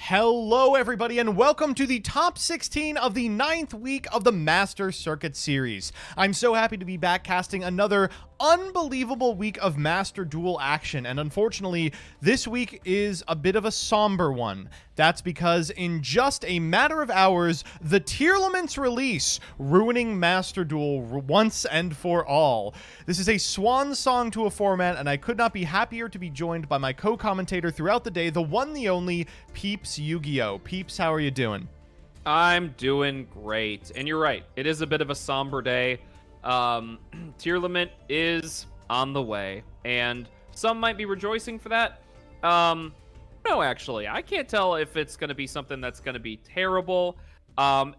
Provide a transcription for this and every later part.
Hello, everybody, and welcome to the top 16 of the 9th week of the Master Circuit series. I'm so happy to be back casting another unbelievable week of Master Duel action, and unfortunately, this week is a bit of a somber one. That's because in just a matter of hours, the Tierlaments release, ruining Master Duel once and for all. This is a swan song to a format, and I could not be happier to be joined by my co-commentator throughout the day, the one, the only, Peeps Yu-Gi-Oh! Peeps, how are you doing? I'm doing great. And you're right, it is a bit of a somber day. Tierlament is on the way, and some might be rejoicing for that. No, actually, I can't tell if it's going to be something that's going to be terrible.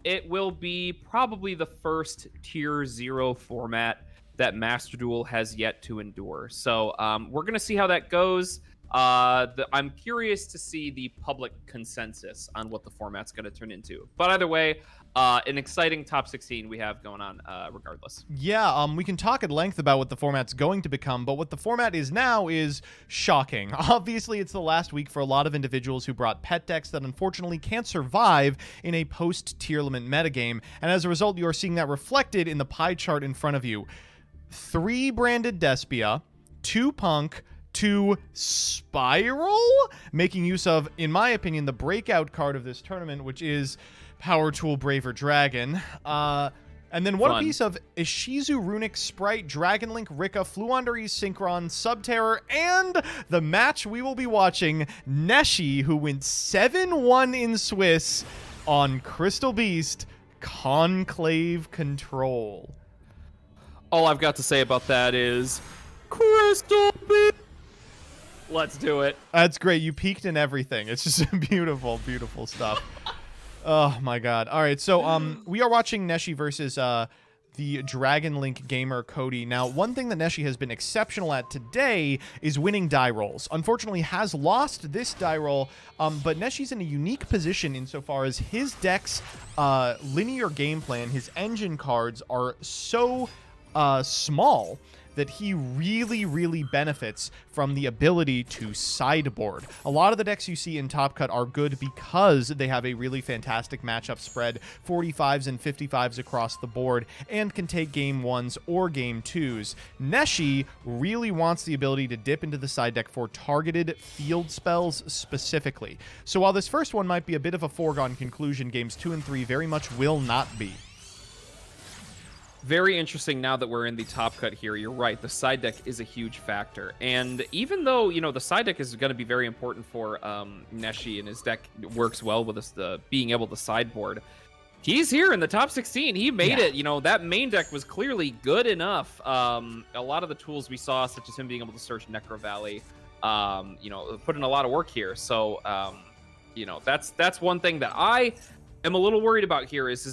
It will be probably the first Tier 0 format that Master Duel has yet to endure. So we're going to see how that goes. I'm curious to see the public consensus on what the format's going to turn into. But either way, an exciting top 16 we have going on regardless. Yeah, we can talk at length about what the format's going to become, but what the format is now is shocking. Obviously, it's the last week for a lot of individuals who brought pet decks that unfortunately can't survive in a post-Tierlament metagame, and as a result, you are seeing that reflected in the pie chart in front of you. 3 branded Despia, 2 Punk, 2 Spiral, making use of, in my opinion, the breakout card of this tournament, which is Power Tool Braver Dragon. And then one piece of Ishizu Runic Sprite, Dragon Link, Rika, Fluandereeze Synchron, Subterror, and the match we will be watching, Neshi, who went 7-1 in Swiss on Crystal Beast, Conclave Control. All I've got to say about that is Crystal Beast. Let's do it. That's great. You peaked in everything. It's just beautiful, beautiful stuff. Oh my god. All right, so we are watching Neshi versus the Dragon Link gamer Cody. Now, one thing that Neshi has been exceptional at today is winning die rolls. Unfortunately, has lost this die roll, but Neshi's in a unique position insofar as his deck's linear game plan, his engine cards are so small that he really benefits from the ability to sideboard. A lot of the decks you see in Top Cut are good because they have a really fantastic matchup spread, 45s and 55s across the board, and can take game 1s or game 2s. Neshi really wants the ability to dip into the side deck for targeted field spells specifically. So while this first one might be a bit of a foregone conclusion, games 2 and 3 very much will not be. Very interesting now that we're in the top cut here. You're right. The side deck is a huge factor. And even though, you know, the side deck is going to be very important for Neshi and his deck works well with us, being able to sideboard, he's here in the top 16. He made it. You know, that main deck was clearly good enough. A lot of the tools we saw, such as him being able to search Necro Valley, you know, put in a lot of work here. So, you know, that's one thing that I am a little worried about here is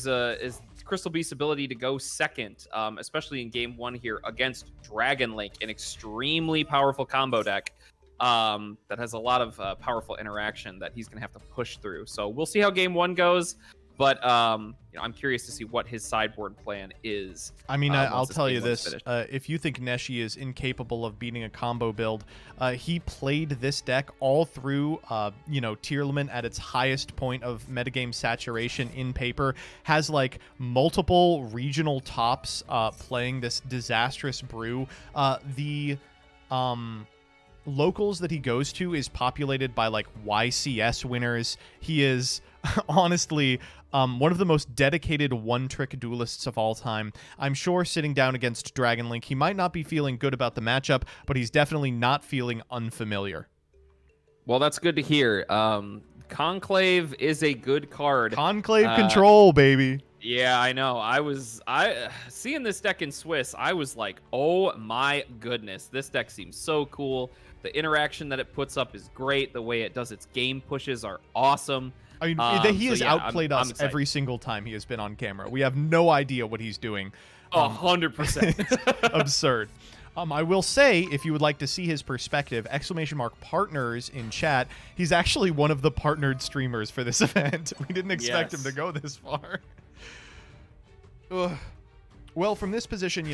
Crystal Beast's ability to go second, especially in game 1 here against Dragon Link, an extremely powerful combo deck that has a lot of powerful interaction that he's going to have to push through. So we'll see how game 1 goes, but you know, I'm curious to see what his sideboard plan is. I mean, I'll tell you this, if you think Neshi is incapable of beating a combo build, he played this deck all through, you know, Tierlament at its highest point of metagame saturation in paper, has like multiple regional tops playing this disastrous brew. The locals that he goes to is populated by like YCS winners. He is honestly one of the most dedicated one-trick duelists of all time. I'm sure sitting down against Dragon Link, he might not be feeling good about the matchup, but he's definitely not feeling unfamiliar. Well, that's good to hear. Conclave is a good card. Conclave Control, baby. Yeah, I know. I seeing this deck in Swiss, I was like, oh my goodness, this deck seems so cool. The interaction that it puts up is great. The way it does its game pushes are awesome. I mean, he has outplayed us every single time he has been on camera. We have no idea what he's doing. 100%. Absurd. I will say, if you would like to see his perspective, ! Partners in chat, he's actually one of the partnered streamers for this event. We didn't expect him to go this far. Ugh. Well, from this position,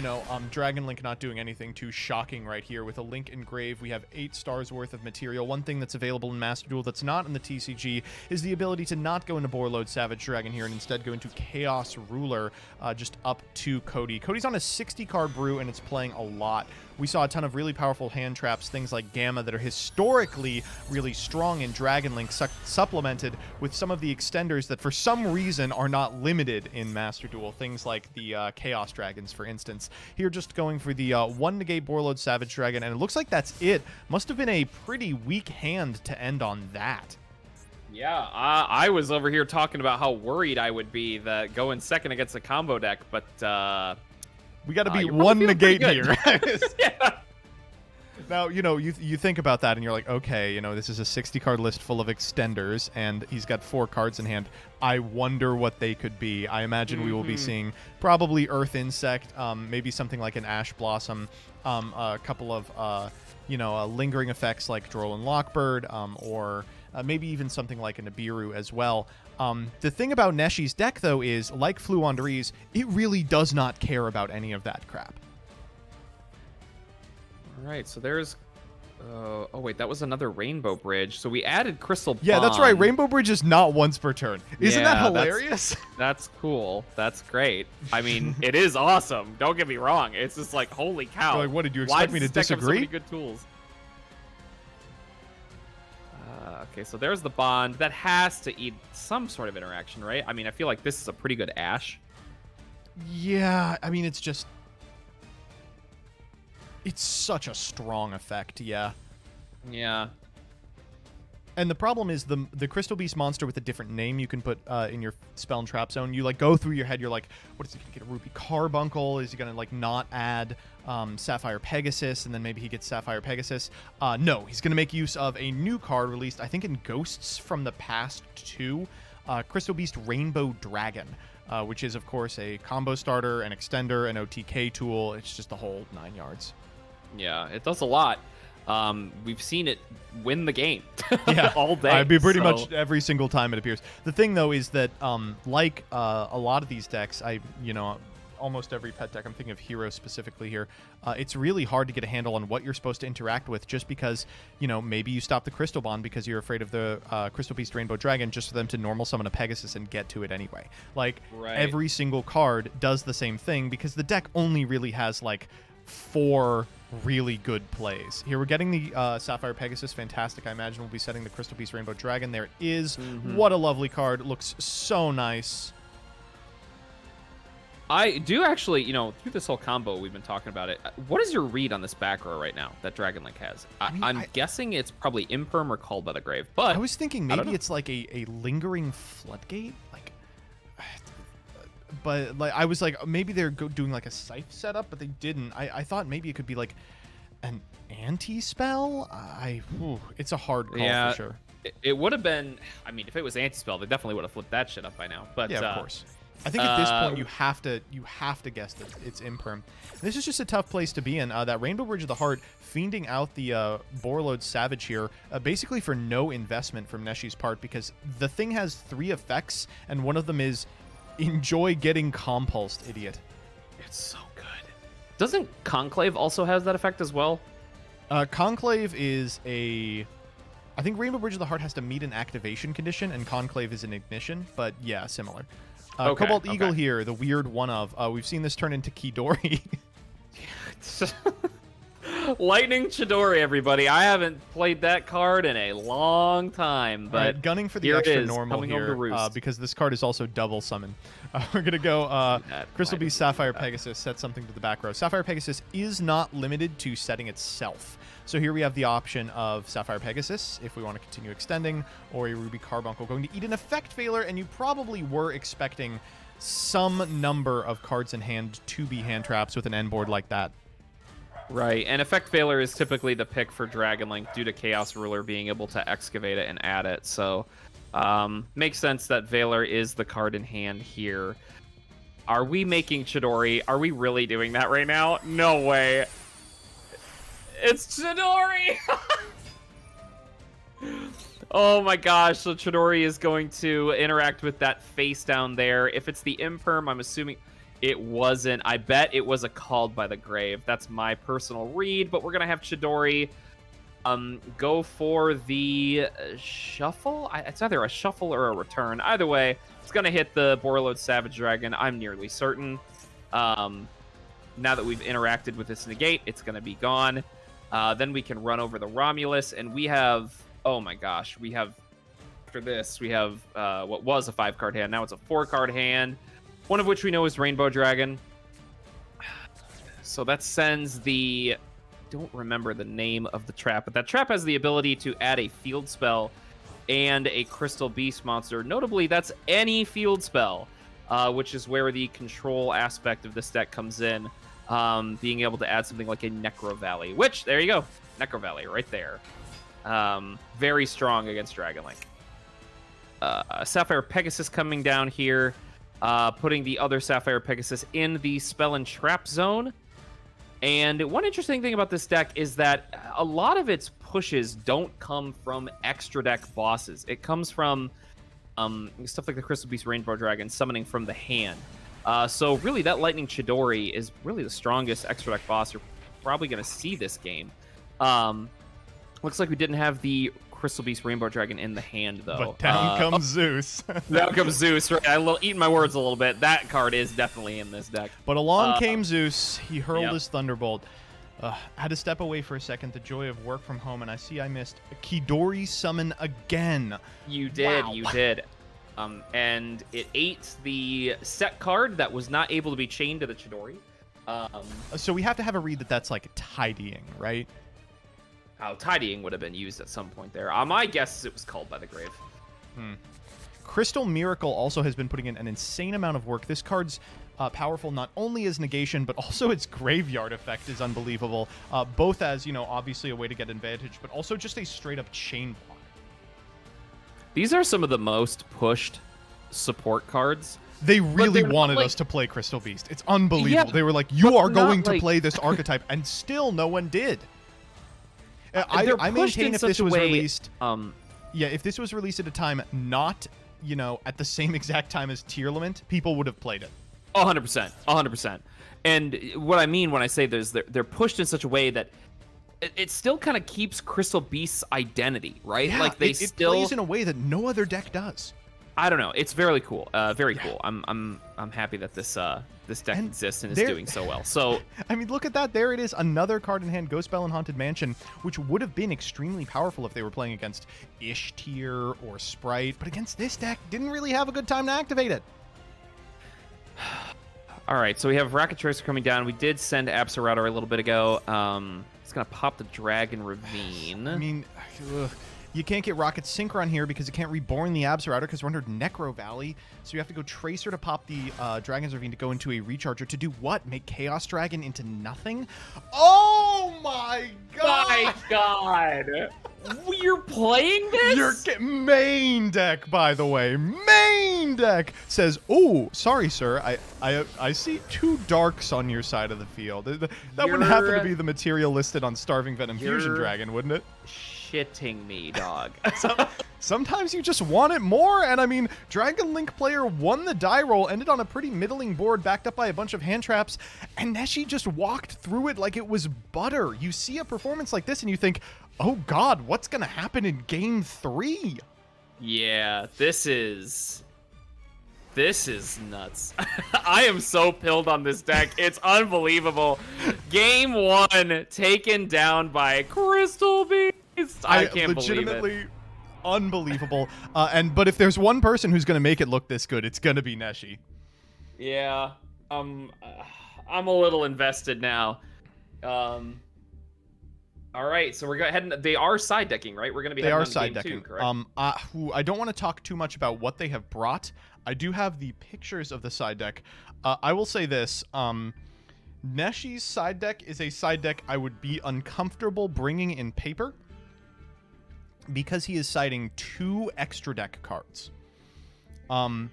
Dragon Link not doing anything too shocking right here. With a Link Engrave, we have 8 stars worth of material. One thing that's available in Master Duel that's not in the TCG is the ability to not go into Boarload Savage Dragon here and instead go into Chaos Ruler, just up to Cody. Cody's on a 60-card brew, and it's playing a lot. We saw a ton of really powerful hand traps, things like Gamma, that are historically really strong in Dragon Link, supplemented with some of the extenders that for some reason are not limited in Master Duel. Things like the Chaos Dragons, for instance. Here just going for the 1 negate Boarload Savage Dragon, and it looks like that's it. Must have been a pretty weak hand to end on that. Yeah, I was over here talking about how worried I would be that going second against a combo deck, but we got to be you're one probably feeling negate pretty here. good. Yeah. Now, you think about that and you're like, okay, this is a 60-card list full of extenders, and he's got 4 cards in hand. I wonder what they could be. I imagine we will be seeing probably Earth Insect, maybe something like an Ash Blossom, a couple of, lingering effects like Droll Lockbird, or maybe even something like a Nibiru as well. The thing about Neshi's deck, though, is, like Fluandree's, it really does not care about any of that crap. All right, so there's... oh, wait, that was another Rainbow Bridge. So we added Crystal Bond. Yeah, that's right. Rainbow Bridge is not once per turn. Isn't that Yeah, hilarious? That's cool. That's great. I mean, it is awesome. Don't get me wrong. It's just like, holy cow. You're like, what, did you Why expect me to does this deck have so many disagree? good tools? Okay, so there's the Bond. That has to eat some sort of interaction, right? I mean, I feel like this is a pretty good Ash. Yeah, I mean, it's such a strong effect, yeah. Yeah. And the problem is the Crystal Beast monster with a different name you can put in your spell and trap zone. You go through your head. You're like, what is he gonna get? A Ruby Carbuncle? Is he gonna not add Sapphire Pegasus, and then maybe he gets Sapphire Pegasus? No, he's gonna make use of a new card released, I think, in Ghosts from the Past 2, Crystal Beast Rainbow Dragon, which is of course a combo starter, an extender, an OTK tool. It's just the whole 9 yards. Yeah, it does a lot. We've seen it win the game Yeah, all day. I'd be pretty much every single time it appears. The thing, though, is that like a lot of these decks, almost every pet deck, I'm thinking of Hero specifically here, it's really hard to get a handle on what you're supposed to interact with, just because, maybe you stop the Crystal Bond because you're afraid of the Crystal Beast Rainbow Dragon, just for them to normal summon a Pegasus and get to it anyway. Every single card does the same thing, because the deck only really has 4 really good plays. Here we're getting the Sapphire Pegasus. Fantastic. I imagine we'll be setting the Crystal Beast Rainbow Dragon. There it is. What a lovely card. It looks so nice. I do actually, through this whole combo we've been talking about it, what is your read on this back row right now that Dragon Link has? I'm guessing it's probably Imperm or Called by the Grave, but I was thinking maybe it's like a lingering floodgate, but I was like, maybe they're doing a Scythe setup, but they didn't. I thought maybe it could be an anti-spell. It's a hard call for sure. It would have been, I mean, if it was anti-spell, they definitely would have flipped that shit up by now. But yeah, of course. I think at this point you have to guess that it's Imperm. This is just a tough place to be in. That Rainbow Bridge of the Heart fiending out the Boarload Savage here, basically for no investment from Neshi's part, because the thing has 3 effects, and one of them is enjoy getting compulsed, idiot. It's so good. Doesn't Conclave also has that effect as well? Conclave is I think Rainbow Bridge of the Heart has to meet an activation condition, and Conclave is an ignition, but yeah, similar. Cobalt Eagle here, the weird one of. We've seen this turn into Kidori. Lightning Chidori, everybody. I haven't played that card in a long time, but right, gunning for the extra normal here, because this card is also double summon. We're going to go Crystal Beast Sapphire Pegasus, set something to the back row. Sapphire Pegasus is not limited to setting itself. So here we have the option of Sapphire Pegasus, if we want to continue extending, or a Ruby Carbuncle going to eat an effect failure, and you probably were expecting some number of cards in hand to be hand traps with an end board like that. Right, and Effect Failure is typically the pick for Dragon Link due to Chaos Ruler being able to excavate it and add it, so makes sense that Valor is the card in hand here. Are we making Chidori? Are we really doing that right now? No way. It's Chidori! Oh my gosh, so Chidori is going to interact with that face down there. If it's the Imperm, I'm assuming... It wasn't. I bet it was a Called by the Grave. That's my personal read, but we're going to have Chidori go for the shuffle. It's either a shuffle or a return. Either way, it's going to hit the Borreload Savage Dragon. I'm nearly certain. Now that we've interacted with this negate, it's going to be gone. Then we can run over the Romulus, and we have, oh my gosh, we have, after this, we have what was a 5-card hand. Now it's a 4-card hand, one of which we know is Rainbow Dragon. So that sends the, don't remember the name of the trap, but that trap has the ability to add a field spell and a Crystal Beast monster. Notably, that's any field spell, which is where the control aspect of this deck comes in. Being able to add something like a Necro Valley, which, there you go, Necro Valley right there. Very strong against Dragon Link. Sapphire Pegasus coming down here, putting the other Sapphire Pegasus in the Spell and Trap zone. And one interesting thing about this deck is that a lot of its pushes don't come from extra deck bosses. It comes from stuff like the Crystal Beast Rainbow Dragon summoning from the hand. So really, that Lightning Chidori is really the strongest extra deck boss you're probably going to see this game. Looks like we didn't have the Crystal Beast Rainbow Dragon in the hand, though. But down comes Zeus. Down comes Zeus. Right, eating my words a little bit. That card is definitely in this deck. But along came Zeus. He hurled yep. his Thunderbolt. Had to step away for a second. The joy of work from home, and I see I missed a Chidori summon again. You did. Wow. You did. And it ate the set card that was not able to be chained to the Chidori. So we have to have a read that's like tidying, right? Oh, tidying would have been used at some point there. My guess is it was Called by the Grave. Crystal Miracle also has been putting in an insane amount of work. This card's powerful not only as negation, but also its graveyard effect is unbelievable. Both as, obviously a way to get advantage, but also just a straight-up chain block. These are some of the most pushed support cards. They really wanted us to play Crystal Beast. It's unbelievable. Yeah, they were like, you are going to like... play this archetype, and still no one did. I maintain if this this was released... if this was released at a time not, at the same exact time as Tier Lament, people would have played it. 100%. 100%. And what I mean when I say they're pushed in such a way that it still kind of keeps Crystal Beast's identity, right? Yeah, like it plays in a way that no other deck does. I don't know. It's very cool. Very cool. I'm happy that this deck exists and is doing so well. So I mean, look at that. There it is. Another card in hand, Ghost Bell and Haunted Mansion, which would have been extremely powerful if they were playing against Ishtir or Sprite, but against this deck, didn't really have a good time to activate it. All right, so we have Rocket Tracer coming down. We did send Absarautor a little bit ago. It's going to pop the Dragon Ravine. I mean, you can't get Rocket Synchron here because it can't reborn the Absarautor because we're under Necro Valley. So you have to go Tracer to pop the Dragon's Ravine to go into a Recharger. To do what? Make Chaos Dragon into nothing? Oh my god! My god! You're playing this? Your main deck, by the way. Main deck says, oh, sorry, sir. I see 2 darks on your side of the field. That wouldn't happen to be the material listed on Starving Venom Fusion Dragon, wouldn't it? Shitting me, dog. Sometimes you just want it more, and I mean, Dragon Link player won the die roll, ended on a pretty middling board backed up by a bunch of hand traps, and Neshi just walked through it like it was butter. You see a performance like this and you think, oh god, what's gonna happen in game 3? Yeah, this is nuts. I am so pilled on this deck. It's unbelievable. Game 1 taken down by Crystal Beast. I can't legitimately believe it. Unbelievable. But if there's one person who's gonna make it look this good, it's gonna be Neshi. Yeah. I'm a little invested now. All right, so we're heading. They are side decking, right? We're gonna be. They are heading on side game 2, decking. correct? I don't want to talk too much about what they have brought. I do have the pictures of the side deck. I will say this. Neshi's side deck is a side deck I would be uncomfortable bringing in paper because he is citing 2 extra deck cards. I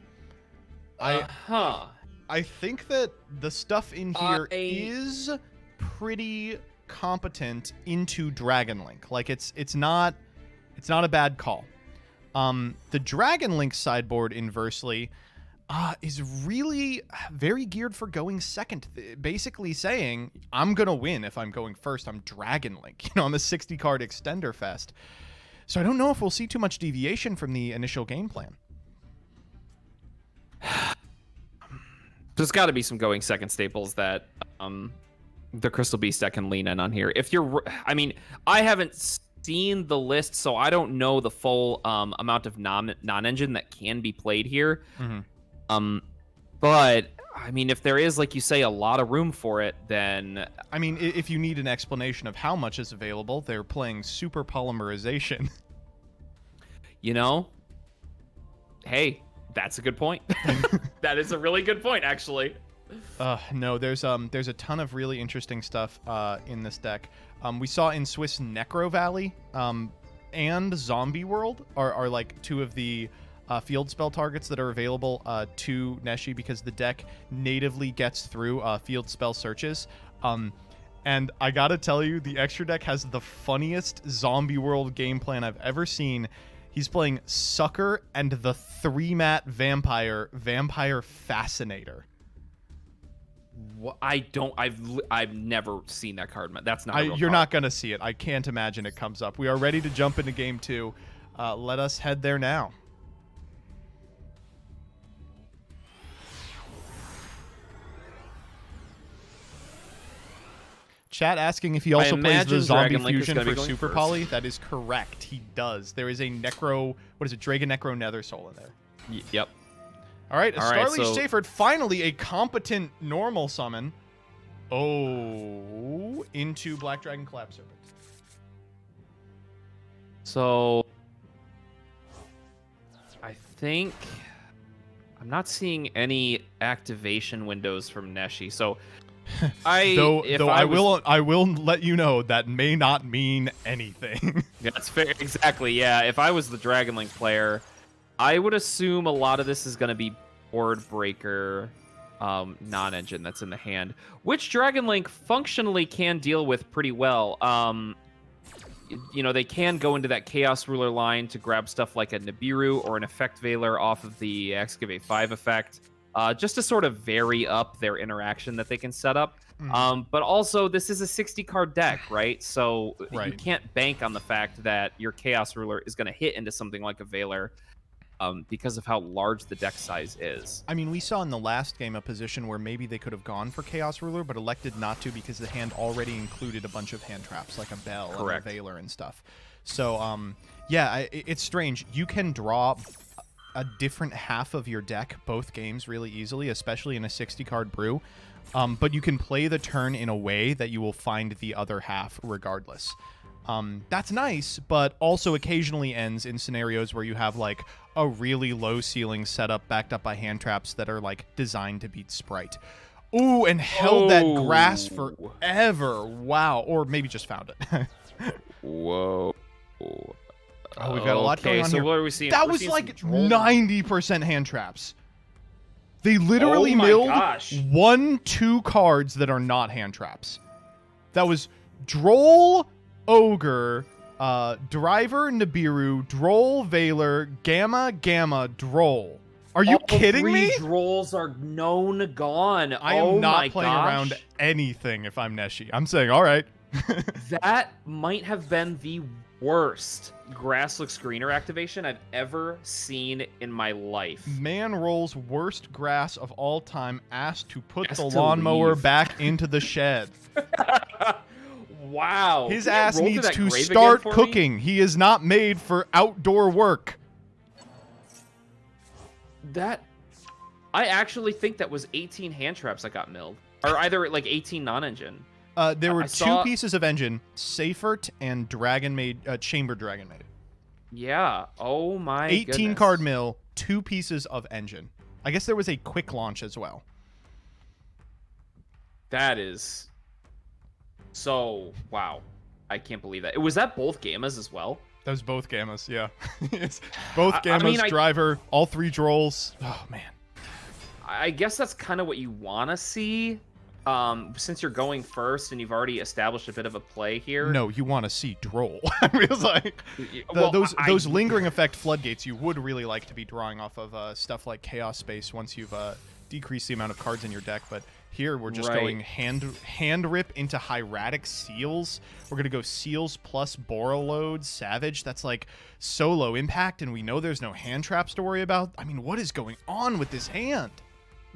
think that the stuff in here is pretty competent into Dragon Link. Like it's not a bad call. The Dragon Link sideboard, inversely, is really very geared for going second. Basically saying, I'm going to win if I'm going first. I'm Dragon Link. You know, I'm a 60 card extender fest. So I don't know if we'll see too much deviation from the initial game plan. There's got to be some going second staples that the Crystal Beast deck can lean in on here. If you're, I mean, I haven't seen the list, so I don't know the full amount of non-engine that can be played here. But I mean, if there is, like you say, a lot of room for it, then I mean, if you need an explanation of how much is available, they're playing super polymerization. You know, hey, that's a good point. That is a really good point, actually. No, there's a ton of really interesting stuff in this deck. We saw in Swiss Necro Valley and Zombie World are like two of the field spell targets that are available to Neshi because the deck natively gets through field spell searches. And I gotta tell you, the extra deck has the funniest Zombie World game plan I've ever seen. He's playing Sucker and the 3-mat Vampire Fascinator. I've never seen that card. That's not a real you're card. not gonna see it. I can't imagine it comes up. We are ready to jump into game 2. Let us head there now. Chat asking if he also plays the Zombie Fusion for Super Poly. That is correct. He does. There is a Necro, what is it, Dragon Necro Nether Soul in there. Yep. All right, a Starly so Seyfried, finally a competent normal summon. Oh, into Black Dragon Collapse Serpent. So I think I'm not seeing any activation windows from Neshi. So I will let you know that may not mean anything. That's fair. Exactly. Yeah. If I was the Dragon Link player, I would assume a lot of this is going to be board breaker, non-engine that's in the hand, which Dragon Link functionally can deal with pretty well. You know, they can go into that Chaos Ruler line to grab stuff like a Nibiru or an Effect Veiler off of the Excavate 5 effect. Just to sort of vary up their interaction that they can set up. But also, this is a 60-card deck, right? So you can't bank on the fact that your Chaos Ruler is going to hit into something like a Veiler because of how large the deck size is. I mean, we saw in the last game a position where maybe they could have gone for Chaos Ruler, but elected not to because the hand already included a bunch of hand traps, like a Bell and a Veiler and stuff. So, yeah, it's strange. You can draw a different half of your deck both games really easily, especially in a 60-card brew. But you can play the turn in a way that you will find the other half regardless. That's nice, but also occasionally ends in scenarios where you have like a really low ceiling setup backed up by hand traps that are like designed to beat Sprite. Ooh, and held that grass forever. Wow. Or maybe just found it. Whoa. Oh, we've got a lot going on here. What are we seeing? That was like 90% hand traps. They literally milled 1-2 cards that are not hand traps. That was Droll, Ogre, Driver, Nibiru, Droll, Veiler, Gamma, Droll. Are you kidding me? 3 Drolls are known gone. I am not playing around anything if I'm Neshi. I'm saying, all right. That might have been the worst Grass Looks Greener activation I've ever seen in my life. Man rolls worst grass of all time, asked to put the lawnmower back into the shed. Wow. His ass needs to start cooking. He is not made for outdoor work. I actually think that was 18 hand traps that got milled. Or either like 18 non-engine. There were 2 pieces of engine, Seifert and Chamber Dragon Maid. Yeah. Oh my 18 card mill, 2 pieces of engine. I guess there was a quick launch as well. That is so wow. I can't believe that. Was that both Gammas as well? That was both Gammas, yeah. Both Gammas, Driver, all 3 Drolls. Oh man. I guess that's kind of what you want to see. Since you're going first and you've already established a bit of a play here. No, you want to see Droll. I mean, it's like Well, those lingering effect floodgates you would really like to be drawing off of stuff like Chaos Space once you've decreased the amount of cards in your deck. But here we're just going hand rip into hieratic Seals. We're gonna go Seals plus Borreload Savage. That's like solo impact, and we know there's no hand traps to worry about. I mean, what is going on with this hand?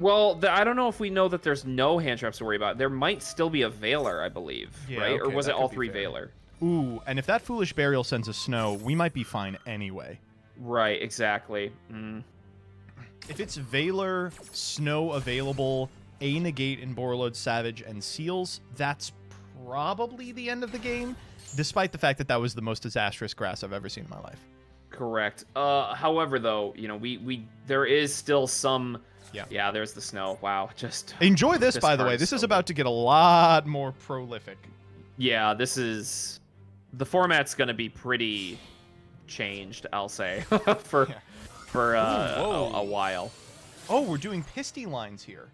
Well, I don't know if we know that there's no hand traps to worry about. There might still be a Veiler, I believe, Yeah, right? Or okay, was that it all could be 3 fair. Veiler? Ooh, and if that Foolish Burial sends a Snow, we might be fine anyway. Right, exactly. If it's Veiler, Snow available, a negate in Borreload Savage and Seals, that's probably the end of the game, despite the fact that that was the most disastrous grass I've ever seen in my life. Correct. However, though, you know, there is still some. Yeah, there's the snow. Wow, just enjoy this, by the way. This is about to get a lot more prolific. Yeah, the format's gonna be pretty changed, I'll say, for a while. Oh, we're doing Pisty lines here.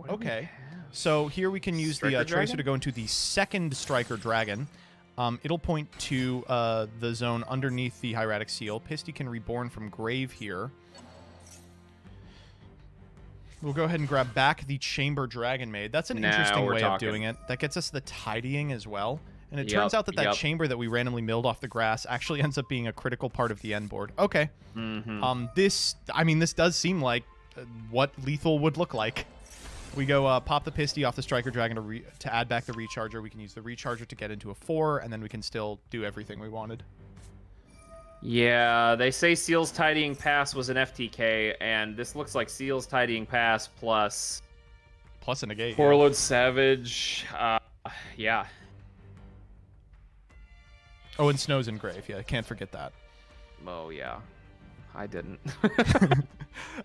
Okay, so here we can use Striker the Tracer Dragon? to go into the second Striker Dragon. It'll point to the zone underneath the Hieratic Seal. Pisty can reborn from grave here. We'll go ahead and grab back the Chamber Dragon Maid. That's an interesting way of doing it. That gets us the tidying as well. And it turns out that that chamber that we randomly milled off the grass actually ends up being a critical part of the end board. Okay. This does seem like what lethal would look like. We go pop the Pisty off the Striker Dragon to add back the Recharger. We can use the Recharger to get into a 4, and then we can still do everything we wanted. Yeah, they say Seal's Tidying Pass was an FTK, and this looks like Seal's Tidying Pass plus a negate. Borreload Savage. Yeah. Oh, and Snow's in grave. Yeah, can't forget that. Oh, yeah. I didn't.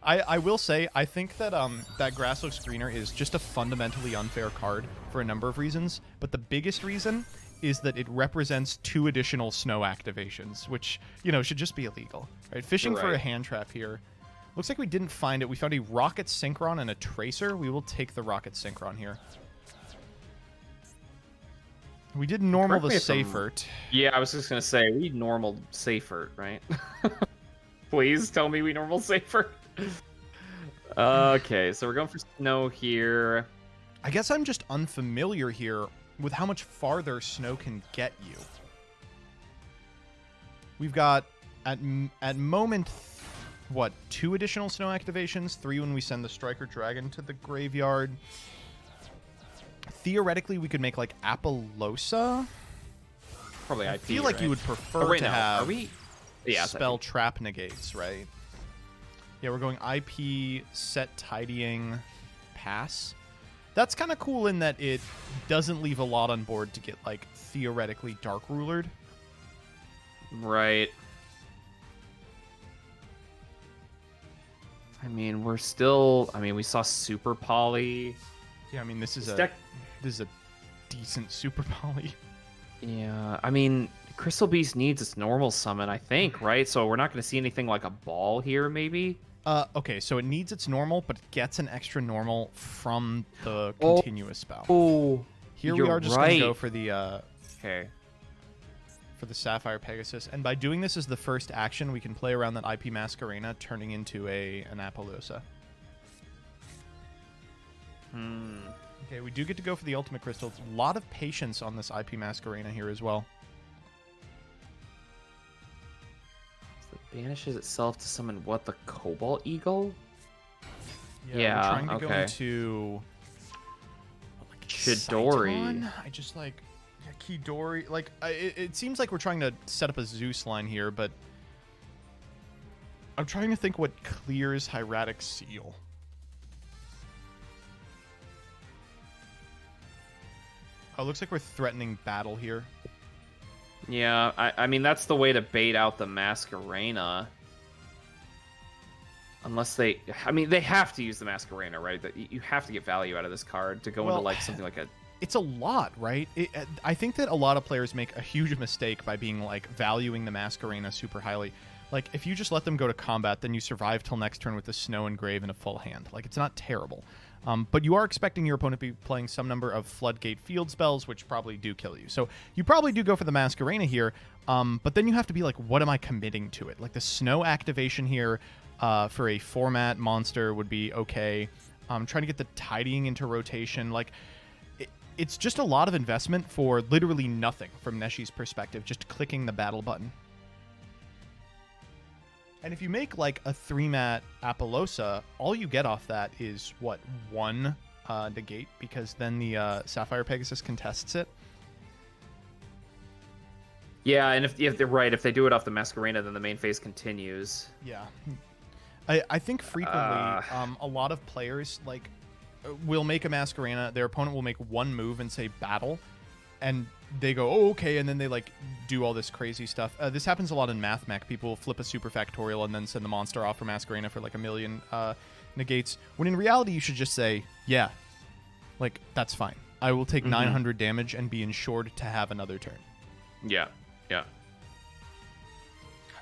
I will say, I think that that Grass Looks Greener is just a fundamentally unfair card for a number of reasons, but the biggest reason is that it represents 2 additional snow activations, which, you know, should just be illegal. Right? Fishing for a hand trap here. Looks like we didn't find it. We found a Rocket Synchron and a Tracer. We will take the Rocket Synchron here. We did normal the Safert. Yeah, I was just going to say, we normal Safert, right? Please tell me we normal Safert. Okay, so we're going for Snow here. I guess I'm just unfamiliar here with how much farther Snow can get you. We've got, at moment, what, 2 additional Snow activations? 3 when we send the Striker Dragon to the graveyard. Theoretically, we could make, like, Apollosa. Probably IP, I feel like you would prefer to have spell trap negates, right? Yeah, we're going IP, set tidying, pass. That's kind of cool in that it doesn't leave a lot on board to get, like, theoretically Dark Rulered. Right. I mean, we're still... I mean, we saw Super Poly. Yeah, I mean, this is a decent Super Poly. Yeah, I mean, Crystal Beast needs its normal summon, I think, right? So we're not going to see anything like a ball here, maybe? Okay, so it needs its normal, but it gets an extra normal from the continuous spell. Oh, here we are just going to go for the for the Sapphire Pegasus, and by doing this as the first action, we can play around that IP Masquerena, turning into an Apollosa. Okay, we do get to go for the Ultimate Crystal. It's a lot of patience on this IP Masquerena here as well. Banishes itself to summon what? The Cobalt Eagle? Yeah, we're trying to go into like, Chidori. Cyclone? I just like Kidori. Like it seems like we're trying to set up a Zeus line here, but I'm trying to think what clears Hieratic Seal. Oh, it looks like we're threatening battle here. Yeah, I mean, that's the way to bait out the Masquerena. Unless they... I mean, they have to use the Masquerena, right? That you have to get value out of this card to go into, like, something like a... It's a lot, right? I think that a lot of players make a huge mistake by being, like, valuing the Masquerena super highly. Like, if you just let them go to combat, then you survive till next turn with the Snow and Grave in a full hand. Like, it's not terrible. But you are expecting your opponent to be playing some number of Floodgate field spells, which probably do kill you. So you probably do go for the Masquerena here, but then you have to be like, what am I committing to it? Like the Snow activation here for a format monster would be okay. Trying to get the Tidying into rotation. Like, it's just a lot of investment for literally nothing from Neshi's perspective, just clicking the battle button. And if you make like a 3-mat Apollosa, all you get off that is, what, 1 negate, because then the Sapphire Pegasus contests it. Yeah, and if they're right, if they do it off the Masquerena, then the main phase continues. Yeah. I think frequently a lot of players like will make a Masquerena, their opponent will make 1 move and say battle, and they go, oh, okay, and then they like do all this crazy stuff. This happens a lot in Math Mech. People will flip a super factorial and then send the monster off for Masquerena for like 1,000,000 negates, when in reality you should just say, yeah, like, that's fine. I will take 900 damage and be insured to have another turn. Yeah, yeah.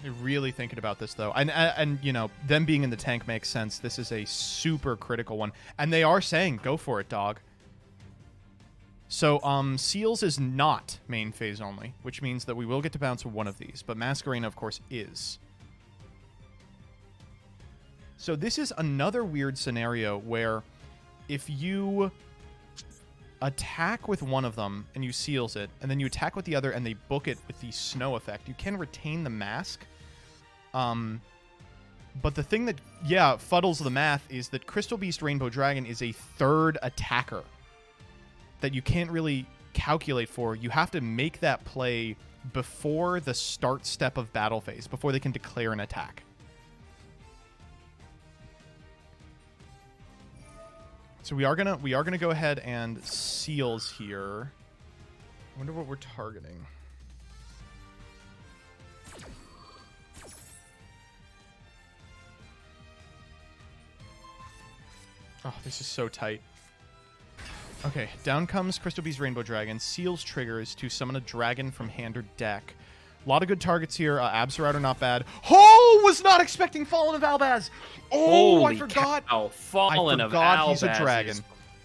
I'm really thinking about this, though. And you know, them being in the tank makes sense. This is a super critical one. And they are saying, go for it, dog. So, Seals is not main phase only, which means that we will get to bounce one of these. But Masquerena, of course, is. So this is another weird scenario where if you attack with one of them and you Seals it, and then you attack with the other and they book it with the Snow effect, you can retain the mask. But the thing that, fuddles the math is that Crystal Beast Rainbow Dragon is a 3rd attacker that you can't really calculate for. You have to make that play before the start step of battle phase, before they can declare an attack. So we are gonna go ahead and Seals here. I wonder what we're targeting. Oh, this is so tight. Okay, down comes Crystal Beast Rainbow Dragon. Seals triggers to summon a dragon from hand or deck. A lot of good targets here. Absolute are not bad. Oh, was not expecting Fallen of Albaz. Oh, Holy I forgot. Cow. Fallen I of forgot Albaz he's a dragon. is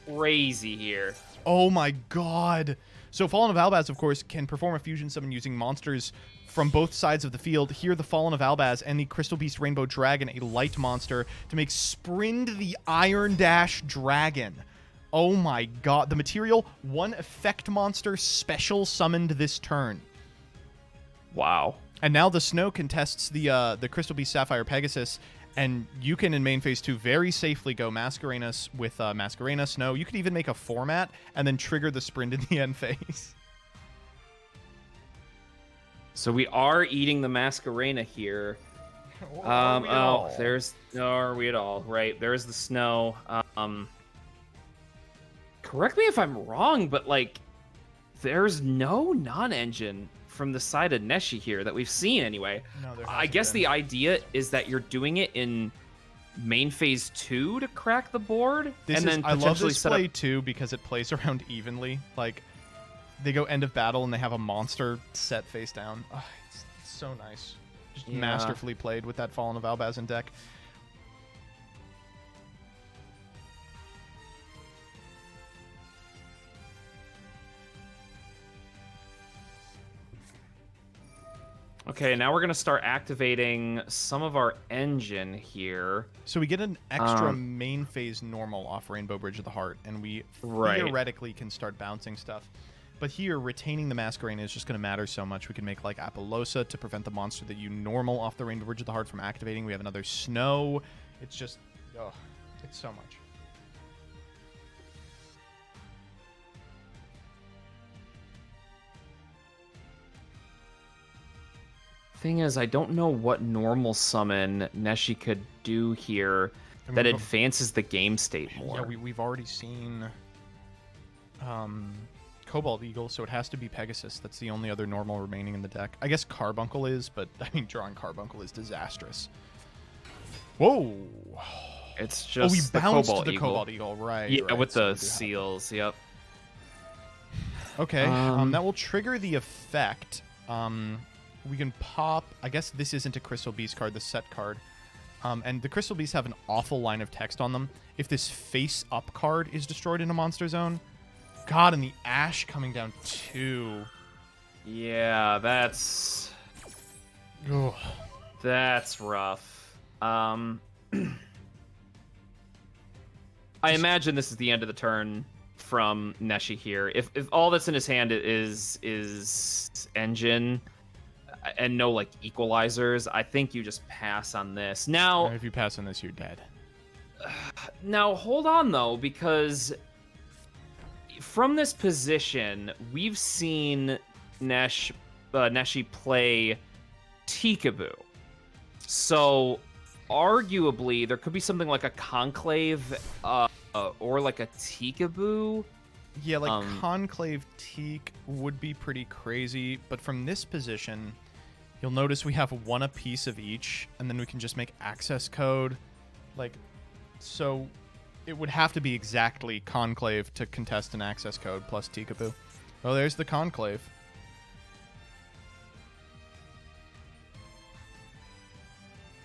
crazy here. Oh my god. So Fallen of Albaz, of course, can perform a fusion summon using monsters from both sides of the field. Here, the Fallen of Albaz and the Crystal Beast Rainbow Dragon, a light monster, to make Sprind the Iron Dash Dragon. Oh my god. The material, 1 effect monster special summoned this turn. Wow. And now the Snow contests the Crystal Beast Sapphire Pegasus, and you can, in main phase 2, very safely go Masquerena with Masquerena, Snow. You could even make a format and then trigger the Sprint in the end phase. So we are eating the Masquerena here. Are we at all? Right, there's the Snow. Correct me if I'm wrong, but like, there's no non-engine from the side of Neshi here that we've seen anyway. No, there I guess been. the idea is that you're doing it in main phase 2 to crack the board, I love this play too because it plays around evenly. Like, they go end of battle and they have a monster set face down. Oh, it's so nice. Just masterfully played with that Fallen of Albaz in deck. Okay, now we're going to start activating some of our engine here. So we get an extra main phase normal off Rainbow Bridge of the Heart, and we theoretically can start bouncing stuff. But here, retaining the Masquerena is just going to matter so much. We can make, like, Apollosa to prevent the monster that you normal off the Rainbow Bridge of the Heart from activating. We have another Snow. It's just, it's so much. Thing is, I don't know what normal summon Neshi could do here that advances the game state more. Yeah, we've already seen Cobalt Eagle, so it has to be Pegasus. That's the only other normal remaining in the deck. I guess Carbuncle is, but I mean, drawing Carbuncle is disastrous. Whoa! It's just we bounced Cobalt the Eagle. Cobalt Eagle, right? Yeah, right, with so the seals. Yep. Okay, that will trigger the effect. We can pop. I guess this isn't a Crystal Beast card, the set card. And the Crystal Beasts have an awful line of text on them. If this face-up card is destroyed in a monster zone, God, and the Ash coming down 2. Yeah, that's Ugh. that's rough. I imagine this is the end of the turn from Neshi here. If all that's in his hand is engine and no like equalizers, I think you just pass on this. Now, If you pass on this, you're dead. now hold on though, because from this position, we've seen Neshi play Tikaboo. So arguably, there could be something like a Conclave or like a Tikaboo. Yeah, like Conclave Teak would be pretty crazy, but from this position, you'll notice we have one apiece of each, and then we can just make access code. Like, so it would have to be exactly Conclave to contest an access code plus Tikaboo. Oh, there's the Conclave.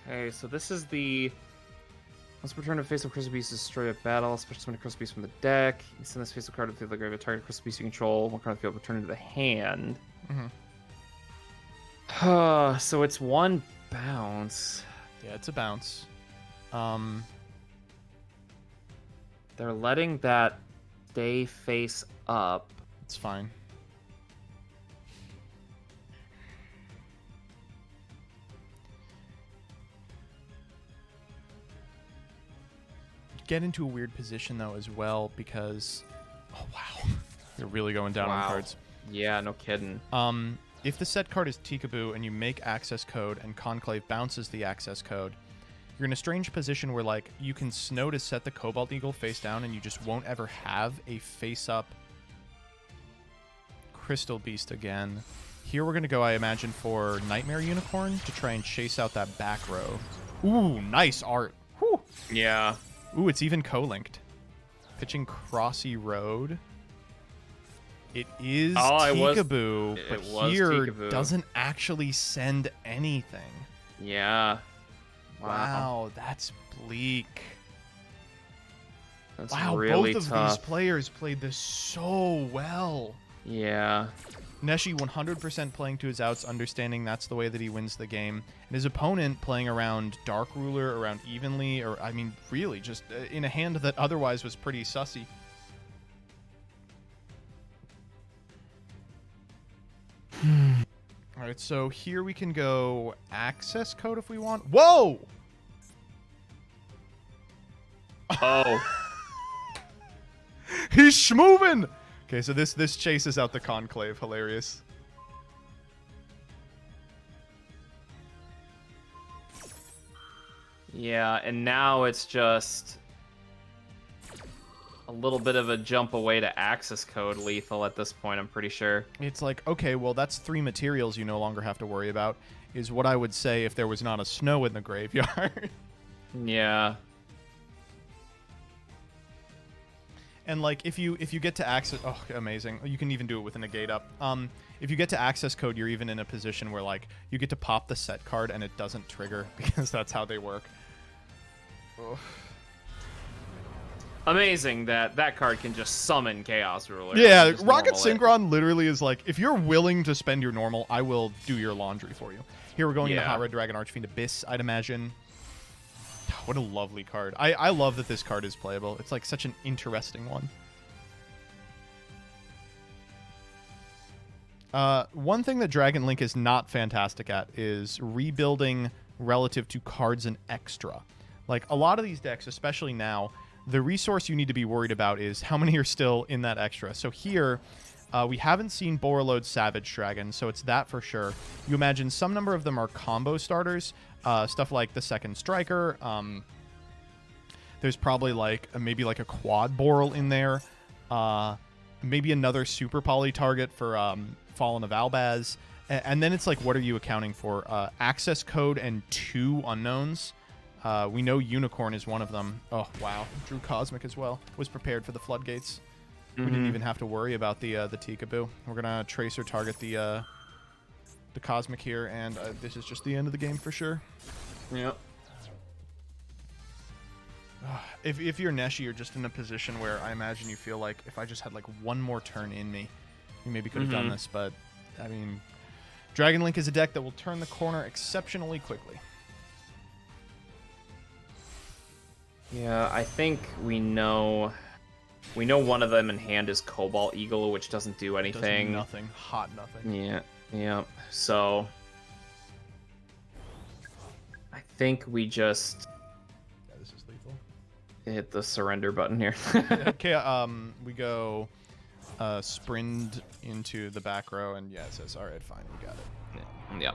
Okay, so this is the... Once return to face of Crystal Beast to destroy a battle, special summon a Crystal Beast from the deck. You send this face of card to the grave of target Crystal Beast you control. One card of the field return to the hand. So it's one bounce. Yeah, it's a bounce. They're letting that stay face up. It's fine. Get into a weird position though as well because, oh wow, they're really going down on cards. Yeah, no kidding. If the set card is Tikaboo and you make access code and Conclave bounces the access code, you're in a strange position where like you can snow to set the Cobalt Eagle face down and you just won't ever have a face up Crystal Beast again. Here we're gonna go, I imagine, for Nightmare Unicorn to try and chase out that back row. Ooh, nice art. Whew. Yeah. Ooh, it's even co-linked. Pitching Crossy Road. It is Tikaboo, but here doesn't actually send anything. Yeah. Wow, that's bleak. That's wow, really both of tough. these players played this so well. Yeah. Neshi 100% playing to his outs, understanding that's the way that he wins the game. And his opponent playing around Dark Ruler, around Evenly, or, I mean, really, just in a hand that otherwise was pretty sussy. All right, so here we can go access code if we want. Whoa! Oh. He's schmovin'! Okay, so this chases out the Conclave. Hilarious. Yeah, and now it's just a little bit of a jump away to access code lethal at this point, I'm pretty sure. It's like, okay, well, that's 3 materials you no longer have to worry about, is what I would say if there was not a snow in the graveyard. Yeah. And like if you get to access, oh, amazing. You can even do it with a negate up. If you get to access code, you're even in a position where like you get to pop the set card and it doesn't trigger because that's how they work. Ugh. Amazing that card can just summon Chaos Ruler. Yeah, Rocket Synchron literally is like, if you're willing to spend your normal, I will do your laundry for you. Here we're going into Hot Red Dragon Archfiend Abyss, I'd imagine. What a lovely card. I love that this card is playable. It's like such an interesting one. One thing that Dragon Link is not fantastic at is rebuilding relative to cards and extra. Like a lot of these decks, especially now, the resource you need to be worried about is how many are still in that extra. So here, we haven't seen Borreload Savage Dragon, so it's that for sure. You imagine some number of them are combo starters, stuff like the second Striker. There's probably like maybe like a quad Boral in there. Maybe another super poly target for Fallen of Albaz. And then it's like, what are you accounting for? Access code and 2 unknowns. We know Unicorn is one of them. Oh, wow. Drew Cosmic as well. Was prepared for the Floodgates. We didn't even have to worry about the Tikaboo. We're going to Tracer target the Cosmic here, and this is just the end of the game for sure. Yep. If you're Neshi, you're just in a position where I imagine you feel like if I just had like one more turn in me, you maybe could have done this. But I mean, Dragon Link is a deck that will turn the corner exceptionally quickly. Yeah, I think we know one of them in hand is Cobalt Eagle, which doesn't do anything. Does nothing. Hot nothing. Yeah. So I think we just this is lethal. hit the surrender button here. Okay, we go sprint into the back row, and yeah, it says, all right, fine, we got it. Yep.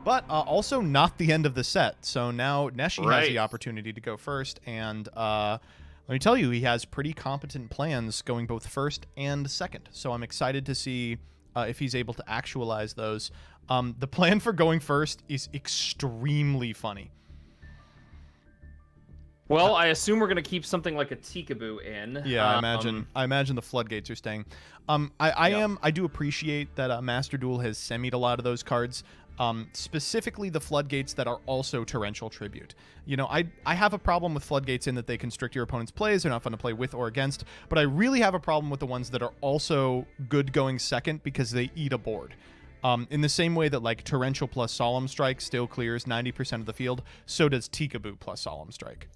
But also not the end of the set. So now Neshi has Right. the opportunity to go first, and let me tell you, he has pretty competent plans going both first and second. So I'm excited to see if he's able to actualize those. The plan for going first is extremely funny. Well, I assume we're gonna keep something like a Tikaboo in. Yeah, I imagine the floodgates are staying. I do appreciate that Master Duel has semied a lot of those cards. Specifically the floodgates that are also torrential tribute. You know, I have a problem with floodgates in that they constrict your opponent's plays. They're not fun to play with or against. But I really have a problem with the ones that are also good going second because they eat a board. In the same way that like torrential plus solemn strike still clears 90% of the field, so does Tikaboo plus solemn strike.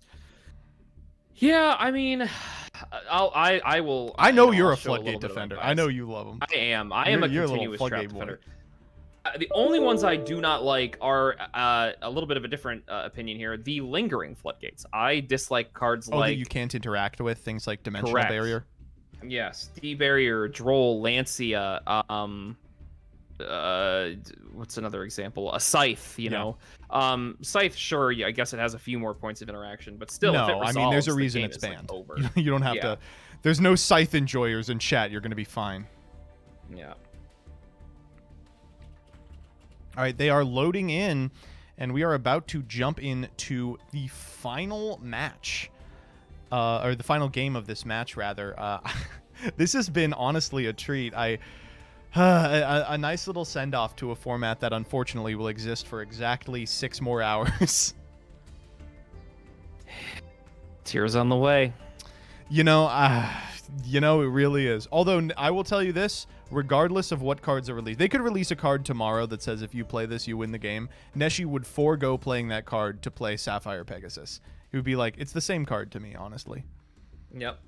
Yeah, I mean, I will. I know you're I'll a show floodgate little bit of defender. advice. I know you love them. I am. I am a You're a little continuous floodgate trap boy. defender. The only ones I do not like are a little bit of a different opinion here. The lingering floodgates. I dislike cards Oh, like that you can't interact with, things like dimensional Correct. barrier. Yes, D-Barrier, Droll, Lancia, what's another example? A Scythe, you know. Scythe, sure, yeah, I guess it has a few more points of interaction, but still, if it No, resolves, I mean, there's a the reason game it's is, like, banned. over. You don't have to. There's no Scythe enjoyers in chat. You're going to be fine. Yeah. All right, they are loading in, and we are about to jump into the final match, or the final game of this match, rather. This has been honestly a treat. A nice little send-off to a format that unfortunately will exist for exactly 6 more hours. Tears on the way. You know, it really is. Although I will tell you this, regardless of what cards are released, they could release a card tomorrow that says if you play this, you win the game. Neshi would forego playing that card to play Sapphire Pegasus. He would be like, it's the same card to me, honestly. Yep.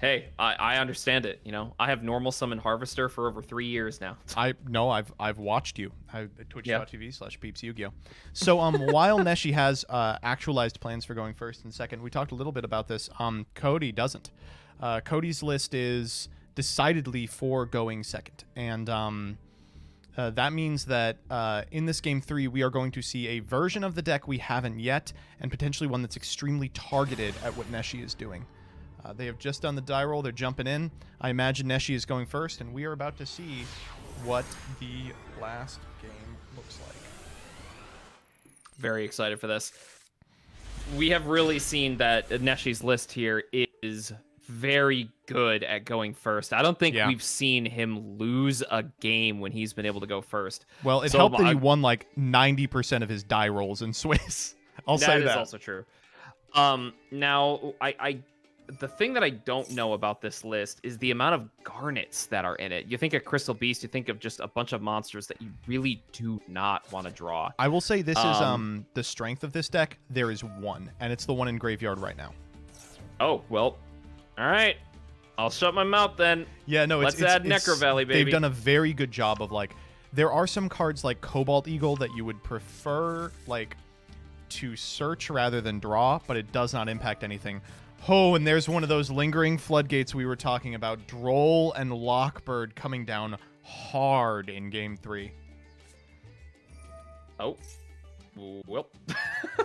Hey, I understand it. You know, I have normal summon Harvester for over 3 years now. I've watched you. Twitch.tv/Peeps Yu-Gi-Oh. So while Neshi has actualized plans for going first and second, we talked a little bit about this. Cody doesn't. Cody's list is decidedly for going second, and that means that in this game 3 we are going to see a version of the deck we haven't yet, and potentially one that's extremely targeted at what Neshi is doing. They have just done the die roll. They're jumping in. I imagine Neshi is going first, and we are about to see what the last game looks like. Very excited for this. We have really seen that Neshi's list here is very good at going first. I don't think we've seen him lose a game when he's been able to go first. Well, it helped that he won like 90% of his die rolls in Swiss. I'll say that. That is also true. Now, the thing that I don't know about this list is the amount of garnets that are in it. You think of Crystal Beast, you think of just a bunch of monsters that you really do not want to draw. I will say this is the strength of this deck. There is one, and it's the one in Graveyard right now. Oh, well, all right. I'll shut my mouth then. Yeah, no, let's add Necro Valley, baby. They've done a very good job of, like, there are some cards like Cobalt Eagle that you would prefer, like, to search rather than draw, but it does not impact anything. Oh, and there's one of those lingering floodgates we were talking about. Droll and Lockbird coming down hard in Game 3. Oh. Well.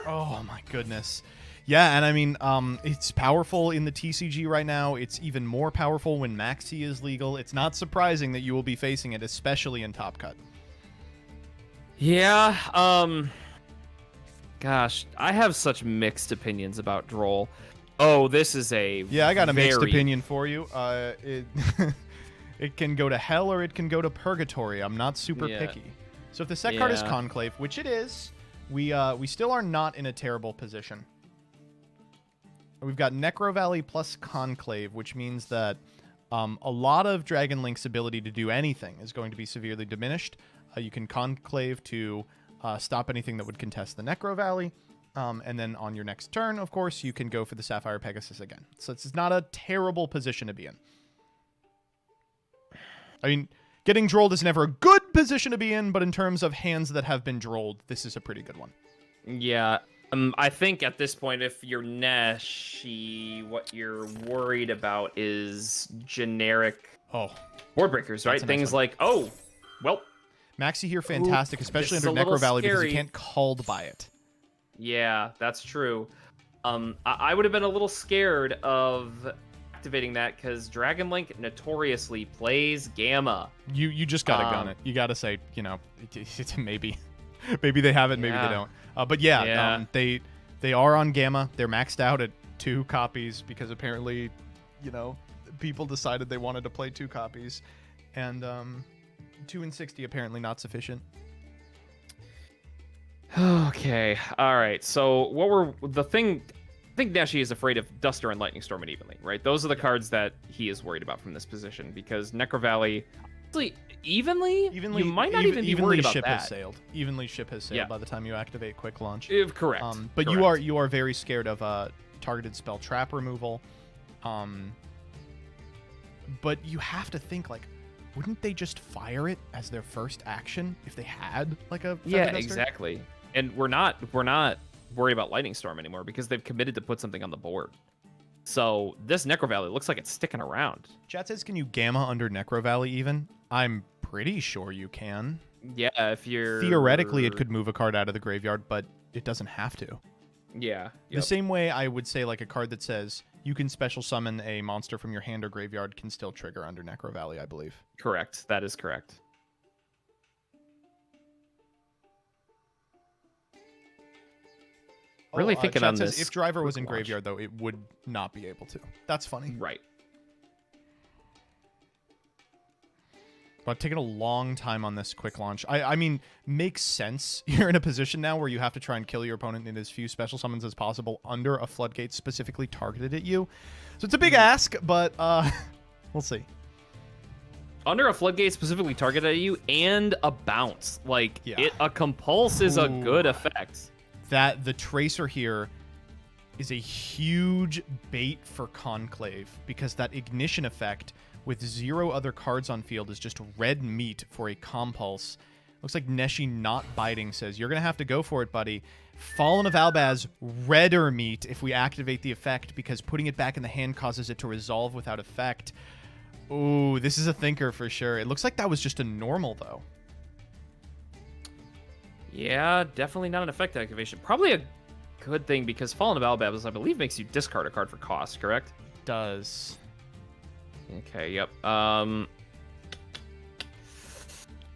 Oh, my goodness. Yeah, and I mean, it's powerful in the TCG right now. It's even more powerful when Maxi is legal. It's not surprising that you will be facing it, especially in Top Cut. Yeah, gosh, I have such mixed opinions about Droll. Oh, this is a I got a mixed opinion for you. It can go to hell or it can go to purgatory. I'm not super picky. So if the set card is Conclave, which it is, we still are not in a terrible position. We've got Necro Valley plus Conclave, which means that a lot of Dragon Link's ability to do anything is going to be severely diminished. You can Conclave to stop anything that would contest the Necro Valley. And then on your next turn, of course, you can go for the Sapphire Pegasus again. So it's not a terrible position to be in. I mean, getting drolled is never a good position to be in, but in terms of hands that have been drolled, this is a pretty good one. Yeah. I think at this point, if you're Neshi, what you're worried about is generic board breakers, right? Things like, oh, well. Maxi here, fantastic, especially under Necro Valley because you can't called by it. Yeah, that's true. I would have been a little scared of activating that because Dragon Link notoriously plays Gamma. You just gotta gun it. You gotta say, you know, maybe they have it, maybe they don't. But yeah, they are on Gamma. They're maxed out at 2 copies because apparently, you know, people decided they wanted to play 2 copies, and 2 and 60 apparently not sufficient. Okay, all right. So I think Neshi is afraid of Duster and Lightning Storm and Evenly, right? Those are the cards that he is worried about from this position because Necro Valley, actually, Evenly, you might not even be worried about ship that. Has sailed. Evenly ship has sailed by the time you activate Quick Launch. Correct. But correct. you are very scared of targeted spell trap removal. But you have to think, like, wouldn't they just fire it as their first action if they had like a Feather Duster? Exactly. And we're not worried about Lightning Storm anymore because they've committed to put something on the board. So this Necro Valley looks like it's sticking around. Chat says, can you Gamma under Necro Valley even? I'm pretty sure you can. Yeah, if you're... Theoretically, it could move a card out of the graveyard, but it doesn't have to. Yeah. The same way I would say like a card that says you can special summon a monster from your hand or graveyard can still trigger under Necro Valley, I believe. Correct. That is correct. Really thinking on this. If Driver was in graveyard, though, it would not be able to. That's funny. Right. But taking a long time on this quick launch. I mean, makes sense. You're in a position now where you have to try and kill your opponent in as few special summons as possible under a floodgate specifically targeted at you. So it's a big ask, but we'll see. Under a floodgate specifically targeted at you and a bounce. Like, a compulse is a good effect. That the Tracer here is a huge bait for Conclave because that ignition effect with 0 other cards on field is just red meat for a compulse. Looks like Neshi not biting says, you're going to have to go for it, buddy. Fallen of Albaz, redder meat if we activate the effect because putting it back in the hand causes it to resolve without effect. Ooh, this is a thinker for sure. It looks like that was just a normal, though. Yeah, definitely not an effect activation. Probably a good thing because Fallen of Albaz, I believe, makes you discard a card for cost, correct? Does. Okay, yep.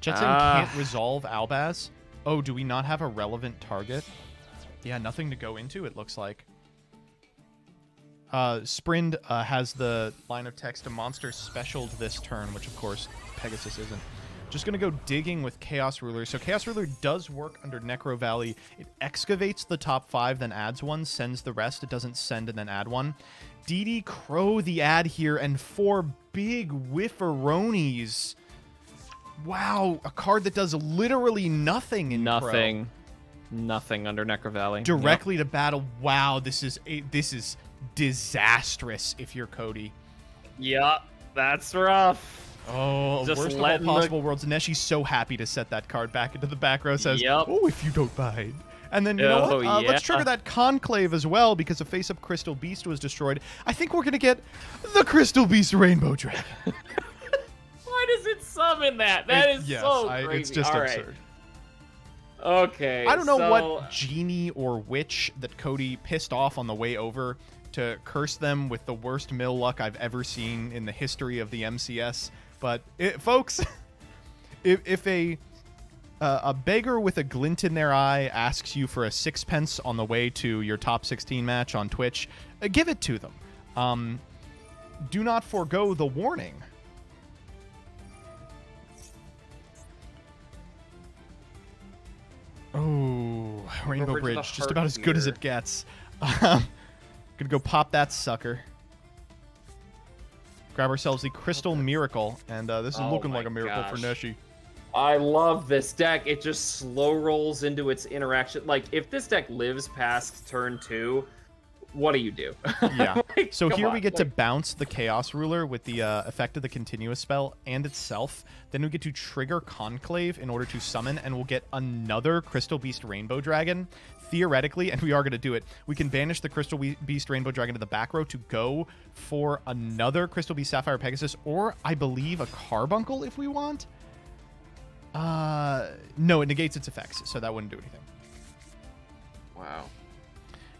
Jetson can't resolve Albaz. Oh, do we not have a relevant target? Yeah, nothing to go into, it looks like. Sprind has the line of text, a monster specialed this turn, which of course Pegasus isn't. Just going to go digging with Chaos Ruler. So Chaos Ruler does work under Necro Valley. It excavates the top 5, then adds 1, sends the rest. It doesn't send and then add 1. DD Crow the add here, and 4 big whifferonis. Wow, a card that does literally nothing in Crow. Nothing under Necro Valley. Directly to battle. Wow, this is disastrous if you're Cody. Yep, that's rough. Oh, just worst of all possible worlds. Neshi's so happy to set that card back into the back row. Says, oh, if you don't mind. And then, you know what? Let's trigger that Conclave as well because a face-up Crystal Beast was destroyed. I think we're going to get the Crystal Beast Rainbow Dragon. Why does it summon that? That is so crazy. It's just absurd. Okay. I don't know what genie or witch that Cody pissed off on the way over to curse them with the worst mill luck I've ever seen in the history of the MCS. But, folks, if a beggar with a glint in their eye asks you for a 6-pence on the way to your top 16 match on Twitch, give it to them. Do not forego the warning. Oh, Rainbow Bridge, just about as good as it gets. Gonna go pop that sucker. Grab ourselves the Crystal Miracle, and this is looking like a miracle for Neshi. I love this deck. It just slow rolls into its interaction. Like, if this deck lives past turn 2, what do you do? Yeah. Like, so here on, we get to bounce the Chaos Ruler with the effect of the Continuous spell and itself. Then we get to trigger Conclave in order to summon, and we'll get another Crystal Beast Rainbow Dragon. Theoretically, and we are going to do it, we can banish the Crystal Beast Rainbow Dragon to the back row to go for another Crystal Beast Sapphire Pegasus, or I believe a Carbuncle if we want. No, it negates its effects, so that wouldn't do anything. Wow.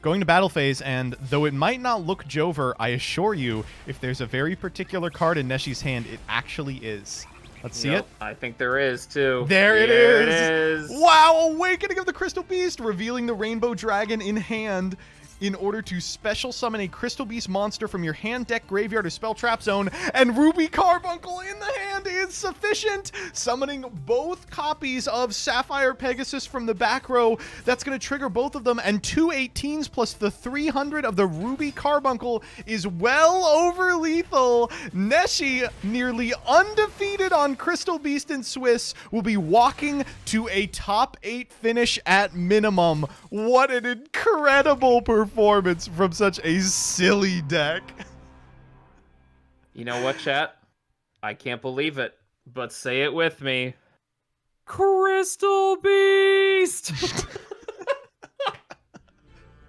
Going to battle phase, and though it might not look Jover, I assure you, if there's a very particular card in Neshi's hand, it actually is. Let's see it. I think there is, too. There it is. Wow, Awakening of the Crystal Beast, revealing the Rainbow Dragon in hand in order to special summon a Crystal Beast monster from your hand, deck, graveyard, or spell trap zone, and Ruby Carbuncle in the hand is sufficient, summoning both copies of Sapphire Pegasus from the back row. That's going to trigger both of them, and 2 18s plus the 300 of the Ruby Carbuncle is well over lethal. Neshi, nearly undefeated on Crystal Beast and Swiss, will be walking to a top 8 finish at minimum. What an incredible performance from such a silly deck. You know what, chat? I can't believe it, but say it with me. Crystal Beast!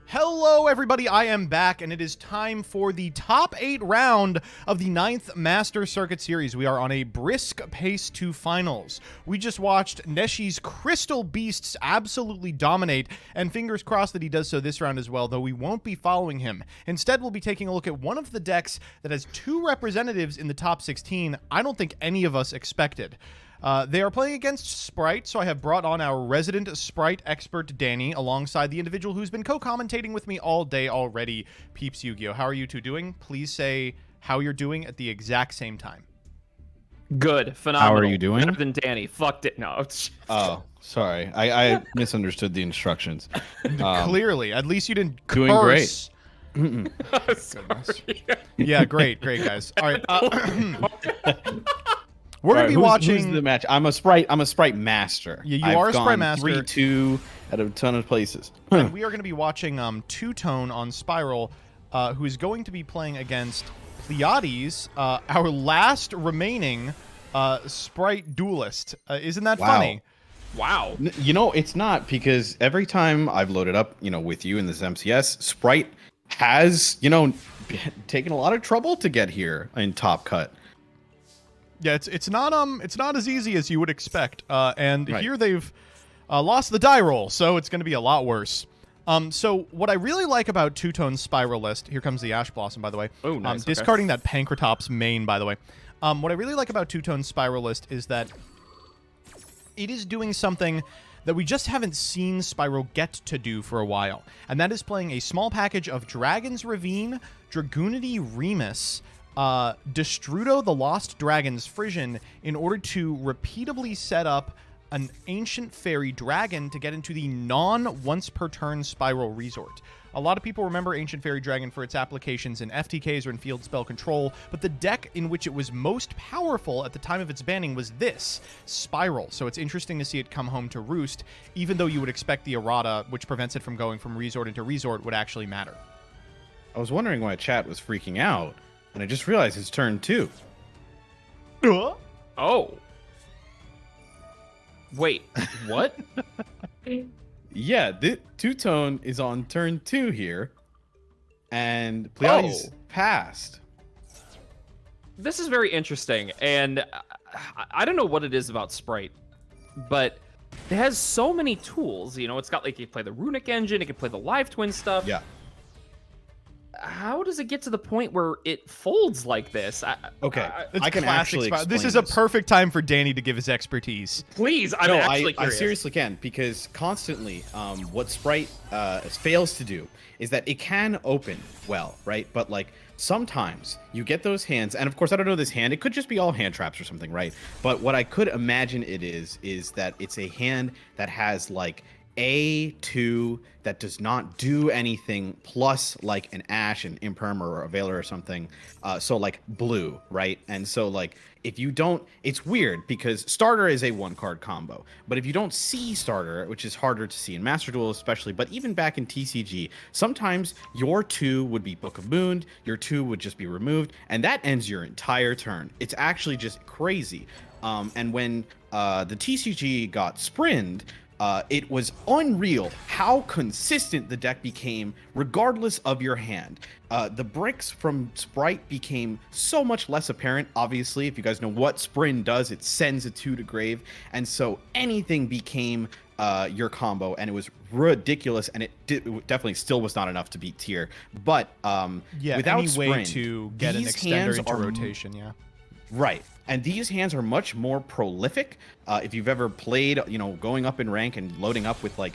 Hello, everybody. I am back, and it is time for the top 8 round of the 9th Master Circuit Series. We are on a brisk pace to finals. We just watched Neshi's Crystal Beasts absolutely dominate, and fingers crossed that he does so this round as well, though we won't be following him. Instead, we'll be taking a look at one of the decks that has 2 representatives in the top 16 I don't think any of us expected. They are playing against Sprite, so I have brought on our resident Sprite expert, Danny, alongside the individual who's been co-commentating with me all day already, Peeps Yu-Gi-Oh! How are you two doing? Please say how you're doing at the exact same time. Good. Phenomenal. How are you doing? Better than Danny. Fucked it. No. Oh, sorry. I misunderstood the instructions. Clearly. At least you didn't curse. Doing great. Sorry. Yeah, great, guys. All right. We're going to be watching... Who's the match? I'm a Sprite master. Yeah, you are a Sprite master. 3-2 at a ton of places. And we are going to be watching Two-Tone on Spiral, who is going to be playing against Pleiades, our last remaining Sprite duelist. Isn't that funny? Wow. You know, it's not, because every time I've loaded up, with you in this MCS, Sprite has, taken a lot of trouble to get here in Top Cut. Yeah, it's not as easy as you would expect. And Right. here they've lost the die roll, so it's going to be a lot worse. So what I really like about Two-Tone's Spiral list, here comes the Ash Blossom, by the way. Oh, nice. Okay. Discarding that Pancratops main, by the way. What I really like about Two-Tone's Spiral list is that it is doing something that we just haven't seen Spiral get to do for a while, and that is playing a small package of Dragon's Ravine, Dragoonity Remus, Destrudo the Lost Dragon's Frisian in order to repeatably set up an Ancient Fairy Dragon to get into the non-once-per-turn Spiral Resort. A lot of people remember Ancient Fairy Dragon for its applications in FTKs or in field spell control, but the deck in which it was most powerful at the time of its banning was this, Spiral, so it's interesting to see it come home to roost, even though you would expect the errata, which prevents it from going from Resort into Resort, would actually matter. I was wondering why chat was freaking out, and I just realized it's turn 2. Oh. Wait, what? Yeah, the Two-Tone is on turn 2 here, and Pleiades passed. This is very interesting, and I don't know what it is about Sprite, but it has so many tools. It's got it can play the Runic engine, it can play the Live Twin stuff. Yeah. How does it get to the point where it folds like this? Okay, It's I can classic actually Spiral. explain This is a perfect time for Danny to give his expertise. Please, I'm No, actually I curious. seriously can, because constantly what Sprite fails to do is that it can open well, right? But sometimes you get those hands, and of course I don't know this hand, it could just be all hand traps or something, right? But what I could imagine it is that it's a hand that has A2 that does not do anything plus like an Ash, an Imperm, or a Veiler or something. So like blue, right? And so like if you don't, it's weird because starter is a 1-card combo. But if you don't see starter, which is harder to see in Master Duel especially, but even back in TCG, sometimes your 2 would be Book of Moon, your 2 would just be removed, and that ends your entire turn. It's actually just crazy. And when the TCG got sprinned, it was unreal how consistent the deck became regardless of your hand. The bricks from Sprite became so much less apparent. Obviously, if you guys know what Sprin does, it sends a 2 to grave. And so anything became your combo, and it was ridiculous, and it definitely still was not enough to beat tier. But Yeah, without any way Sprin, to get an these extender hands into are rotation, yeah. Right. And these hands are much more prolific. If you've ever played, going up in rank and loading up with like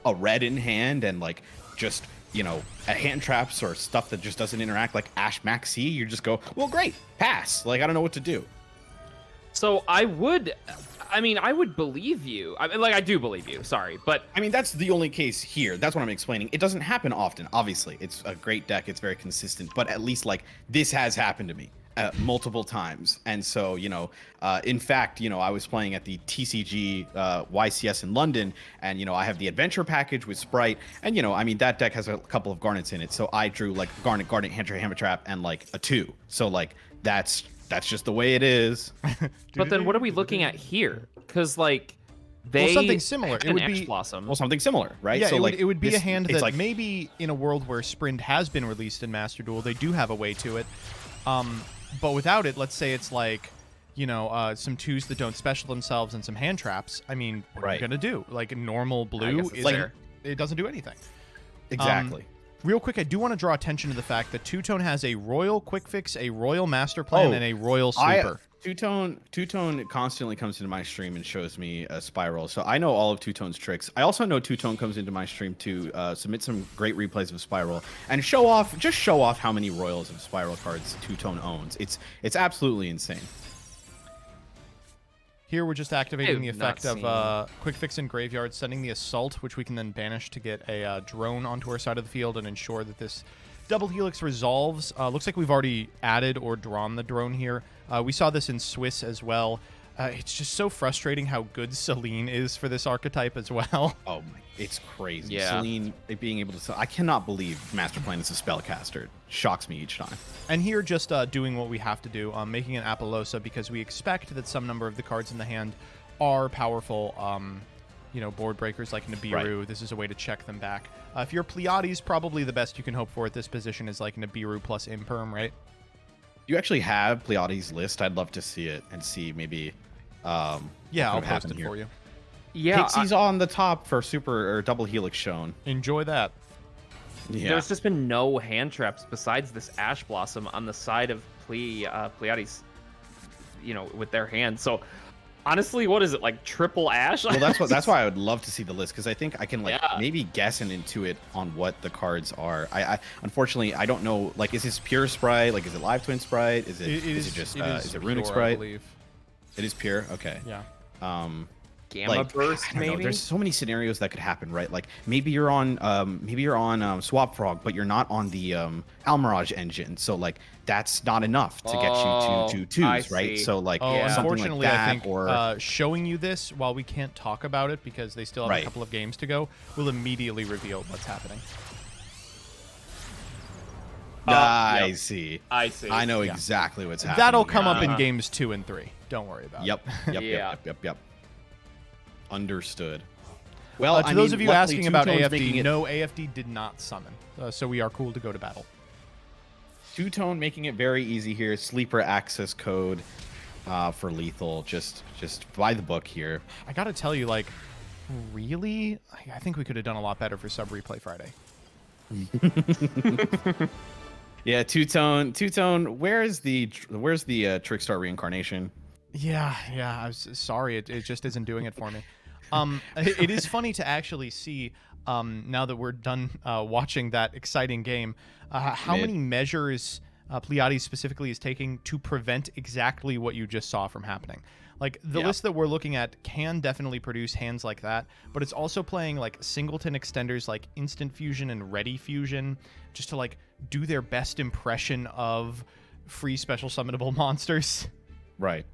a red in hand and like just, a hand traps or stuff that just doesn't interact like Ash Maxi, you just go, well, great, pass. Like, I don't know what to do. So I would believe you. I do believe you. Sorry, but I mean, that's the only case here. That's what I'm explaining. It doesn't happen often, obviously. It's a great deck. It's very consistent. But at least like this has happened to me. Multiple times. And so, in fact, I was playing at the TCG YCS in London, and, I have the adventure package with Sprite. And, that deck has a couple of Garnets in it. So I drew like Garnet, Hammer Trap, and like a 2. So like that's just the way it is. But then what are we looking at here? Because like they something similar. It would be Blossom. Well, something similar, right? Yeah, so it would be a hand that like, maybe in a world where Sprint has been released in Master Duel, they do have a way to it. But without it, let's say it's like, some 2s that don't special themselves and some hand traps. I mean, what are you gonna do? Like normal blue is fair. It doesn't do anything. Exactly. Real quick, I do want to draw attention to the fact that Two-Tone has a Royal Quick Fix, a Royal Master Plan, and a Royal Sweeper. Two-Tone constantly comes into my stream and shows me a Spiral, so I know all of Two-Tone's tricks. I also know Two-Tone comes into my stream to submit some great replays of Spiral and show off how many Royals of Spiral cards Two-Tone owns. It's absolutely insane. Here we're just activating the effect of Quick Fix in Graveyard, sending the Assault, which we can then banish to get a drone onto our side of the field and ensure that this Double Helix resolves. Looks like we've already added or drawn the drone here. We saw this in Swiss as well. It's just so frustrating how good Celine is for this archetype as well. Oh my, it's crazy. Yeah. Celine being able to... I cannot believe Master Plan is a spellcaster. It shocks me each time. And here just doing what we have to do, making an Apollosa because we expect that some number of the cards in the hand are powerful, board breakers like Nibiru. Right. This is a way to check them back. If you're Pleiades, probably the best you can hope for at this position is like Nibiru plus Imperm, right? You actually have Pleiades list. I'd love to see it and see maybe... yeah, I'll post it for you. Yeah, Pixie's on the top for Super or Double Helix shown. Enjoy that. Yeah. There's just been no hand traps besides this Ash Blossom on the side of Pleiades, with their hand. So honestly, what is it, like triple Ash? Well, that's why I would love to see the list, because I think I can maybe guess and intuit on what the cards are. I unfortunately I don't know. Like, is this pure Sprite? Like, is it Live Twin Sprite? Is it Runic Sprite? I believe. It is pure. Okay. Yeah. Gamma Burst, I don't maybe. know. There's so many scenarios that could happen, right? Like maybe you're on Swap Frog, but you're not on the Almirage engine, so like that's not enough to get you to 2s, right? So like something unfortunately, like that, I think or showing you this while we can't talk about it because they still have a couple of games to go, will immediately reveal what's happening. I see. I know Yeah. exactly what's happening. That'll come up in games 2 and 3. Don't worry about it. Yep. Understood. Well, to those of you asking about AFD, it... no, AFD did not summon, so we are cool to go to battle. Two-Tone making it very easy here. Sleeper access code for lethal. Just by the book here. I gotta tell you, like, really, I think we could have done a lot better for Sub Replay Friday. Yeah, Two-Tone. Where's the Trickstar reincarnation? Yeah. I was sorry. It just isn't doing it for me. It is funny to actually see now that we're done watching that exciting game, how many measures Pleiades specifically is taking to prevent exactly what you just saw from happening. Like, the Yeah. list that we're looking at can definitely produce hands like that, but it's also playing, like, singleton extenders like Instant Fusion and Ready Fusion just to, like, do their best impression of free special summonable monsters. Right.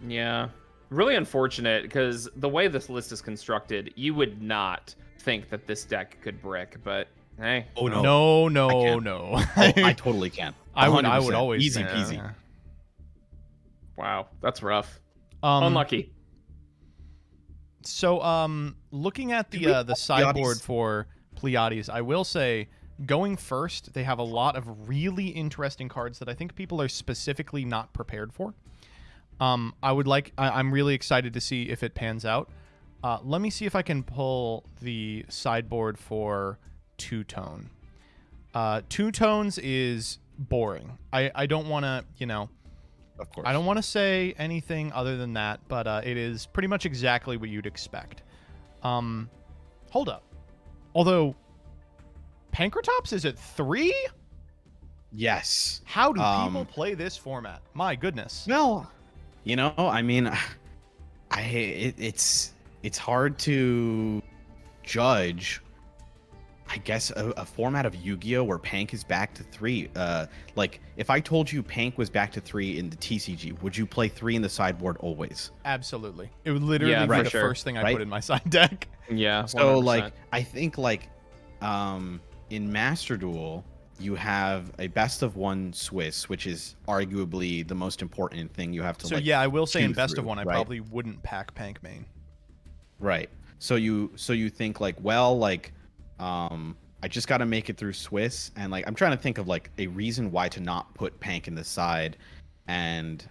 Yeah. Really unfortunate, because the way this list is constructed, you would not think that this deck could brick, but hey. Oh, no. No, I no, can't. no. Oh, I totally can. I would 100%. always Easy think, peasy. yeah. Wow, that's rough. Um, Unlucky. So, looking at the sideboard Pleiades? for Pleiades, I will say, going first, they have a lot of really interesting cards that I think people are specifically not prepared for. I'm really excited to see if it pans out. Let me see if I can pull the sideboard for Two Tone. Two Tones is boring. I don't want to, Of course. I don't want to say anything other than that, but it is pretty much exactly what you'd expect. Hold up. Although, Pankratops is at 3? Yes. How do people play this format? My goodness. Well, I mean, it's hard to judge. I guess a format of Yu-Gi-Oh where Pank is back to 3. Like, if I told you Pank was back to 3 in the TCG, would you play 3 in the sideboard always? Absolutely. It would literally Yeah, be for the sure. first thing I Right? put in my side deck. Yeah. So 100%. like, I think like, in Master Duel, you have a best of 1 Swiss, which is arguably the most important thing you have to. So like, yeah, I will say in chew best of through, 1, I right? probably wouldn't pack Pank main. Right. So you think like, well, like, I just got to make it through Swiss, and like I'm trying to think of like a reason why to not put Pank in the side, and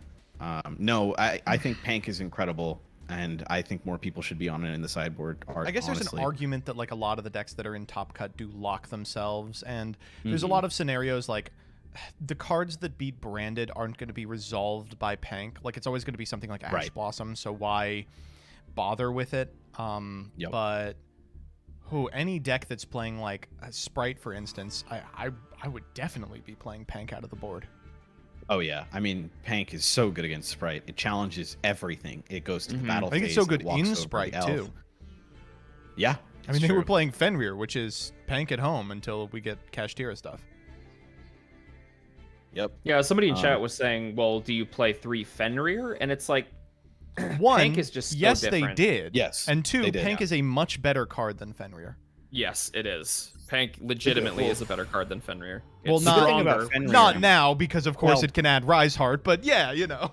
no, I think Pank is incredible, and I think more people should be on it in the sideboard art. I guess there's honestly. an argument that like a lot of the decks that are in Top Cut do lock themselves, and there's a Mm-hmm. lot of scenarios like the cards that beat Branded aren't going to be resolved by Pank. Like it's always going to be something like Ash Right. Blossom, so why bother with it? Yep. But any deck that's playing like a Sprite, for instance, I would definitely be playing Pank out of the board. Oh yeah, I mean Pank is so good against Sprite. It challenges everything. It goes to the battle I think phase. it's so it good walks in over Sprite the elf. too. Yeah. I mean, it's they were true. playing Fenrir, which is Pank at home until we get Kashtira stuff. Yep. Yeah, somebody in chat was saying, well, do you play 3 Fenrir? And it's like, One, Pank is just so yes, different. they did. Yes, And 2, they did, Pank yeah. is a much better card than Fenrir. yes, it is. Pank legitimately is a better card than Fenrir. Well, It's not- The thing about stronger. Fenrir- Not now, because of course Well- it can add Rise Heart, but yeah, Yeah.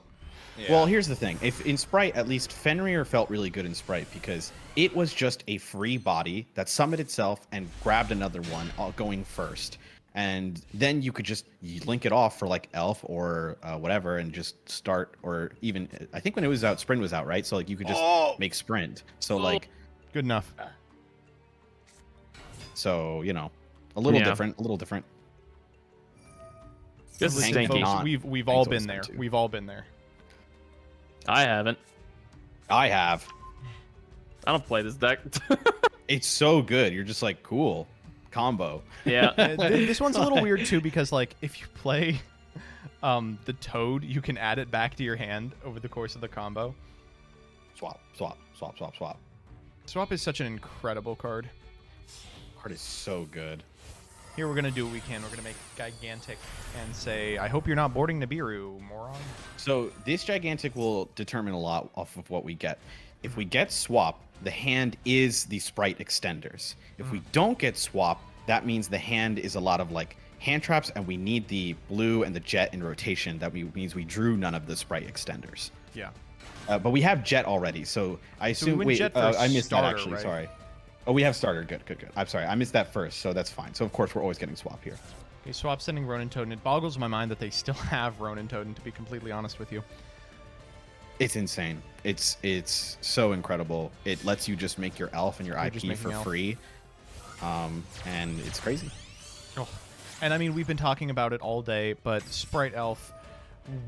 Well, here's the thing. If in Sprite, at least Fenrir felt really good in Sprite because it was just a free body that summoned itself and grabbed another one going first. And then you could just link it off for like Elf or whatever and just start, or even, I think when it was out, Sprint was out, right? So like you could just make Sprint. So like, Good enough. so, a little Yeah. different, a little different. This is Pank stinky. cannot- Folks, we've Pank's all always been fun, there. too. We've all been there. I haven't. I have. I don't play this deck. It's so good. You're just like, cool. Combo. Yeah. This one's a little weird too because like if you play the Toad, you can add it back to your hand over the course of the combo. Swap, swap, swap, swap, swap. Swap is such an incredible card. Card is so good. Here we're gonna do what we can. We're gonna make gigantic and say, I hope you're not boarding Nibiru, moron. So this gigantic will determine a lot off of what we get. If we get swap, the hand is the Sprite extenders. If we don't get swap, that means the hand is a lot of like hand traps, and we need the blue and the jet in rotation. That means we drew none of the Sprite extenders. Yeah. But we have jet already, so I So we assume. win wait, Jet for I missed starter, that actually. right? Sorry. Oh, we have starter. Good, good, good. I'm sorry, I missed that first, so that's fine. So of course we're always getting swap here. Okay, swap sending Ronin Toad, and it boggles my mind that they still have Ronin Toad, and to be completely honest with you. It's insane. It's so incredible. It lets you just make your elf and your You're just IP making for elf. free. And it's crazy. Oh. And I mean, we've been talking about it all day, but Sprite Elf,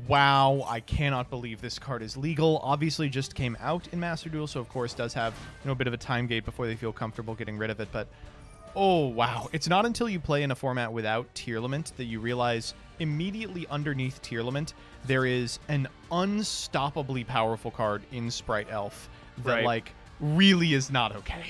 wow, I cannot believe this card is legal. Obviously just came out in Master Duel, so of course does have, a bit of a time gate before they feel comfortable getting rid of it, but oh wow. It's not until you play in a format without Tearlament that you realize immediately underneath Tearlament, there is an unstoppably powerful card in Sprite Elf that Right. like really is not okay.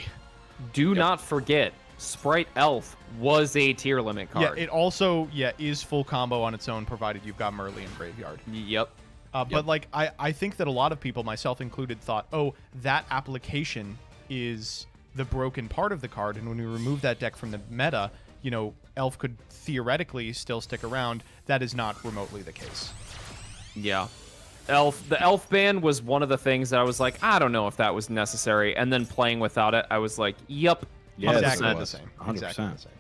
Do not forget, Sprite Elf was a tier limit card. Yeah, it also is full combo on its own, provided you've got Merly and Graveyard. Yep. But like I think that a lot of people, myself included, thought, oh, that application is the broken part of the card, and when we remove that deck from the meta, you know, Elf could theoretically still stick around. That is not remotely the case. Yeah. The Elf ban was one of the things that I was like, I don't know if that was necessary. And then playing without it, I was like, yep. Yeah, exactly 100%. the same. 100%. Exactly the same.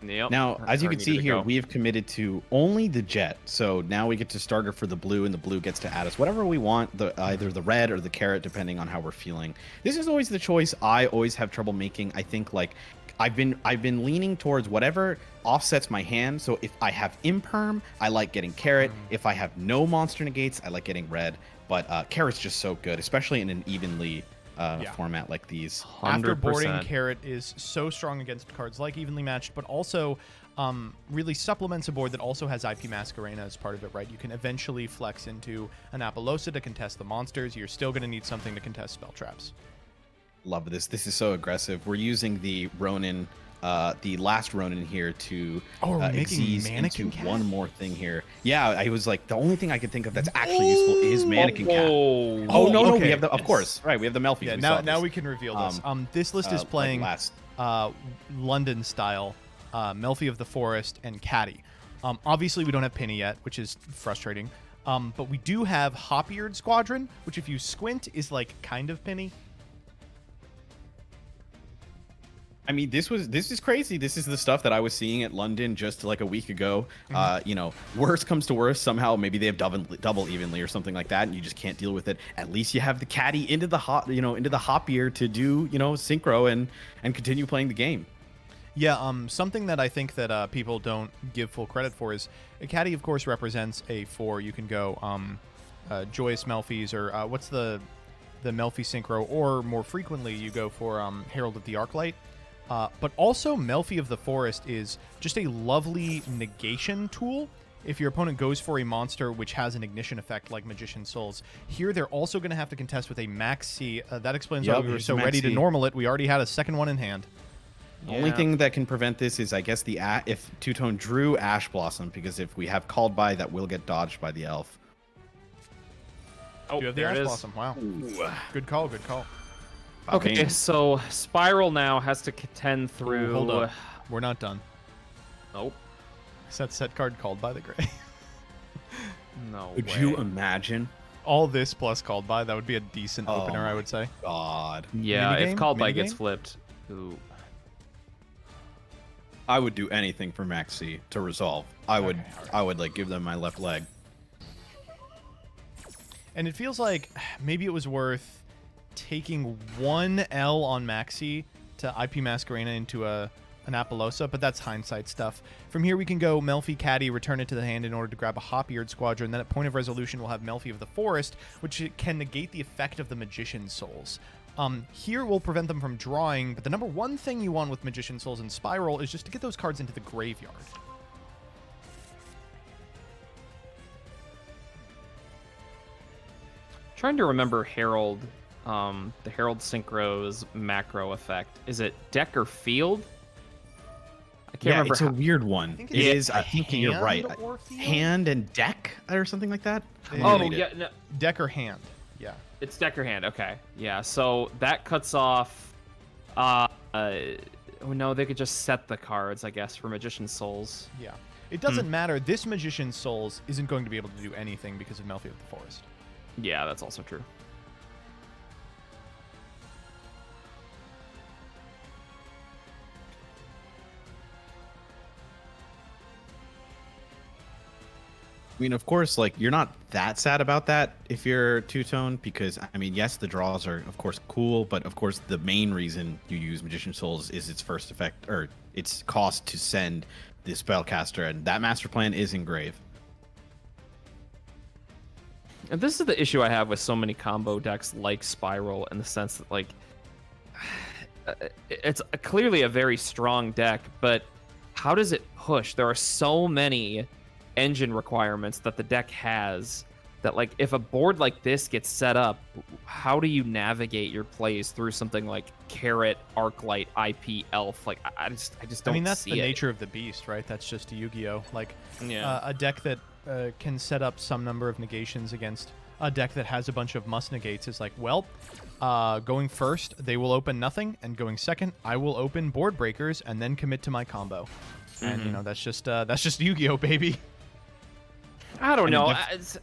Yep. Now, That's as you where I can see needed to here, go. we have committed to only the jet. So now we get to starter for the blue, and the blue gets to add us whatever we want, either the red or the carrot, depending on how we're feeling. This is always the choice I always have trouble making. I think like I've been leaning towards whatever offsets my hand. So if I have imperm, I like getting carrot. If I have no monster negates, I like getting red. But carrot's just so good, especially in an evenly format like these. After 100%. boarding, Carrot is so strong against cards like Evenly Matched, but also really supplements a board that also has IP Masquerena as part of it, right? You can eventually flex into an Apollosa to contest the monsters. You're still going to need something to contest spell traps. Love this. This is so aggressive. We're using the Ronin, the last Ronin here to Oh, are we making exceed Mannequin into Cat? one more thing here. Yeah, I was like, the only thing I could think of that's actually useful is Mannequin Cat. Oh, Oh, no, okay. we have the, of Yes. course, right, we have the Melfi's. Yeah, we now saw this. we can reveal this. This list is Like playing last. London style, Melfi of the Forest, and Caddy. Obviously, we don't have Penny yet, which is frustrating. But we do have Hop-Eared Squadron, which if you squint is like kind of Penny. I mean, this is crazy. This is the stuff that I was seeing at London just like a week ago. You know, worst comes to worst, somehow maybe they have double evenly or something like that, and you just can't deal with it. At least you have the caddy into the hop ear to do synchro and continue playing the game. Yeah, something that I think that people don't give full credit for is a Caddy, of course, represents a 4. You can go Joyous Melfi's or what's the Melfi Synchro, or more frequently you go for Herald of the Arclight. But also Melfi of the Forest is just a lovely negation tool. If your opponent goes for a monster which has an ignition effect like Magician Souls, here they're also going to have to contest with a Max C. That explains why Yep, we were here's so Max ready to C. normal it. We already had a second one in hand. The only thing that can prevent this is, I guess, if Two-Tone drew Ash Blossom, because if we have Called By, that will get dodged by the elf. Oh, You have the there Ash it is. Blossom. Wow. Good call. Good call. Okay, Bane. so Spiral now has to contend through. Ooh, hold up. We're not done. Nope. Set card called by the Gray. No Could way. you imagine? All this plus called by, that would be a decent Oh opener, I my would say. God. Yeah, Minigame? if Called By gets Minigame? flipped. Ooh. I would do anything for Maxi to resolve. I would like give them my left leg. And it feels like maybe it was worth taking one L on Maxi to IP Masquerena into an Apollosa, but that's hindsight stuff. From here, we can go Melfi Caddy, return it to the hand in order to grab a Hop-Eared Squadron. Then at point of resolution, we'll have Melfi of the Forest, which can negate the effect of the Magician's Souls. Here will prevent them from drawing, but the number one thing you want with Magician Souls and Spiral is just to get those cards into the graveyard. Trying to remember Herald, the Herald Synchro's macro effect. Is it deck or field? I can't remember. It's a weird one. think It it's is. I think you're hand right. or field? Hand and deck or something like that. Oh, Oh yeah, no, Deck or hand. Yeah. it's deck or hand. Okay, yeah. So that cuts off. Oh no, they could just set the cards, I guess, for Magician Souls. Yeah. It doesn't matter. This Magician's Souls isn't going to be able to do anything because of Melfi of the Forest. Yeah, that's also true. I mean, of course, like you're not that sad about that if you're two-tone, because I mean, yes, the draws are of course cool, but of course the main reason you use Magician Souls is its first effect or its cost to send the spellcaster, and that master plan is engrave. And this is the issue I have with so many combo decks like Spiral, in the sense that, like, it's clearly a very strong deck, but how does it push? There are so many engine requirements that the deck has, that like if a board like this gets set up, how do you navigate your plays through something like Carrot, Arclight, IP, Elf? Like I just don't. I mean, that's see the it. nature of the beast, right? That's just Yu-Gi-Oh. Like Yeah. a deck that can set up some number of negations against a deck that has a bunch of must negates is like, well, going first, they will open nothing, and going second, I will open board breakers and then commit to my combo. And you know, that's just Yu-Gi-Oh, baby. I don't know.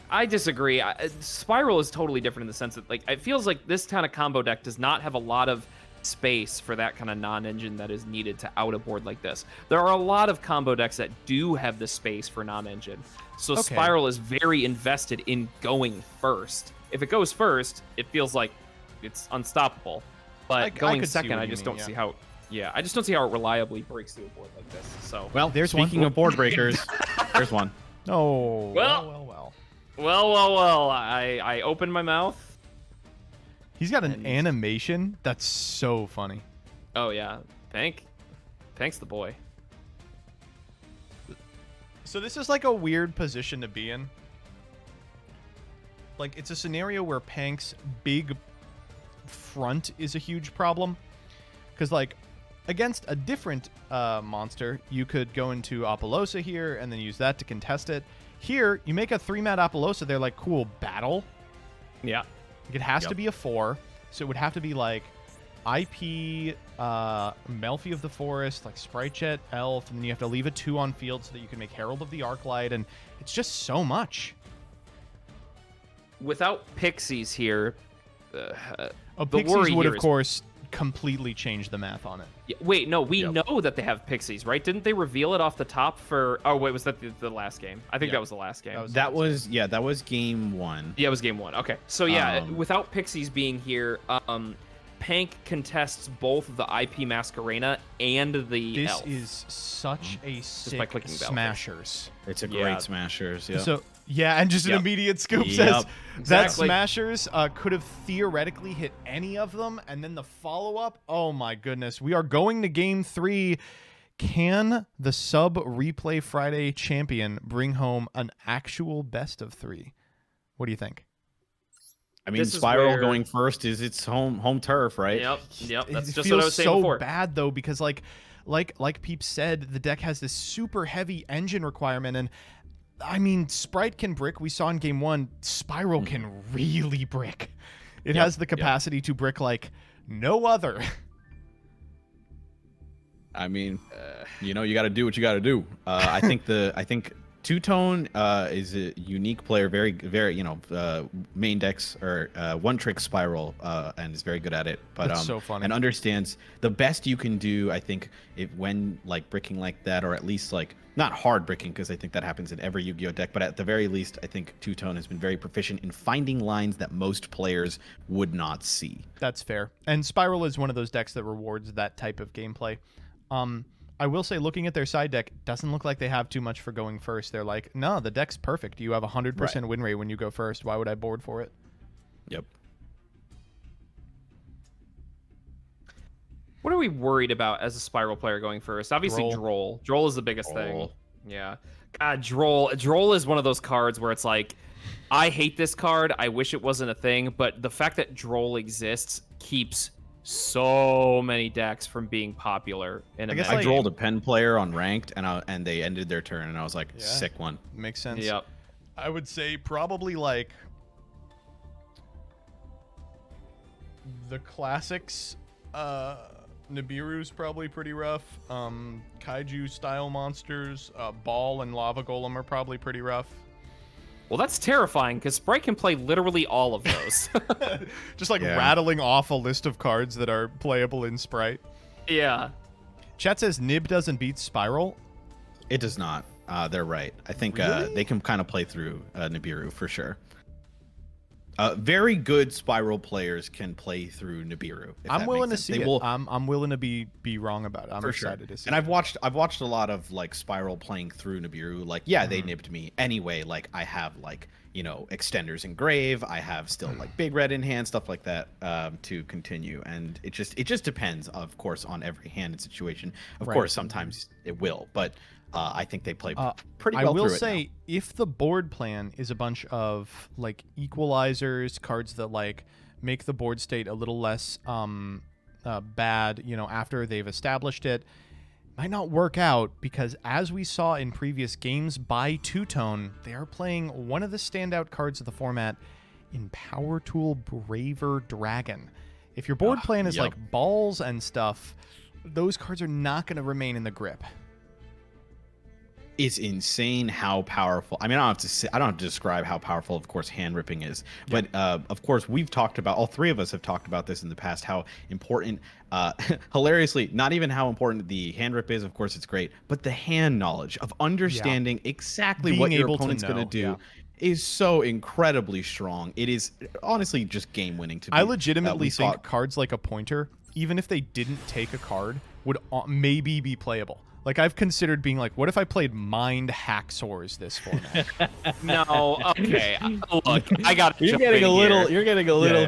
I disagree. Spiral is totally different in the sense that like it feels like this kind of combo deck does not have a lot of space for that kind of non-engine that is needed to out a board like this. There are a lot of combo decks that do have the space for non-engine. So Okay. Spiral is very invested in going first. If it goes first, it feels like it's unstoppable. But I going could see second, what I you just mean, don't see how. Yeah, I just don't see how it reliably breaks through a board like this. So Well, There's one. speaking of board breakers, there's one. Oh, Well. I opened my mouth. He's got an And- animation that's so funny. Oh yeah, thanks the boy. So this is like a weird position to be in. Like, it's a scenario where Pank's big front is a huge problem. Because, like, against a different monster, you could go into Apollosa here and then use that to contest it. Here, you make a 3-mat Apollosa, they're like, cool, battle. Yeah. Like, it has to Yep. be a 4, so it would have to be, like, IP, Melfi of the Forest, like Sprite Jet, Elf, and then you have to leave a 2 on field so that you can make Herald of the Arclight, and it's just so much. Without Pixies here, Oh, the Pixies worry would, here of is- course, completely change the math on it. wait, no, we Yep. know that they have Pixies, right? Didn't they reveal it off the top for? Oh wait, was that the last game? I think Yeah. that was the last game. That was- That was game 1. Yeah, it was game 1. Okay, so yeah, Um, without Pixies being here, Pank contests both the IP Masquerena and the This Elf. is such a by sick clicking Battlefield. Smashers. It's a Yeah. great Smashers. Yeah. So, yeah, and just an Yep. immediate scoop Yep. says that Exactly. Smashers could have theoretically hit any of them, and then the follow-up, oh my goodness. We are going to Game 3. Can the Sub Replay Friday champion bring home an actual best of 3? What do you think? I mean, this is Spiral where- going first is its home turf, right? Yep, that's It just feels what I was saying so before. bad though, because like Peep said, the deck has this super heavy engine requirement, and I mean, Sprite can brick. We saw in game 1, Spiral can really brick. It Yep, has the capacity to brick like no other. I mean, you know, you got to do what you got to do. I think Two-Tone is a unique player, very, you know, main decks or one-trick Spiral, and is very good at it. But That's so funny. and understands the best you can do. I think when like bricking like that, or at least like not hard bricking, because I think that happens in every Yu-Gi-Oh deck. But at the very least, I think Two-Tone has been very proficient in finding lines that most players would not see. That's fair. And Spiral is one of those decks that rewards that type of gameplay. I will say, looking at their side deck, doesn't look like they have too much for going first. They're like, no, the deck's perfect. You have a 100% win rate when you go first. Why would I board for it? Yep. What are we worried about as a Spiral player going first? Obviously, Droll. Droll is the biggest thing. Droll. Yeah. God, Droll is one of those cards where it's like, I hate this card. I wish it wasn't a thing, but the fact that Droll exists keeps so many decks from being popular in a I guess, meta I like- game. rolled a pen player on ranked, and they ended their turn, and I was like, Yeah. sick one. Makes sense. Yep. I would say probably like the classics. Nibiru's probably pretty rough. Kaiju style monsters, Ball and Lava Golem are probably pretty rough. Well, that's terrifying because Sprite can play literally all of those. Just like Yeah. rattling off a list of cards that are playable in Sprite. Yeah. Chat says Nib doesn't beat Spiral. It does not. They're right. I think Really? they can kind of play through Nibiru for sure. Very good Spiral players can play through Nibiru. if I'm that willing to makes see sense. it. They will, I'm willing to be wrong about it. I'm for sure. excited to see And it. I've watched a lot of like Spiral playing through Nibiru. Like, yeah, they Mhm. nibbed me anyway. Like, I have like, you know, extenders in grave. I have still like big red in hand, stuff like that, to continue. And it just depends, of course, on every hand and situation. Of Right. course, sometimes it will, but I think they play pretty I well will through it now. say, if the board plan is a bunch of like equalizers, cards that like make the board state a little less bad, you know, after they've established it, might not work out because as we saw in previous games by Two-Tone, they are playing one of the standout cards of the format in Power Tool Braver Dragon. If your board plan is like balls and stuff, those cards are not going to remain in the grip. It's insane how powerful. I mean, I don't have to describe how powerful, of course, hand ripping is. But of course, we've talked about, all three of us have talked about this in the past, how important, hilariously, not even how important the hand rip is. Of course, it's great, but the hand knowledge of understanding exactly Being what your able to opponent's going to know, do is so incredibly strong. It is honestly just game winning to me. I legitimately think cards like a pointer, even if they didn't take a card, would maybe be playable. Like, I've considered being like, what if I played Mind Hacksaws this format? No, okay. Look, I got. You're getting a little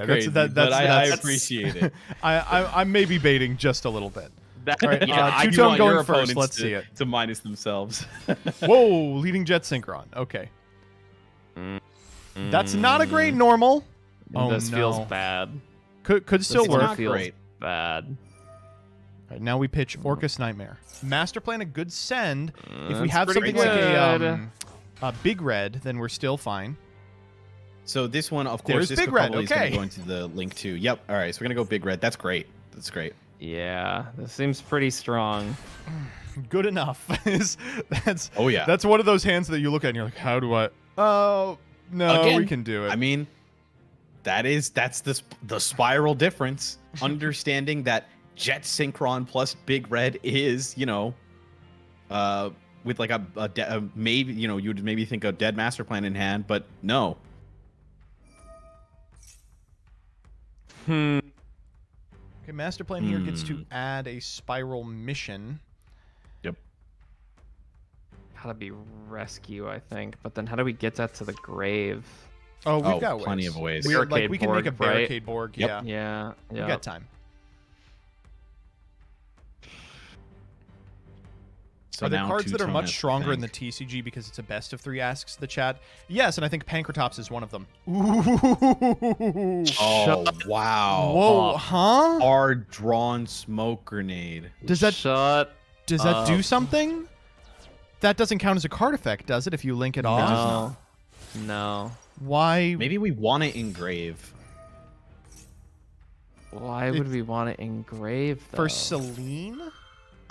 crazy, but I appreciate it. I'm maybe baiting just a little bit. That, All right, yeah, Two-Tone your going first. opponents Let's see it. to minus themselves. Whoa, leading Jet Synchron. Okay. That's not a great normal. Oh, this no. feels bad. Could still It's work. not feels great. bad. All right, now we pitch Orcus Nightmare. Master plan a good send. If we That's have pretty something like good. a big red, then we're still fine. So this one, of There's course, this Big Red, probably is going okay. to go into the link too. Yep. All right. So we're going to go big red. That's great. That's great. Yeah, this seems pretty strong. Good enough. That's Oh, yeah. That's one of those hands that you look at and you're like, how do I? Oh no, Again, we can do it. I mean, that's the spiral difference. Understanding that Jet Synchron plus Big Red is, you know, with like a maybe, you know, you'd maybe think a dead master plan in hand, but no. Okay, master plan here gets to add a spiral mission. Yep. How to be rescue, I think. But then how do we get that to the grave? Oh, we've got plenty ways. of ways. We Barricade can make a board, right? barricade board. Yep. Yeah, Yeah. we got time. So are there now cards that are Two-Tone much has to stronger in the think. TCG because it's a best of three? Asks the chat. Yes, and I think Pankratops is one of them. Ooh. Oh wow! Whoa, huh? Hard drawn smoke grenade. Does that Shut do something? That doesn't count as a card effect, does it? If you link it off. No. Why? Maybe we want it engrave. Why would we want it engraved, though? For Celine?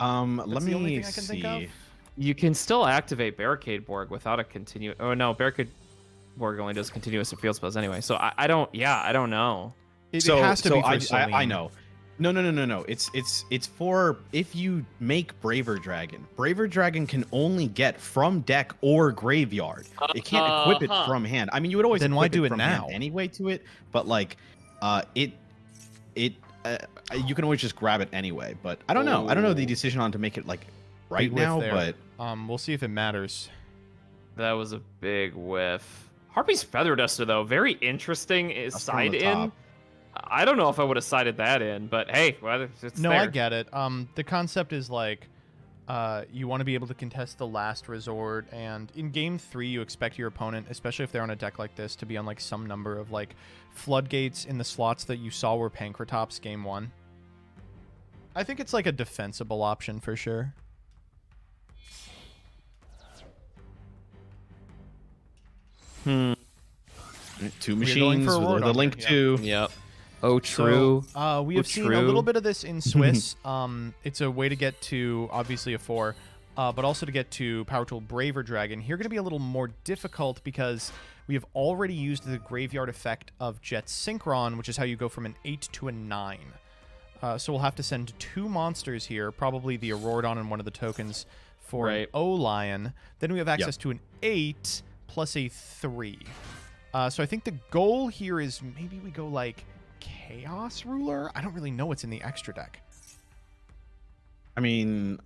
Let the only me thing I can see. think of. You can still activate Barricade Borg without a continue. Oh no, Barricade Borg only does continuous and field spells anyway. So I don't. Yeah, I don't know. It has to be for I Celine. know. No. It's for if you make Braver Dragon. Braver Dragon can only get from deck or graveyard. It can't equip it from hand. I mean, you would always Then equip why do it from hand now? anyway to it, but like, you can always just grab it anyway. But I don't know. I don't know the decision on to make it like right Big whiff now, there. but We'll see if it matters. That was a big whiff. Harpy's Feather Duster, though, very interesting. Is That's from side the in. top. I don't know if I would have sided that in, but hey, well, it's No, there. I get it. The concept is like, you want to be able to contest the last resort, and in game 3, you expect your opponent, especially if they're on a deck like this, to be on like some number of like floodgates in the slots that you saw were Pankratops game 1. I think it's like a defensible option for sure. two We're going machines for a with ward the on link here, yeah. to. Yep. Oh, true. So, we have seen a true. little bit of this in Swiss. It's a way to get to, obviously, a 4, but also to get to Power Tool Braver Dragon. Here going to be a little more difficult because we have already used the graveyard effect of Jet Synchron, which is how you go from an 8 to a 9. So we'll have to send 2 monsters here, probably the Auroradon and one of the tokens for an O-Lion. Then we have access to an 8 plus a 3. So I think the goal here is maybe we go like Chaos Ruler? I don't really know what's in the extra deck. I mean,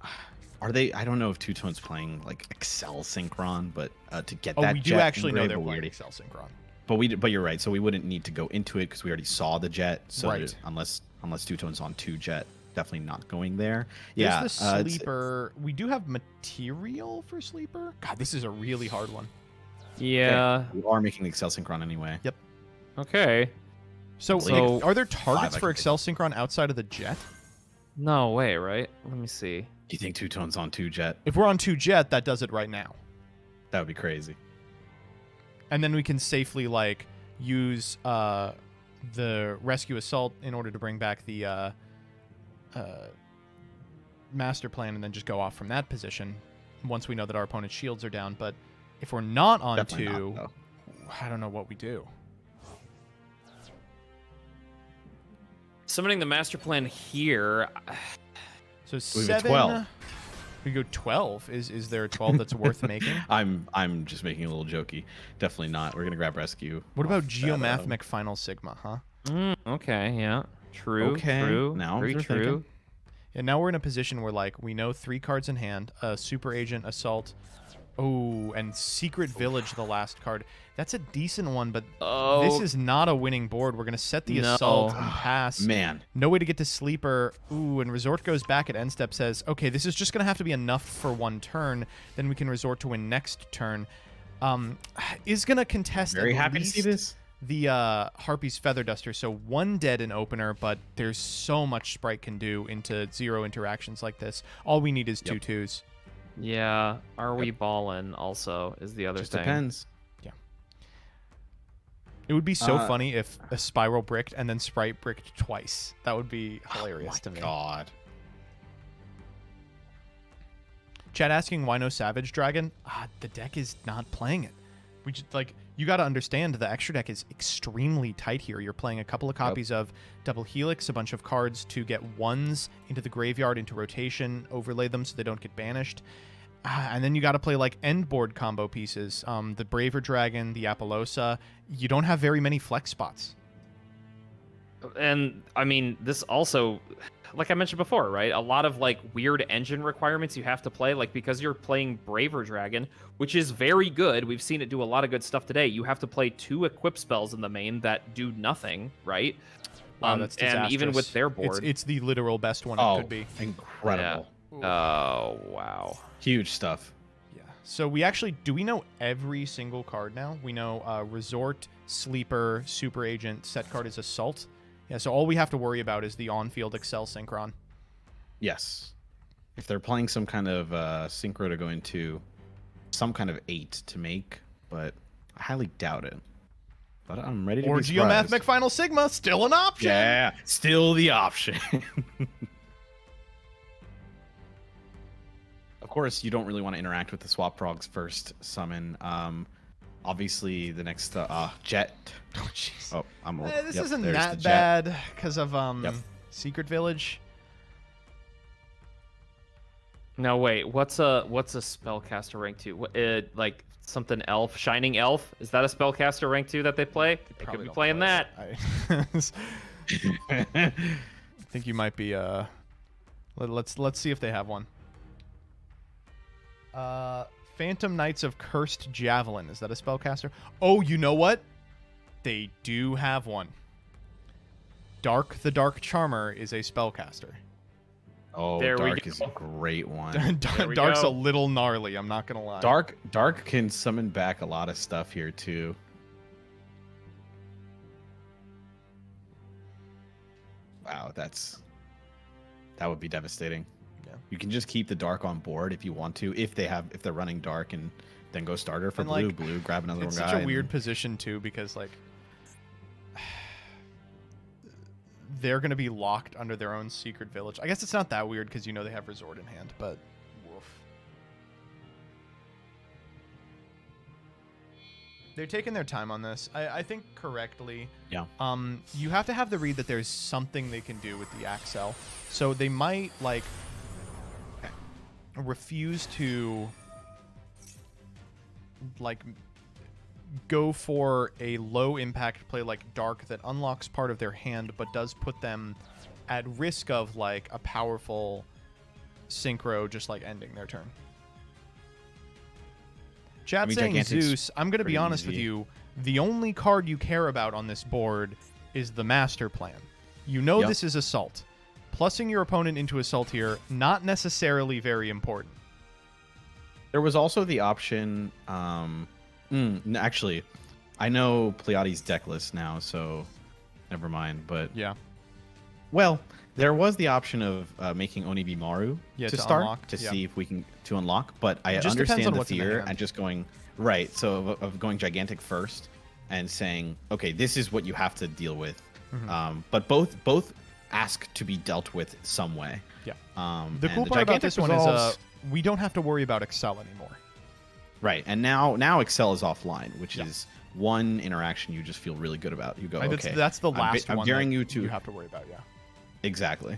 are they? I don't know if Two-Tone's playing like Excel Synchron, but to get that. We do jet actually know engraved, they're but we playing already- Excel Synchron. But you're right. So we wouldn't need to go into it because we already saw the jet. So Right. unless Two-Tone's on 2 jet. definitely not going there. There's Yeah, the sleeper. We do have material for sleeper. God, this is a really hard one. Yeah. we are making the Excel Synchron anyway. Yep. Okay. So, So- are there targets I for can Excel Synchron outside of the jet? No way, right? Let me see. Do you think two tones on 2 jet? If we're on 2 jet, that does it right now. That would be crazy. And then we can safely like use the rescue assault in order to bring back the master plan, and then just go off from that position once we know that our opponent's shields are down. But if we're not on Definitely 2, not, though. I don't know what we do. Summoning the master plan here. So We have 7. 12. We go 12. Is there a 12 that's worth making? I'm just making a little jokey. Definitely not. We're gonna grab rescue. What about off that, Geomathemic Final Sigma, huh? Okay, yeah. True. Okay, True. now Very we're true. thinking. And now we're in a position where like we know 3 cards in hand, Super Agent, Assault, oh, and Secret Village, the last card. That's a decent one, but Oh, this is not a winning board. We're gonna set the No. Assault and pass. Man, No way to get to Sleeper. Ooh, and Resort goes back at end step, says, okay, this is just gonna have to be enough for 1 turn. Then we can Resort to win next turn. Is gonna contest very at happy to see least this. the Harpy's Feather Duster. So 1 dead in opener, but there's so much Sprite can do into 0 interactions like this. All we need is 2 Yep. 2s. yeah. Are we ballin'? Also, is the other Just thing. depends. It would be so Uh, funny if a Spiral bricked and then Sprite bricked twice. That would be hilarious to me. God. Chad asking why no Savage Dragon? The deck is not playing it. We just like you got to understand the extra deck is extremely tight here. You're playing a couple of copies of Double Helix, a bunch of cards to get 1s into the graveyard into rotation, overlay them so they don't get banished. And then you got to play like end board combo pieces. The Braver Dragon, the Apollosa. You don't have very many flex spots. And I mean, this also, like I mentioned before, right? A lot of like weird engine requirements you have to play, like because you're playing Braver Dragon, which is very good. We've seen it do a lot of good stuff today. You have to play 2 equip spells in the main that do nothing, right? Wow, that's and even disastrous. with their board, It's the literal best one Oh, it could be. incredible. oh wow. Huge stuff. Yeah. So we actually do we know every single card now? We know Resort, Sleeper, Super Agent, set card is Assault. Yeah, so all we have to worry about is the on-field Excel Synchron. Yes. If they're playing some kind of synchro to go into some kind of 8 to make, but I highly doubt it. But I'm ready to Or be surprised. Geomathemic Final Sigma, still an option. Yeah, still the option. Of course, you don't really want to interact with the Swap Frogs first summon. Obviously, the next Jet. Oh, jeez. Oh, I'm. This yep, isn't there's that the Jet. bad because of Yep. Secret Village. No, wait. What's a spellcaster rank 2? What, like something elf, shining elf? Is that a spellcaster rank 2 that they play? They could Probably be don't playing play that. it. I think you might be. Let's see if they have one. Phantom Knights of Cursed Javelin. Is that a spellcaster? Oh, you know what? They do have one. Dark the Dark Charmer is a spellcaster. Oh, There we Dark go. is a great one. There we Dark's go. a little gnarly. I'm not gonna lie. Dark can summon back a lot of stuff here too. Wow, that would be devastating. Yeah. You can just keep the Dark on board if you want to, if they're running Dark, and then go starter for And, blue, like, blue, grab another It's guy. such a and- weird position too because like they're gonna be locked under their own secret village. I guess it's not that weird because you know they have Resort in hand, but woof. They're taking their time on this. I think correctly. Yeah. You have to have the read that there's something they can do with the Axel. So they might like refuse to like go for a low impact play like Dark that unlocks part of their hand but does put them at risk of like a powerful synchro just like ending their turn. Chat I mean, saying Gigantic's Zeus, I'm going to be pretty honest with easy. you, the only card you care about on this board is the master plan. You know Yep. this is Assault. Plussing your opponent into assault here, not necessarily very important. There was also the option. Actually, I know Pleiades deck list now, so never mind. But Yeah. well, there was the option of making Onibimaru to start unlock, to yeah. see if we can unlock. But I It just depends understand on the what's in the fear hand. and just going right. So of going gigantic first and saying, okay, this is what you have to deal with. But both ask to be dealt with some way. Yeah. and The cool part about gigantic this one resolves- is we don't have to worry about Excel anymore. right, and now Excel is offline, which Yeah. is one interaction you just feel really good about. You go, Right, okay, that's the last I'm one daring that you to have to worry about, yeah. exactly.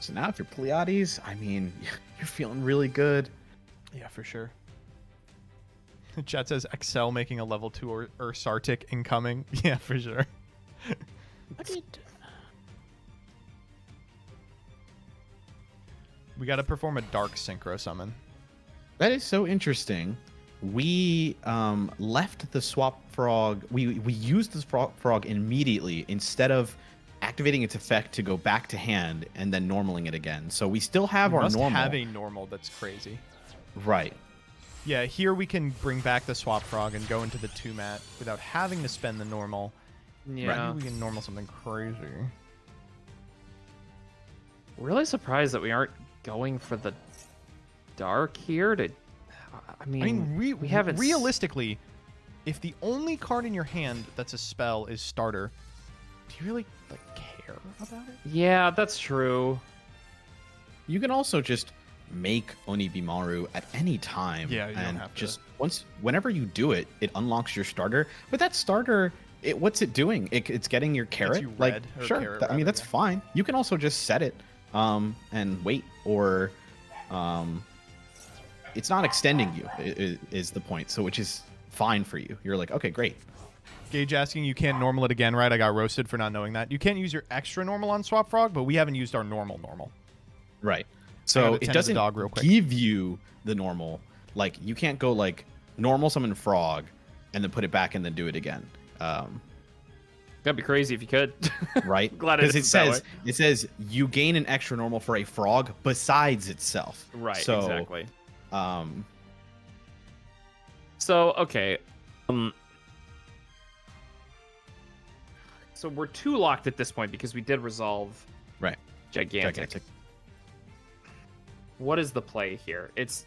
So now if you're Pleiades, I mean, you're feeling really good. Yeah, for sure. Chat says Excel making a level 2 or Sartic incoming. Yeah, for sure. We got to perform a dark synchro summon. That is so interesting. We left the swap frog. We used the frog immediately instead of activating its effect to go back to hand and then normaling it again. So we still have We our must normal. have a normal that's crazy. Right. Yeah, here we can bring back the swap frog and go into the 2-mat without having to spend the normal. Yeah. Maybe we can normal something crazy. Really surprised that we aren't going for the dark here. I mean, we haven't realistically, if the only card in your hand that's a spell is starter, do you really care about it? Yeah, that's true. You can also just make Onibimaru at any time. Yeah, you don't and have to. just whenever you do it, it unlocks your starter. But that starter, what's it doing? It's getting your carrot. you like red, or sure, carrot I mean rather, that's yeah. fine. You can also just set it and wait, or it's not extending you is the point. So which is fine for you. You're like, okay, great. Gage asking, you can't normal it again, right? I got roasted for not knowing that. You can't use your extra normal on swap frog, but we haven't used our normal. Right. I So gotta it tend to the doesn't dog real quick. give you the normal. Like you can't go like normal summon frog and then put it back and then do it again. That'd be crazy if you could. Right? Glad it Because isn't that it says you gain an extra normal for a frog besides itself. Right, So, exactly. Um, So, okay. So we're too locked at this point because we did resolve right. gigantic. What is the play here? It's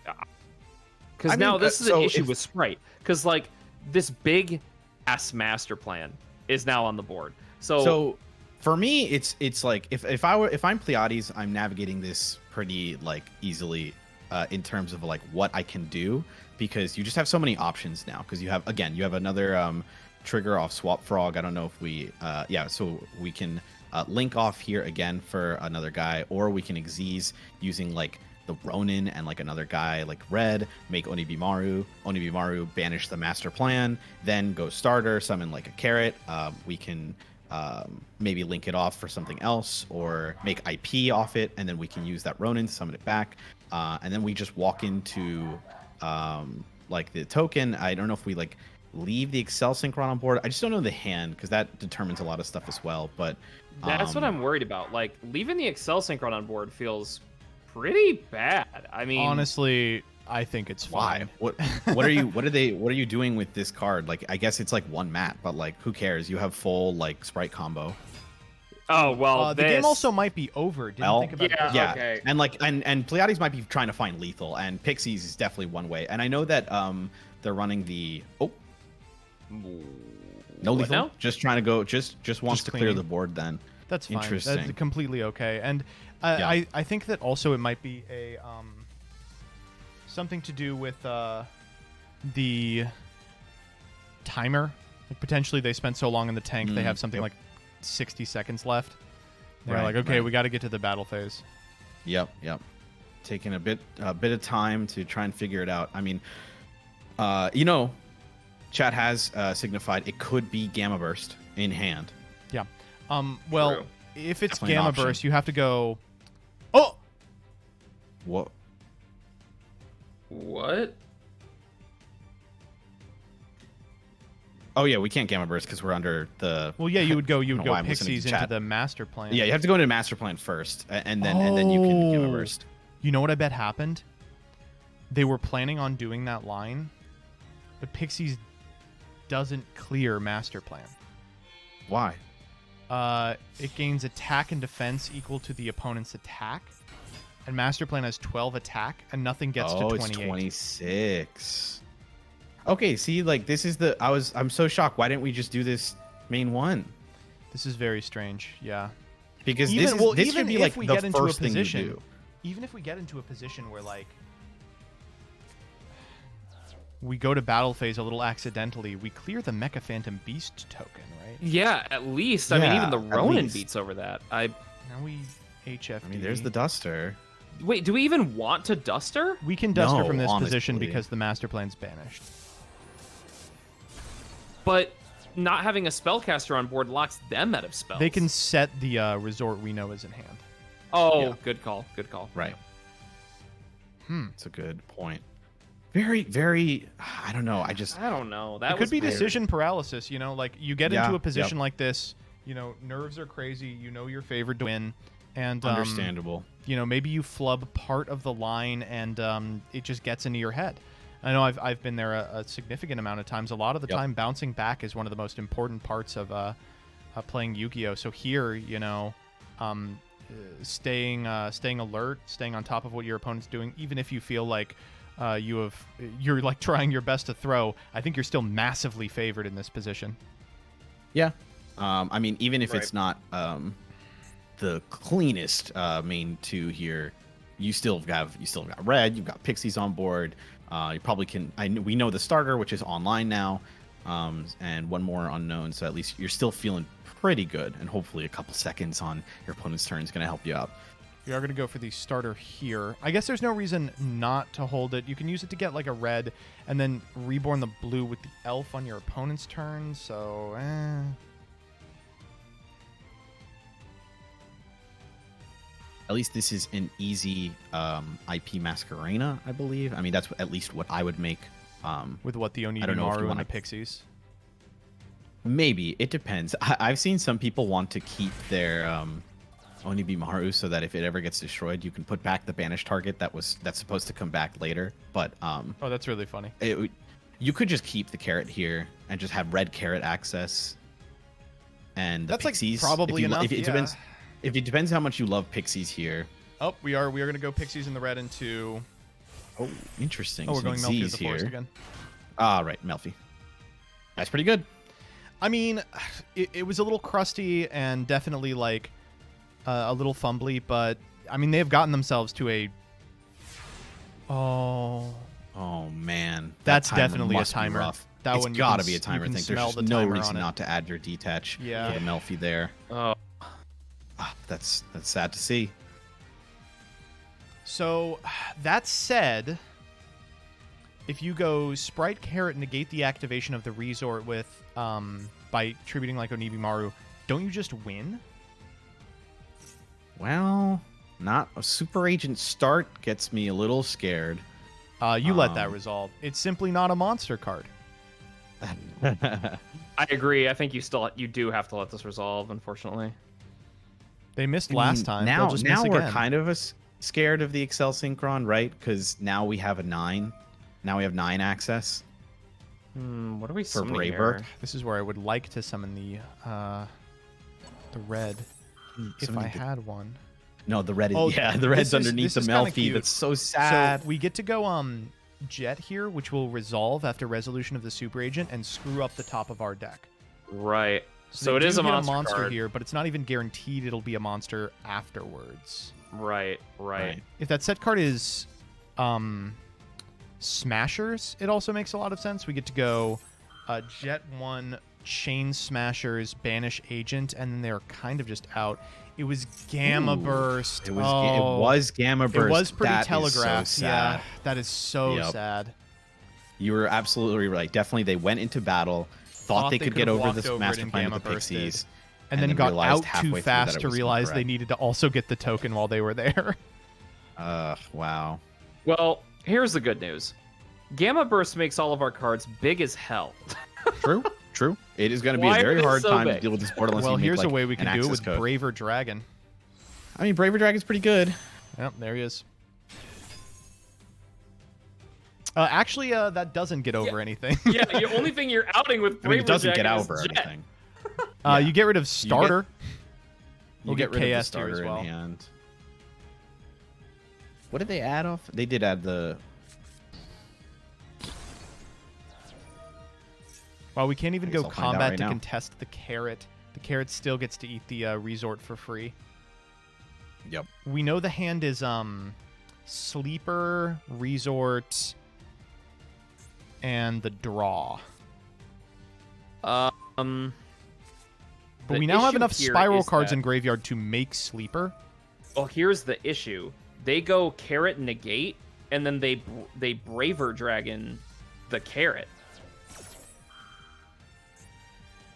because I now mean, this is so an issue if- with Sprite because like this big ass master plan is now on the board. So for me, it's like if I'm Pleiades, I'm navigating this pretty like easily in terms of like what I can do because you just have so many options now because you have another trigger off swap frog. I don't know if we so we can link off here again for another guy, or we can Xyz using like the Ronin and like another guy like red, make Onibimaru banish the master plan, then go starter, summon like a carrot. We can maybe link it off for something else or make IP off it, and then we can use that Ronin to summon it back. And then we just walk into like the token. I don't know if we like leave the Excel Synchron on board. I just don't know the hand because that determines a lot of stuff as well. But that's what I'm worried about. Like leaving the Excel Synchron on board feels pretty bad. I mean, Honestly, I think it's why? fine. What are you doing with this card? Like I guess it's like one mat, but like who cares? You have full like sprite combo. oh well, The game this- also might be over. Didn't Well, think about yeah. it. Yeah, Okay. and like and Pleiades might be trying to find lethal, and Pixies is definitely one way. And I know that they're running the no What lethal, now? just trying to go, just wants Just to clear cleaning. the board. Then That's fine. That's Interesting. completely okay. And Yeah. I think that also it might be a something to do with the timer. Like potentially they spent so long in the tank they have something yep. like 60 seconds left. They're Right, like, okay, right. we got to get to the battle phase. Yep. Taking a bit of time to try and figure it out. I mean, chat has signified it could be Gamma Burst in hand. Yeah. Well, True. if it's Definitely an Gamma option. Burst, you have to go. Oh, What? What? Oh yeah, we can't Gamma Burst because we're under the. Well, yeah, you would go I don't know why I'm listening Pixies to into chat. the master plan. Yeah, you have to go into Master Plan first, and then you can Gamma Oh. Burst. You know what I bet happened? They were planning on doing that line, but Pixies doesn't clear master plan. Why? It gains attack and defense equal to the opponent's attack, and master plan has 12 attack, and nothing gets to 28. It's 26. Okay, see, like this is the I'm so shocked. Why didn't we just do this main one? This is very strange. Yeah. Because Even this should be if like we the get into a first thing you position, do. even if we get into a position where like we go to battle phase a little accidentally, we clear the Mecha Phantom Beast token, right? Yeah, at least. I mean, even the Yeah, at Ronin least. beats over that. Now we HFD. I mean, there's the Duster. Wait, do we even want to Duster? We can Duster No, from this position honestly. because the master plan's banished. But not having a spellcaster on board locks them out of spells. They can set the resort we know is in hand. Oh, Yeah. good call. Good call. Right. Hmm. That's a good point. Very, very. I don't know. I don't know. That It could was be weird. decision paralysis, you know, like you get Yeah, into a yep. position like this, you know, nerves are crazy, you know you're favored to win, and understandable. you know, maybe you flub part of the line and it just gets into your head. I know I've been there a significant amount of times. A lot of the Yep. time, bouncing back is one of the most important parts of playing Yu-Gi-Oh. So here, you know, staying alert, staying on top of what your opponent's doing, even if you feel like you're like trying your best to throw, I think you're still massively favored in this position. Yeah. I mean, even if Right. it's not the cleanest main two here, you still got red. You've got Pixies on board. You probably can. We know the starter, which is online now, and one more unknown. So at least you're still feeling pretty good, and hopefully a couple seconds on your opponent's turn is going to help you out. We are going to go for the starter here. I guess there's no reason not to hold it. You can use it to get like a red, and then reborn the blue with the elf on your opponent's turn. So, At least this is an easy IP Masquerena, I believe. I mean, that's at least what I would make. with what the I don't know if you Onibimaru and wanna- the Pixies. Maybe it depends. I've seen some people want to keep their Onibimaru so that if it ever gets destroyed, you can put back the banished target that's supposed to come back later. But Oh, that's really funny. you could just keep the carrot here and just have red carrot access. And the That's, like, Pixies, probably if you, enough, If it yeah. depends, if it depends how much you love Pixies here. Oh, we are going to go Pixies in the red into. Oh, interesting. Oh, we're Some going Melfi of Z's the Forest here. again. Ah, right, Melfi. That's pretty good. I mean, it was a little crusty and definitely like a little fumbly, but I mean, they have gotten themselves to a. Oh, Oh man, That's that timer definitely a must be timer. rough. That It's one you gotta can be a s- you timer can thing. smell There's the just no timer reason on it. not to add your detach Yeah. for the Melfi there. Oh, Ah, that's sad to see. So, that said, if you go Sprite Carrot, negate the activation of the Resort with by tributing like Onibimaru, don't you just win? Well, not a super agent start gets me a little scared. You let that resolve. It's simply not a monster card. I agree. I think you do have to let this resolve, unfortunately. They missed I last mean, time. Now, They'll just miss we're again. kind of scared of the Excel Synchron, right? Because now we have a 9. Now we have 9 access. What are we For summoning Braver? here? This is where I would like to summon the red if I had one. No, the red is Oh, the red's this is- underneath the this is kinda Melfi. cute. That's so sad. So we get to go Jet here, which will resolve after resolution of the Super Agent and screw up the top of our deck. Right. So they it is do a get monster, card. here, but it's not even guaranteed it'll be a monster afterwards. Right. Right. If that set card is Smashers, it also makes a lot of sense. We get to go Jet 1, Chain Smashers, Banish Agent, and then they're kind of just out. It was Gamma Ooh, Burst. It was Gamma Burst. It was pretty That is telegraphed. so Yeah, sad. that is so Yep. sad. You were absolutely right. Definitely, they went into battle, thought they could could've get over walked this over it master and plan Gamma with the bursted. Pixies, And then got realized out halfway too through fast that it to was realize they incorrect. needed to also get the token while they were there. Wow. Well, here's the good news. Gamma Burst makes all of our cards big as hell. True. True. It is going to be Why a are very they hard so time to big? deal with this board unless Well, you make, here's like, a way we an can do it access with code. Braver Dragon. I mean, Braver Dragon's pretty good. Yep, there he is. Actually, that doesn't get over anything. Yeah, the only thing you're outing with I mean, Braver it doesn't get Dragon over is Jet. anything. You get rid of Starter. You We'll get get rid of the KS here as starter well. in hand. What did they add off? They did add the... Well, we can't even I guess go I'll find out combat right to now. contest the carrot. The carrot still gets to eat the resort for free. Yep. We know the hand is sleeper, resort, and the draw. Um, But the we now have issue enough here spiral is cards that- in graveyard to make sleeper. Well, here's the issue. They go carrot negate, and then they Braver Dragon the carrot.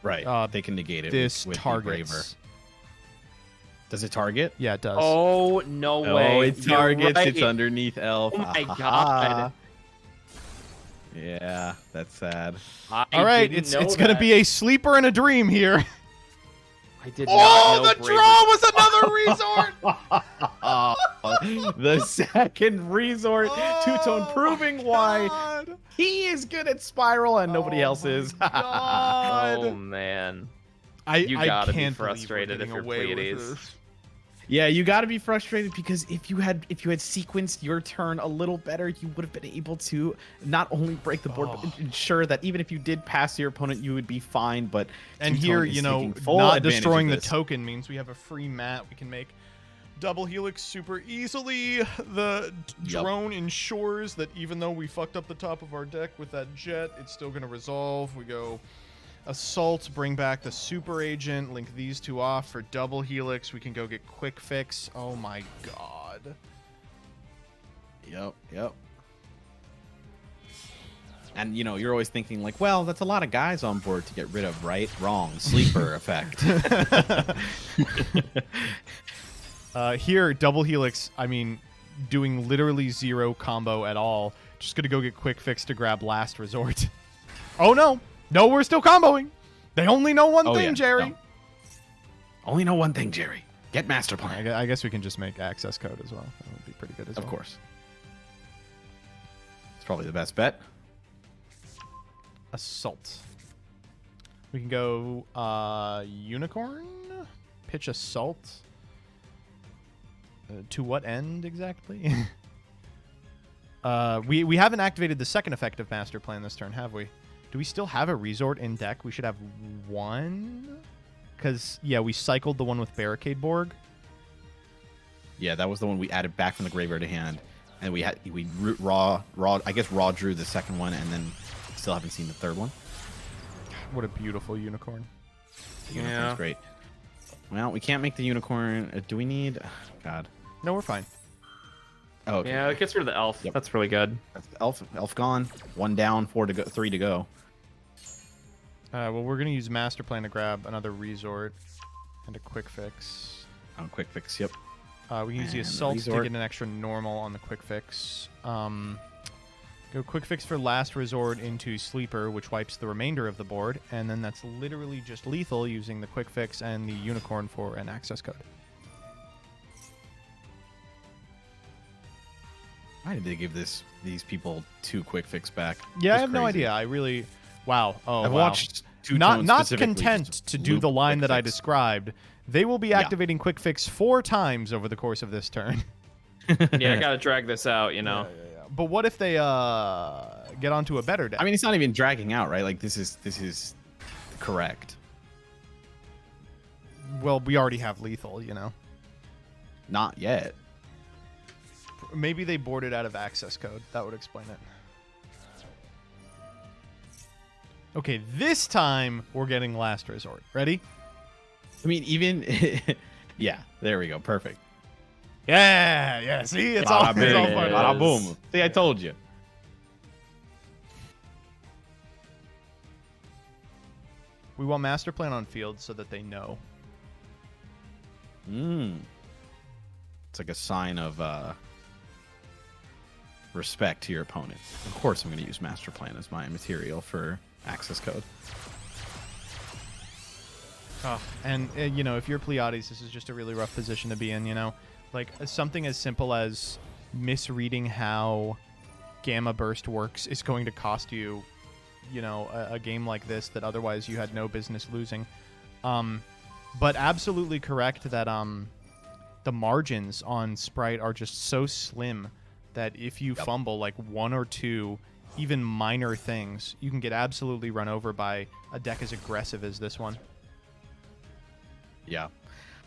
Right. They can negate it This with the targets. Braver. Does it target? Yeah, it does. Oh, no way. Oh, it You're targets. right. It's underneath Elf. Oh my Ah, God. Yeah, that's sad. I All right, didn't it's know going to that. be a sleeper and a dream here. I did Oh, not the know draw Braver- was another resort. The second resort, two-tone, proving why God. he is good at Spiral and nobody Oh else is. my God. Oh man. You gotta be can't frustrated believe if we're you're getting away with Pleiades. this. Yeah, you got to be frustrated because if you had sequenced your turn a little better, you would have been able to not only break the board, but ensure that even if you did pass your opponent, you would be fine. But And Two-Tone here, is you know, taking full not advantage of destroying the this. token means we have a free mat. We can make double helix super easily. The Yup. drone ensures that even though we fucked up the top of our deck with that jet, it's still going to resolve. We go assault, bring back the super agent, link these two off for double helix. We can go get quick fix. Oh my God. Yep. And you know, you're always thinking like, well, that's a lot of guys on board to get rid of, right? Wrong. Sleeper effect. Here, double helix, I mean, doing literally zero combo at all. Just gonna go get quick fix to grab last resort. Oh no, we're still comboing. They only know one Oh, thing, yeah, Jerry. no. Only know one thing, Jerry. Get master plan. I guess we can just make access code as well. That would be pretty good as well. Of course. It's probably the best bet. Assault. We can go unicorn, pitch assault. To what end exactly? We haven't activated the second effect of master plan this turn, have we? Do we still have a resort in deck? We should have one. Because yeah, we cycled the one with Barricade Borg. Yeah, that was the one we added back from the graveyard to hand, and we raw. I guess raw drew the second one, and then still haven't seen the third one. What a beautiful unicorn. The unicorn's great. Well, we can't make the unicorn. Do we need? God. No, we're fine. Oh, okay. Yeah, it gets rid of the elf. Yep. That's really good. Elf gone. One down. 3 to go. Well, we're gonna use master plan to grab another resort and a quick fix. Oh, quick fix. Yep. We can use the And assault to resort. get an extra normal on the quick fix. Go quick fix for last resort into sleeper, which wipes the remainder of the board, and then that's literally just lethal using the quick fix and the unicorn for an access code. Why did they give these people 2 quick fix back? Yeah, I It's have no crazy. idea. I really, wow. Oh, I've wow. watched not specifically content just to do loop the line quick that I fix. described. They will be Yeah. activating quick fix 4 times over the course of this turn. Yeah, I gotta drag this out, you know. But what if they get onto a better deck? I mean, it's not even dragging out, right? Like this is correct. Well, we already have lethal, you know. Not yet. Maybe they boarded out of access code. That would explain it. Okay, this time we're getting last resort. Ready? I mean, even yeah. There we go. Perfect. Yeah. See, it's all, Bada it's all bing, fun. bada boom. See, I told you. We want master plan on field so that they know. It's like a sign of respect to your opponent. Of course, I'm going to use master plan as my material for access code. Oh, and you know, if you're Pleiades, this is just a really rough position to be in. You know, like something as simple as misreading how Gamma Burst works is going to cost you, you know, a game like this that otherwise you had no business losing. But absolutely correct that the margins on Sprite are just so slim that if you fumble like one or two even minor things, you can get absolutely run over by a deck as aggressive as this one. Yeah.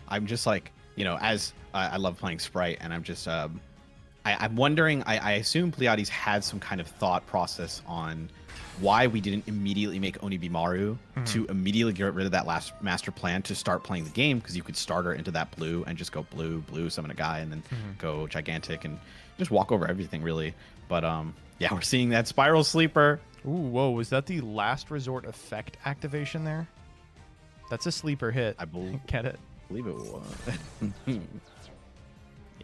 I'm just like, you know, as I love playing Sprite, and I'm just I'm wondering, I assume Pleiades had some kind of thought process on why we didn't immediately make Onibimaru to immediately get rid of that last master plan to start playing the game, because you could start her into that blue and just go blue, summon a guy, and then go gigantic and just walk over everything, really. But yeah, we're seeing that Spiral Sleeper. Ooh, whoa, was that the last resort effect activation there? That's a sleeper hit. I believe Get it. it was.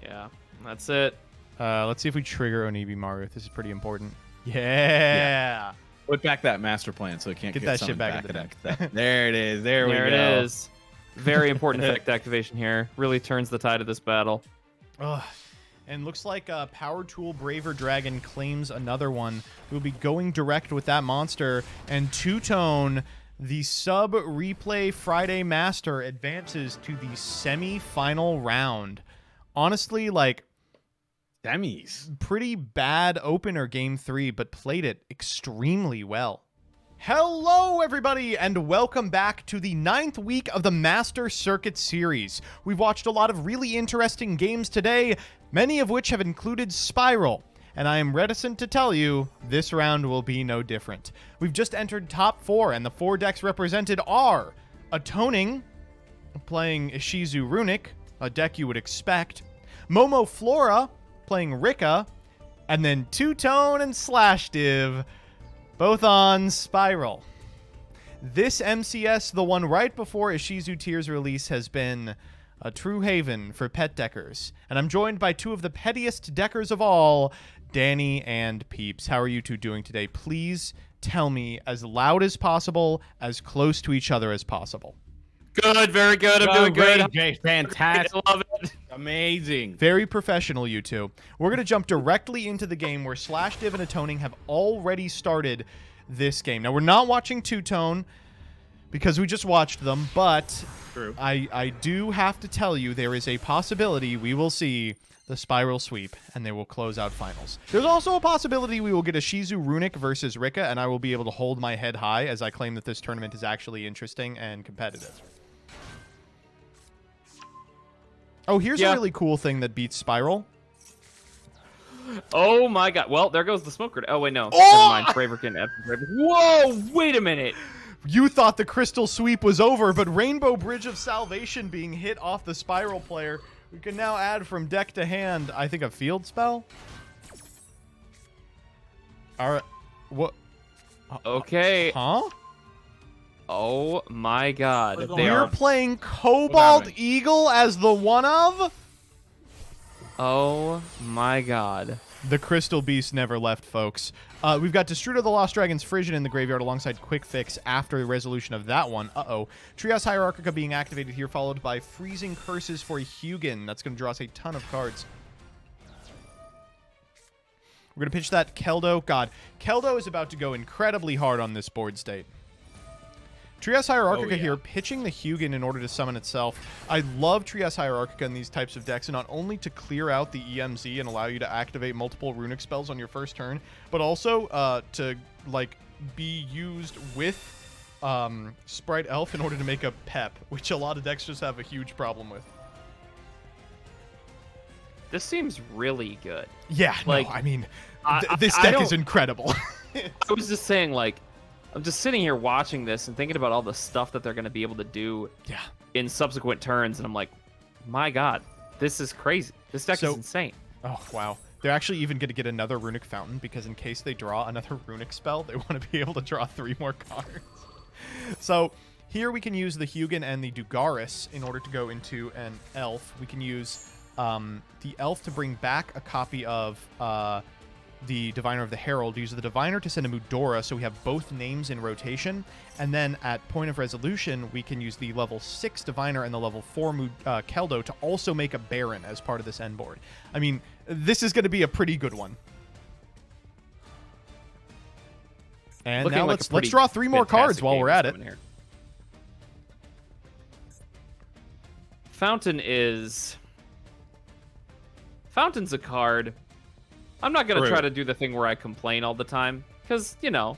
Yeah, that's it. Let's see if we trigger Onibimaru. This is pretty important. Yeah. Put back that master plan so it can't Get get that shit summoned back in the deck. There it is. There we go. There it is. Very important effect activation here. Really turns the tide of this battle. Ugh. And looks like Power Tool Braver Dragon claims another one. We'll be going direct with that monster. And Two-Tone, the sub replay Friday master, advances to the semi-final round. Honestly, like, Semis. pretty bad opener game 3, but played it extremely well. Hello, everybody, and welcome back to the 9th week of the Master Circuit series. We've watched a lot of really interesting games today, many of which have included Spiral, and I am reticent to tell you this round will be no different. We've just entered top 4, and the 4 decks represented are Atoning, playing Ishizu Runic, a deck you would expect, Momo Flora, playing Rika, and then Two-Tone and Slash Div, both on Spiral. This MCS, the one right before Ishizu Tears release, has been a true haven for pet deckers. And I'm joined by two of the pettiest deckers of all, Danny and Peeps. How are you two doing today? Please tell me as loud as possible, as close to each other as possible. Good, very good. I'm doing good. Jay, fantastic. I love it. Amazing. Very professional, you two. We're going to jump directly into the game where Slash Div and Atoning have already started this game. Now, we're not watching Two-Tone because we just watched them, but True. I do have to tell you there is a possibility we will see the Spiral Sweep, and they will close out finals. There's also a possibility we will get a Ishizu Runic versus Rika, and I will be able to hold my head high as I claim that this tournament is actually interesting and competitive. Oh, here's a really cool thing that beats Spiral. Oh my god. Well, there goes the smoke grenade. Oh, wait, no. Oh! Never mind. Braver can Braver. Whoa, wait a minute. You thought the Crystal Sweep was over, but Rainbow Bridge of Salvation being hit off the Spiral player. We can now add from deck to hand, I think, a field spell? Alright. What? Okay. Huh? Oh my god. They You're are... playing Cobalt happening? Eagle as the one of? Oh my god. The Crystal Beast never left, folks. We've got Destrudo the Lost Dragon's Frisian in the graveyard alongside Quick Fix after the resolution of that one. Uh-oh. Trios Hierarchica being activated here, followed by Freezing Curses for Hugin. That's going to draw us a ton of cards. We're going to pitch that Keldo. God, Keldo is about to go incredibly hard on this board state. Trias Hierarchica here, pitching the Hugin in order to summon itself. I love Trias Hierarchica in these types of decks, not only to clear out the EMZ and allow you to activate multiple runic spells on your first turn, but also to like be used with Sprite Elf in order to make a Pep, which a lot of decks just have a huge problem with. This seems really good. Yeah, like, no, I mean, I this deck don't- is incredible. I was just saying, like, I'm just sitting here watching this and thinking about all the stuff that they're going to be able to do Yeah. in subsequent turns, and I'm like, my god, this is crazy. This deck is insane. Oh, wow. They're actually even going to get another Runic Fountain because in case they draw another Runic spell, they want to be able to draw 3 more cards. So here we can use the Hugin and the Dugaris in order to go into an Elf. We can use the Elf to bring back a copy of the Diviner of the Herald, use the Diviner to send a Mudora, so we have both names in rotation. And then at Point of Resolution, we can use the level 6 Diviner and the level 4 Keldo to also make a Baron as part of this end board. I mean, this is going to be a pretty good one. And Looking now like let's draw 3 more cards while we're at it. Here. Fountain's a card. I'm not going to try to do the thing where I complain all the time, because, you know,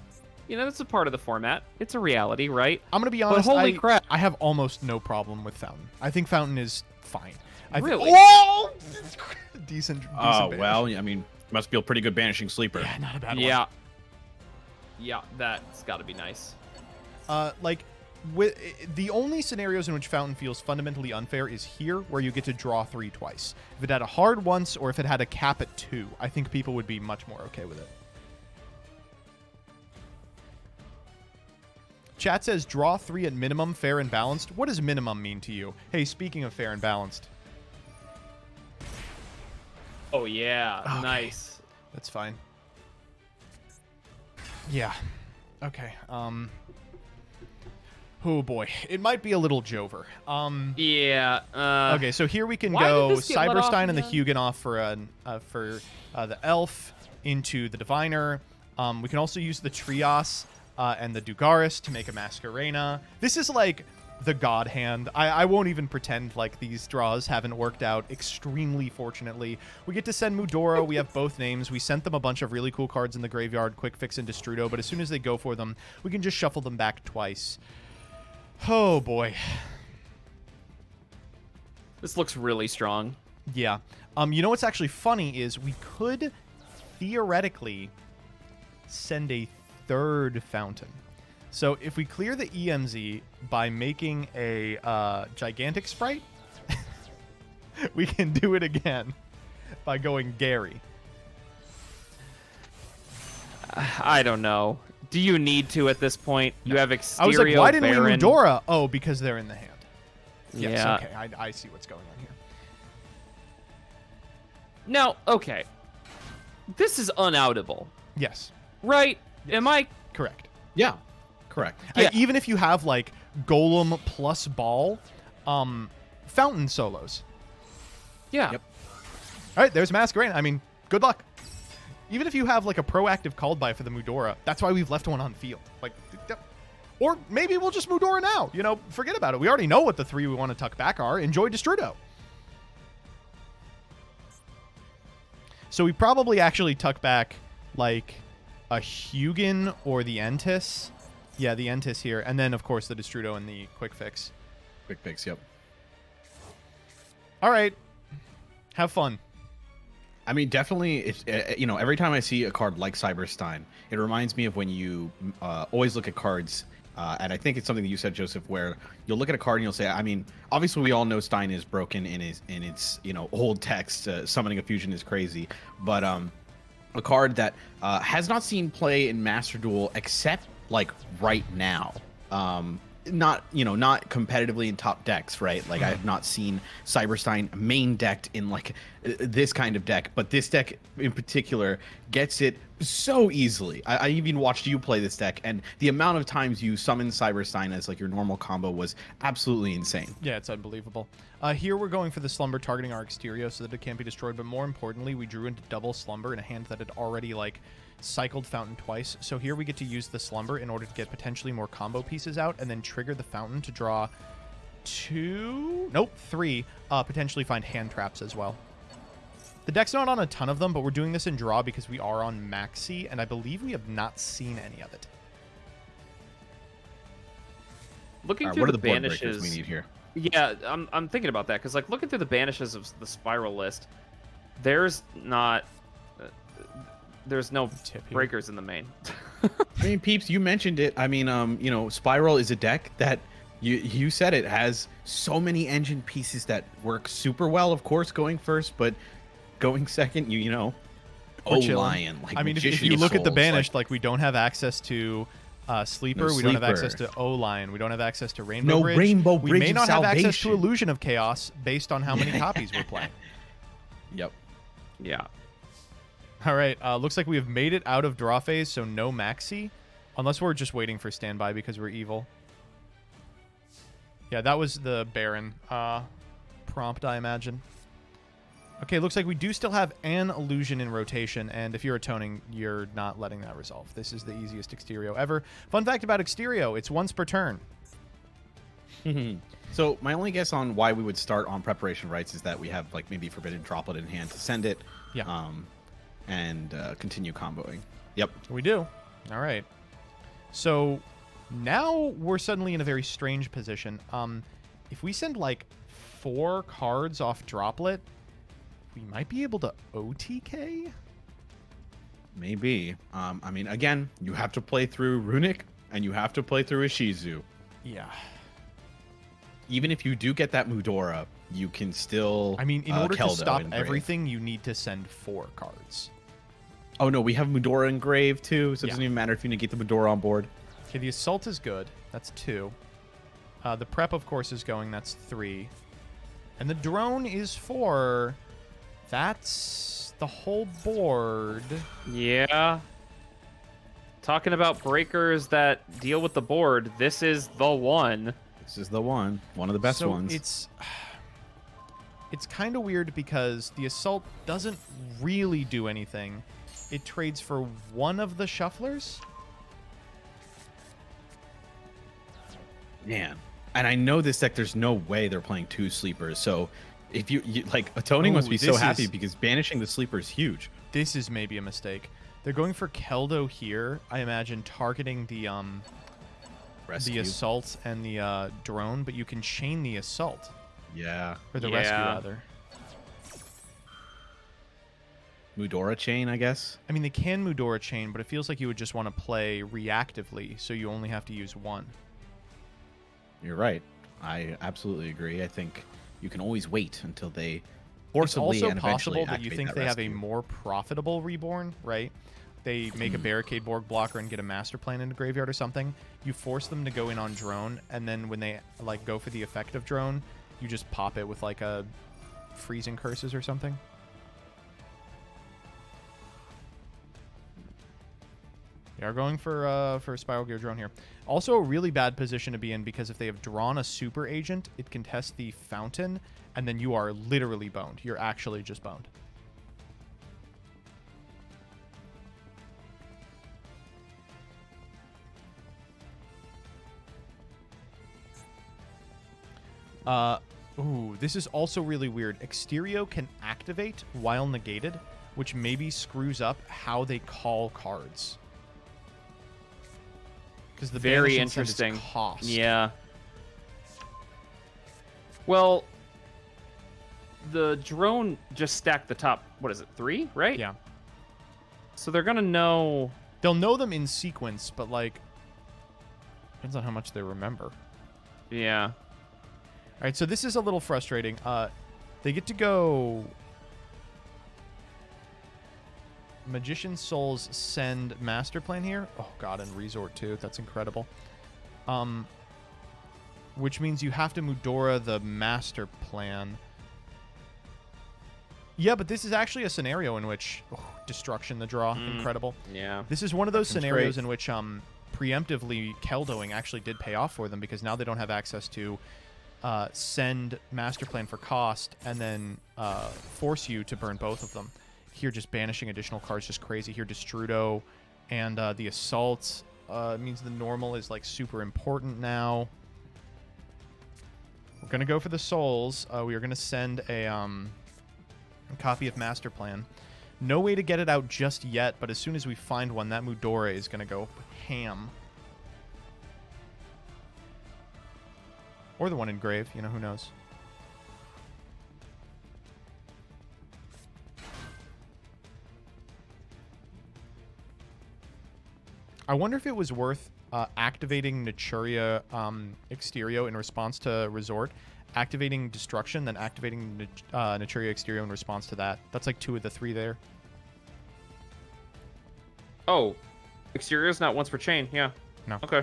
it's a part of the format. It's a reality, right? I'm going to be honest, but holy crap. I have almost no problem with Fountain. I think Fountain is fine. Really? Whoa! Decent banish. Well, I mean, must be a pretty good banishing sleeper. Yeah, not a bad one. Yeah, that's got to be nice. The only scenarios in which Fountain feels fundamentally unfair is here, where you get to draw 3 twice. If it had a hard once, or if it had a cap at 2, I think people would be much more okay with it. Chat says, draw 3 at minimum, fair and balanced. What does minimum mean to you? Hey, speaking of fair and balanced. Oh, yeah. Okay. Nice. That's fine. Yeah. Okay. Oh boy, it might be a little Jover. Yeah. Okay, so here we can why go did this get let off Cyberstein and the again? Huguenot for the Elf into the Diviner. We can also use the Trios and the Dugaris to make a Masquerena. This is like the God Hand. I won't even pretend like these draws haven't worked out extremely fortunately. We get to send Mudora. We have both names. We sent them a bunch of really cool cards in the graveyard, Quick Fix and Destrudo, but as soon as they go for them, we can just shuffle them back twice. Oh, boy. This looks really strong. Yeah. You know what's actually funny is we could theoretically send a 3rd Fountain. So if we clear the EMZ by making a gigantic sprite, we can do it again by going Gary. I don't know. Do you need to at this point? You have Exterio, I was like, why didn't Baron. we Mudora? Oh, because they're in the hand. Yes, Yeah. okay. I see what's going on here. Now, okay. This is unoutable, Yes. right? Yes. Am I? Correct. Yeah, correct. Yeah. Even if you have like Golem plus Ball, Fountain solos. Yeah. Yep. All right, there's Masquerade. I mean, good luck. Even if you have like a proactive called by for the Mudora, that's why we've left one on field. Like, or maybe we'll just Mudora now. You know, forget about it. We already know what the 3 we want to tuck back are. Enjoy Destrudo. So we probably actually tuck back like a Hugin or the Entis. Yeah, the Entis here. And then, of course, the Destrudo and the Quick Fix. Quick Fix, yep. All right. Have fun. I mean, definitely, it's, every time I see a card like Cyberstein, it reminds me of when you always look at cards, and I think it's something that you said, Joseph, where you'll look at a card and you'll say, I mean, obviously we all know Stein is broken in its old text. Summoning a fusion is crazy, but a card that has not seen play in Master Duel except like right now. Not competitively in top decks, right? Like I have not seen Cyberstein main decked in like this kind of deck, but this deck in particular gets it so easily. I even watched you play this deck, and the amount of times you summon Cyberstein as like your normal combo was absolutely insane. Yeah, it's unbelievable. Here we're going for the Slumber, targeting our Exterio so that it can't be destroyed, but more importantly, we drew into double Slumber in a hand that had already like cycled Fountain twice. So here we get to use the Slumber in order to get potentially more combo pieces out, and then trigger the Fountain to draw 3, potentially find hand traps as well. The deck's not on a ton of them, but we're doing this in draw because we are on Maxi, and I believe we have not seen any of it. Looking All right, through what are the the board breakers banishes we need here? Yeah, I'm thinking about that because like looking through the banishes of the spiral list, there's not there's no Tip here. breakers in the main. I mean, Peeps, you mentioned it. I mean, Spiral is a deck that you said it has so many engine pieces that work super well. Of course, going first, but going second, We're chilling. Lion. Like I mean, if Magician you look at the Souls, banished, like we don't have access to Sleeper, No we don't have Sleeper. access to O-Lion, we don't have access to Rainbow No Bridge. Rainbow We Bridge may of not have access to Salvation. Illusion of Chaos based on how many copies we're playing. Yep. Yeah. All right. Looks like we have made it out of draw phase, so no maxi. Unless we're just waiting for standby because we're evil. Yeah, that was the Baron prompt, I imagine. Okay, looks like we do still have an illusion in rotation, and if you're atoning, you're not letting that resolve. This is the easiest Exterio ever. Fun fact about Exterio, it's once per turn. So my only guess on why we would start on preparation rites is that we have like maybe Forbidden Droplet in hand to send it, Yeah. and continue comboing. Yep. We do. All right. So now we're suddenly in a very strange position. If we send like 4 cards off Droplet, we might be able to OTK. Maybe. I mean, again, you have to play through Runic and you have to play through Ishizu. Yeah. Even if you do get that Mudora, you can still. I mean, in order to Keldo stop in Grave. everything, you need to send 4 cards. Oh no, we have Mudora in Grave too, so it Yeah. doesn't even matter if you negate the Mudora on board. Okay, the Assault is good. That's 2. The Prep, of course, is going. That's 3. And the Drone is 4. That's the whole board. Yeah. Talking about breakers that deal with the board, this is the one. This is the one of the best So ones. it's kind of weird because the Assault doesn't really do anything. It trades for one of the Shufflers. Man, and I know this deck. There's no way they're playing 2 sleepers. So if you like, Atoning must Ooh, be so this happy is- because banishing the sleeper is huge. This is maybe a mistake. They're going for Keldo here. I imagine targeting the Rescue. Assault and the Drone, but you can chain the Assault Yeah. or the Rescue Yeah. rather. Mudora chain, I guess. I mean, they can Mudora chain, but it feels like you would just want to play reactively, so you only have to use 1. You're right. I absolutely agree. I think you can always wait until they It's forcibly also and eventually possible that you activate think that they have a rescue. more profitable Reborn, right? They make a Barricade Borg blocker and get a Master Plan into Graveyard or something. You force them to go in on Drone, and then when they like go for the effective Drone, you just pop it with like a Freezing Curses or something. They are going for Spiral Gear Drone here. Also a really bad position to be in because if they have drawn a Super Agent, it can test the Fountain, and then you are literally boned. You're actually just boned. Ooh, this is also really weird. Exterio can activate while negated, which maybe screws up how they call cards. Because the Very banish incentive is interesting. cost. Yeah. Well, the drone just stacked the top, what is it, 3, right? Yeah. So they're going to know... They'll know them in sequence, but like depends on how much they remember. Yeah. All right, so this is a little frustrating. They get to go Magician Souls send Master Plan here. Oh god, and Resort too. That's incredible. Which means you have to Mudora the Master Plan. Yeah, but this is actually a scenario in which Destruction the draw. Incredible. Yeah. This is one of those Seems scenarios great. in which preemptively Keldoing actually did pay off for them because now they don't have access to send Master Plan for cost and then force you to burn both of them. Here, just banishing additional cards, just crazy. Here, Destrudo and the Assault means the normal is like super important now. We're gonna go for the Souls. We are gonna send a copy of Master Plan. No way to get it out just yet, but as soon as we find one, that Mudora is gonna go ham. Or the one in Grave, you know, who knows. I wonder if it was worth activating Naturia Exterio in response to Resort, activating Destruction, then activating Naturia Exterio in response to that. That's like 2 of the 3 there. Oh, exterior is not once per chain. Yeah. No. Okay.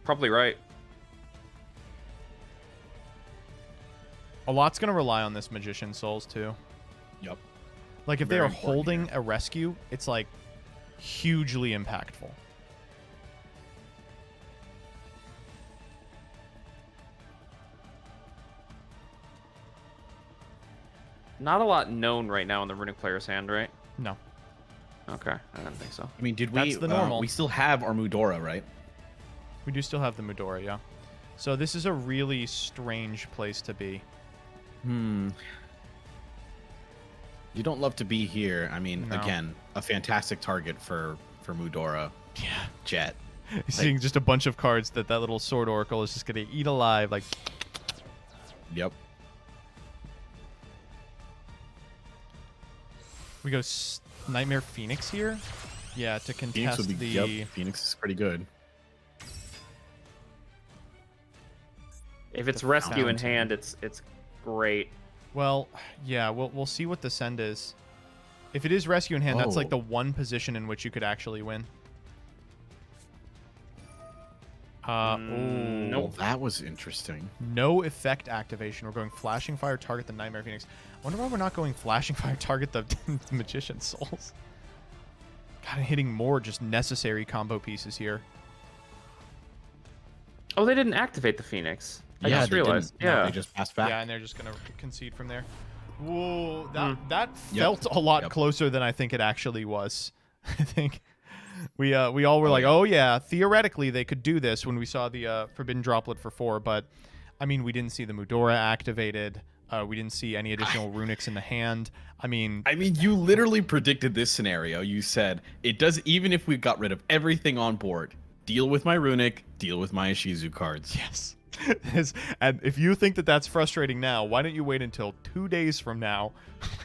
Probably right. A lot's going to rely on this Magician Souls, too. Yep. Like, if they Very are important holding here. a rescue, it's, like, hugely impactful. Not a lot known right now in the Runic player's hand, right? No. Okay, I didn't think so. I mean, did That's we? the normal. We still have our Mudora, right? We do still have the Mudora, yeah. So this is a really strange place to be. Hmm. You don't love to be here. I mean, No. again, a fantastic target for Mudora. Yeah. Jet. Seeing just a bunch of cards that little Sword Oracle is just going to eat alive. Like, Yep. we go Nightmare Phoenix here? Yeah, to Phoenix contest would be. the... Yep. Phoenix is pretty good. If it's The rescue in fountain. hand, it's great. Well, yeah, we'll see what the send is. If it is rescue in hand, that's like Oh. the one position in which you could actually win. Ooh. Well, that was interesting. No effect activation. We're going Flashing Fire, target the Nightmare Phoenix. I wonder why we're not going Flashing Fire, target the Magician Souls. God, hitting more just necessary combo pieces here. Oh, they didn't activate the Phoenix. I just they realized. didn't. No, Yeah. they just passed back. Yeah, and they're just going to concede from there. Whoa, that Yep. felt a lot Yep. closer than I think it actually was. I think we all were like, yeah. oh yeah, theoretically they could do this when we saw the Forbidden Droplet for 4, but I mean, we didn't see the Mudora activated. We didn't see any additional runics in the hand. I mean, You literally predicted this scenario. You said it does, even if we got rid of everything on board. Deal with my runic. Deal with my Ishizu cards. yes. And if you think that that's frustrating now, why don't you wait until 2 days from now?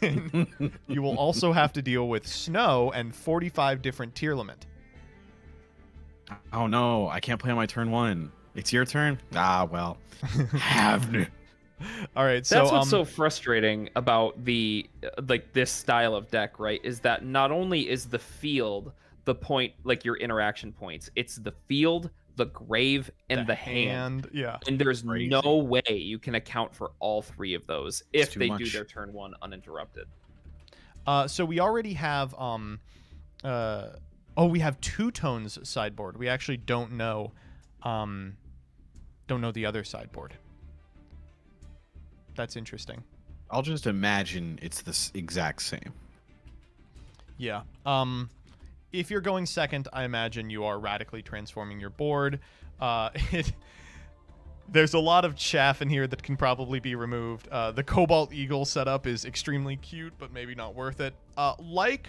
When you will also have to deal with snow and 45 different tier limit. Oh no, I can't play on my turn 1. It's your turn. Ah well. Have me. All right, so That's what's so frustrating about the like this style of deck, right? Is that not only is the field the point, like your interaction points, it's the field, the grave, and the hand. yeah. And there's Crazy. no way you can account for all 3 of those if too they do much. their turn 1 uninterrupted. So we already have we have two tones sideboard. We actually don't know the other sideboard. That's interesting. I'll just imagine it's the exact same. Yeah. If you're going second, I imagine you are radically transforming your board. There's a lot of chaff in here that can probably be removed. The Cobalt Eagle setup is extremely cute, but maybe not worth it. Like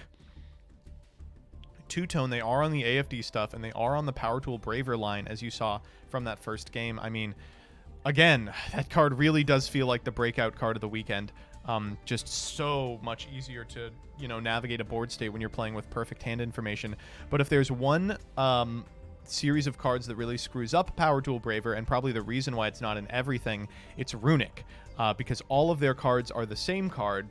two-tone, they are on the AFD stuff, and they are on the Power Tool Braver line, as you saw from that first game. I mean, again, that card really does feel like the breakout card of the weekend. Just so much easier to, navigate a board state when you're playing with perfect hand information. But if there's one series of cards that really screws up Power Tool Braver, and probably the reason why it's not in everything, it's Runic, because all of their cards are the same card,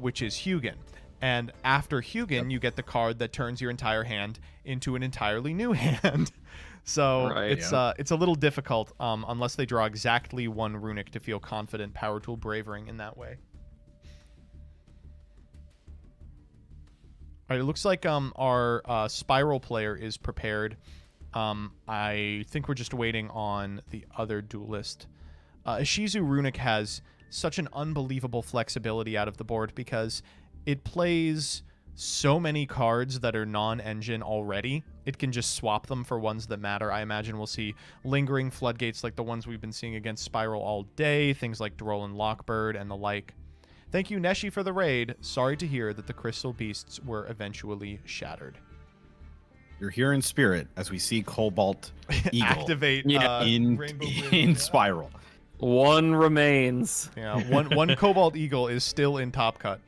which is Hugin. And after Hugin, you get the card that turns your entire hand into an entirely new hand. So Right, it's a little difficult unless they draw exactly one Runic to feel confident Power Tool Bravering in that way. All right, it looks like our Spiral player is prepared. I think we're just waiting on the other duelist. Ishizu Runic has such an unbelievable flexibility out of the board because it plays so many cards that are non-engine already. It can just swap them for ones that matter. I imagine we'll see lingering floodgates like the ones we've been seeing against Spiral all day, things like Droll Lockbird and the like. Thank you, Neshi, for the raid. Sorry to hear that the Crystal Beasts were eventually shattered. You're here in spirit as we see Cobalt Eagle Activate in Rainbow Bridge. in Yeah. Spiral. One remains. Yeah, one Cobalt Eagle is still in Top Cut.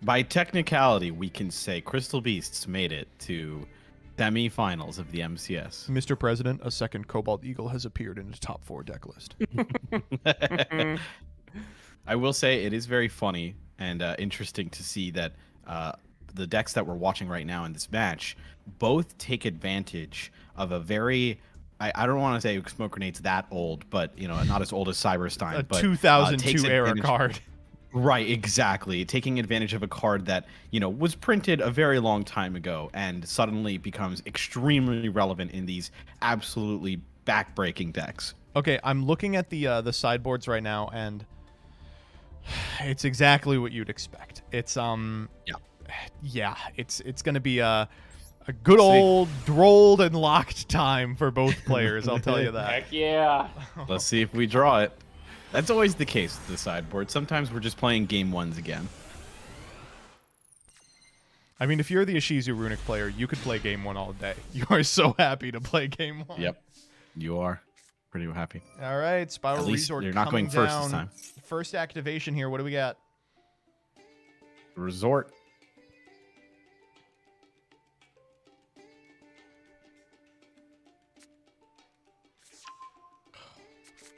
By technicality, we can say Crystal Beasts made it to semi-finals of the MCS. Mr. President, a second Cobalt Eagle has appeared in the top 4 deck list. I will say it is very funny and interesting to see that the decks that we're watching right now in this match both take advantage of a very, I don't want to say Smoke Grenade's that old, but not as old as Cyberstein. A but 2002 takes era advantage- card. Right, exactly. Taking advantage of a card that, was printed a very long time ago and suddenly becomes extremely relevant in these absolutely backbreaking decks. Okay, I'm looking at the sideboards right now, and it's exactly what you'd expect. It's Yeah. yeah, it's gonna be a good old drolled and locked time for both players. I'll tell you that. Heck yeah. Let's see if we draw it. That's always the case with the sideboard. Sometimes we're just playing game ones again. I mean, if you're the Ishizu Runic player, you could play game 1 all day. You are so happy to play game 1. Yep. You are pretty happy. All right, Spiral At least Resort you're not coming going first down. this time. First activation here. What do we got? Resort.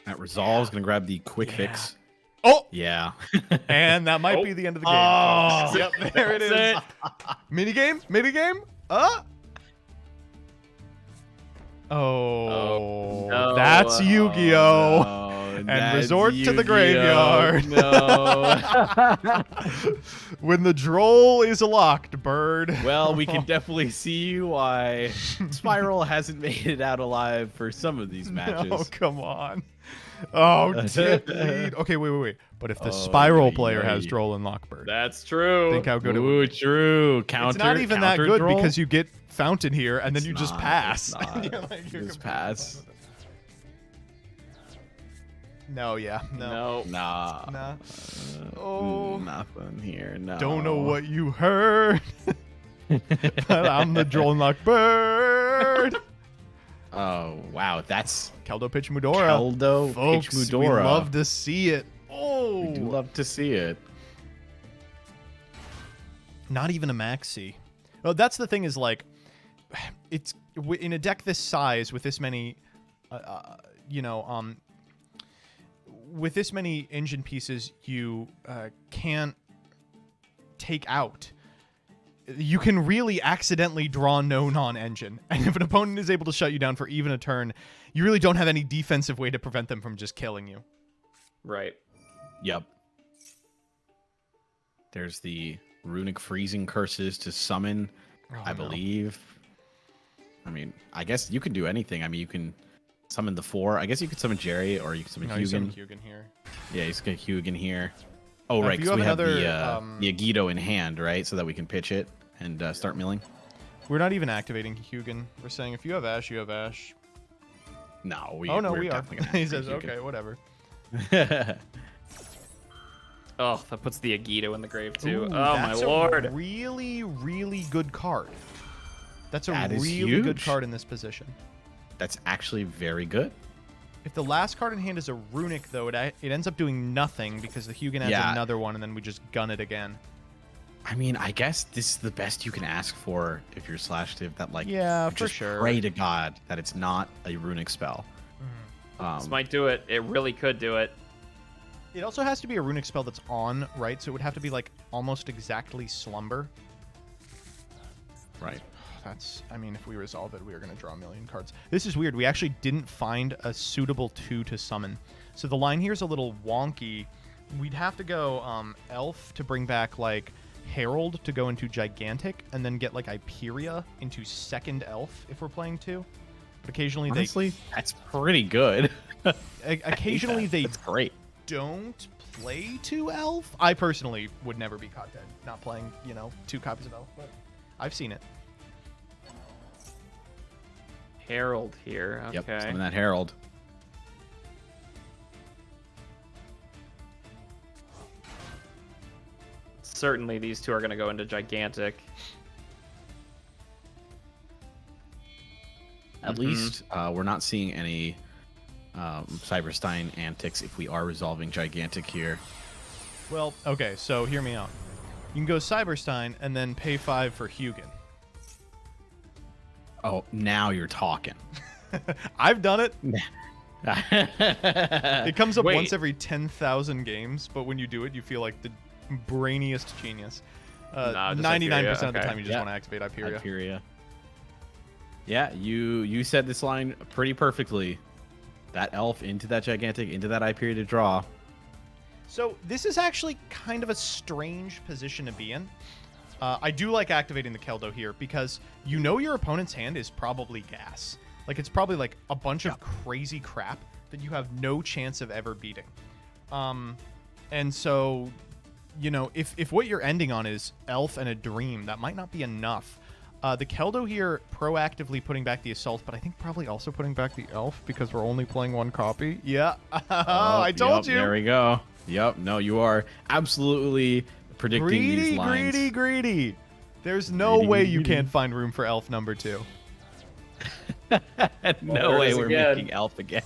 That Resolve's going to grab the quick fix. Oh, Yeah. and that might be the end of the game. Oh. folks. Yep, there it is. Minigame? Minigame? Oh, no. that's Yu-Gi-Oh! Oh, And resort to the Yu-Gi-Oh! graveyard. No. When the droll is locked, bird. Well, we can definitely see why Spiral hasn't made it out alive for some of these matches. No, come on. Oh, tip lead. Okay, wait. But if the Spiral player has droll and lockbird, That's true. think how good it Ooh, would be. true. Counter. It's not even that counter good draw? because you get Fountain here, and then It's you just not, pass. it's not. You're like, you're Just completely pass. done with it. No, yeah, no. No. Nah. Nah. Oh. Nothing here. No. Don't know what you heard, but I'm the droll and lockbird. Oh, wow. That's Keldo pitch Mudora. Keldo Folks, Pitch we Mudora. love to see it. Oh. We do love to see it. Not even a maxi. Well, that's the thing is, like, it's in a deck this size with this many, with this many engine pieces, you can't take out. You can really accidentally draw no non-engine, and if an opponent is able to shut you down for even a turn, you really don't have any defensive way to prevent them from just killing you. Right. Yep. There's the runic freezing curses to summon, I believe. I mean, I guess you can do anything. I mean, you can summon the 4. I guess you could summon Jerry, or you can summon No, you summon Hugin. Hugin here. Yeah, you can Hugin here. Oh, If right, you because have we have another, the Agito in hand, right? So that we can pitch it and start milling. We're not even activating Hugin. We're saying if you have Ash, you have Ash. No, Oh no, we're we are. definitely gonna He says, activate okay, whatever. Hugin. Oh, that puts the Agito in the grave too. Ooh, Oh my that's lord. a really, really good card. That's a That is really good huge. card in this position. That's actually very good. If the last card in hand is a runic, though, it ends up doing nothing because the Hugin adds Yeah. another one, and then we just gun it again. I mean, I guess this is the best you can ask for if you're Slashtive. That like, Yeah, you for just sure. pray to God that it's not a runic spell. This might do it. It really could do it. It also has to be a runic spell that's on, right? So it would have to be like almost exactly Slumber. Right. That's, I mean, if we resolve it, we are going to draw a million cards. This is weird. We actually didn't find a suitable 2 to summon. So the line here is a little wonky. We'd have to go Elf to bring back, like, Herald to go into Gigantic, and then get, like, Hyperia into second Elf if we're playing 2. But occasionally Honestly, that's pretty good. occasionally they That's great. don't play 2 Elf. I personally would never be caught dead not playing, 2 copies of Elf, but I've seen it. Herald here. Okay. Yep. Summon that Herald. Certainly these two are going to go into Gigantic. At least we're not seeing any Cyberstein antics if we are resolving Gigantic here. Well, okay, so hear me out. You can go Cyberstein and then pay 5 for Hugin. Oh, now you're talking. I've done it. It comes up Wait. once every 10,000 games, but when you do it, you feel like the brainiest genius. Nah, just 99% of the Hyperia, time, you just Yeah. want to activate Hyperia. Hyperia. Yeah, you said this line pretty perfectly. That elf into that Gigantic, into that Hyperia to draw. So this is actually kind of a strange position to be in. I do like activating the Keldo here because you know your opponent's hand is probably gas. Like it's probably like a bunch of crazy crap that you have no chance of ever beating. And so, you know, if what you're ending on is Elf and a Dream, that might not be enough. The Keldo here proactively putting back the Assault, but I think probably also putting back the Elf because we're only playing one copy. Yeah, I told you. There we go. Yep. No, you are absolutely predicting these lines. Greedy. There's no way you can't find room for Elf number 2. No way we're again. making Elf again.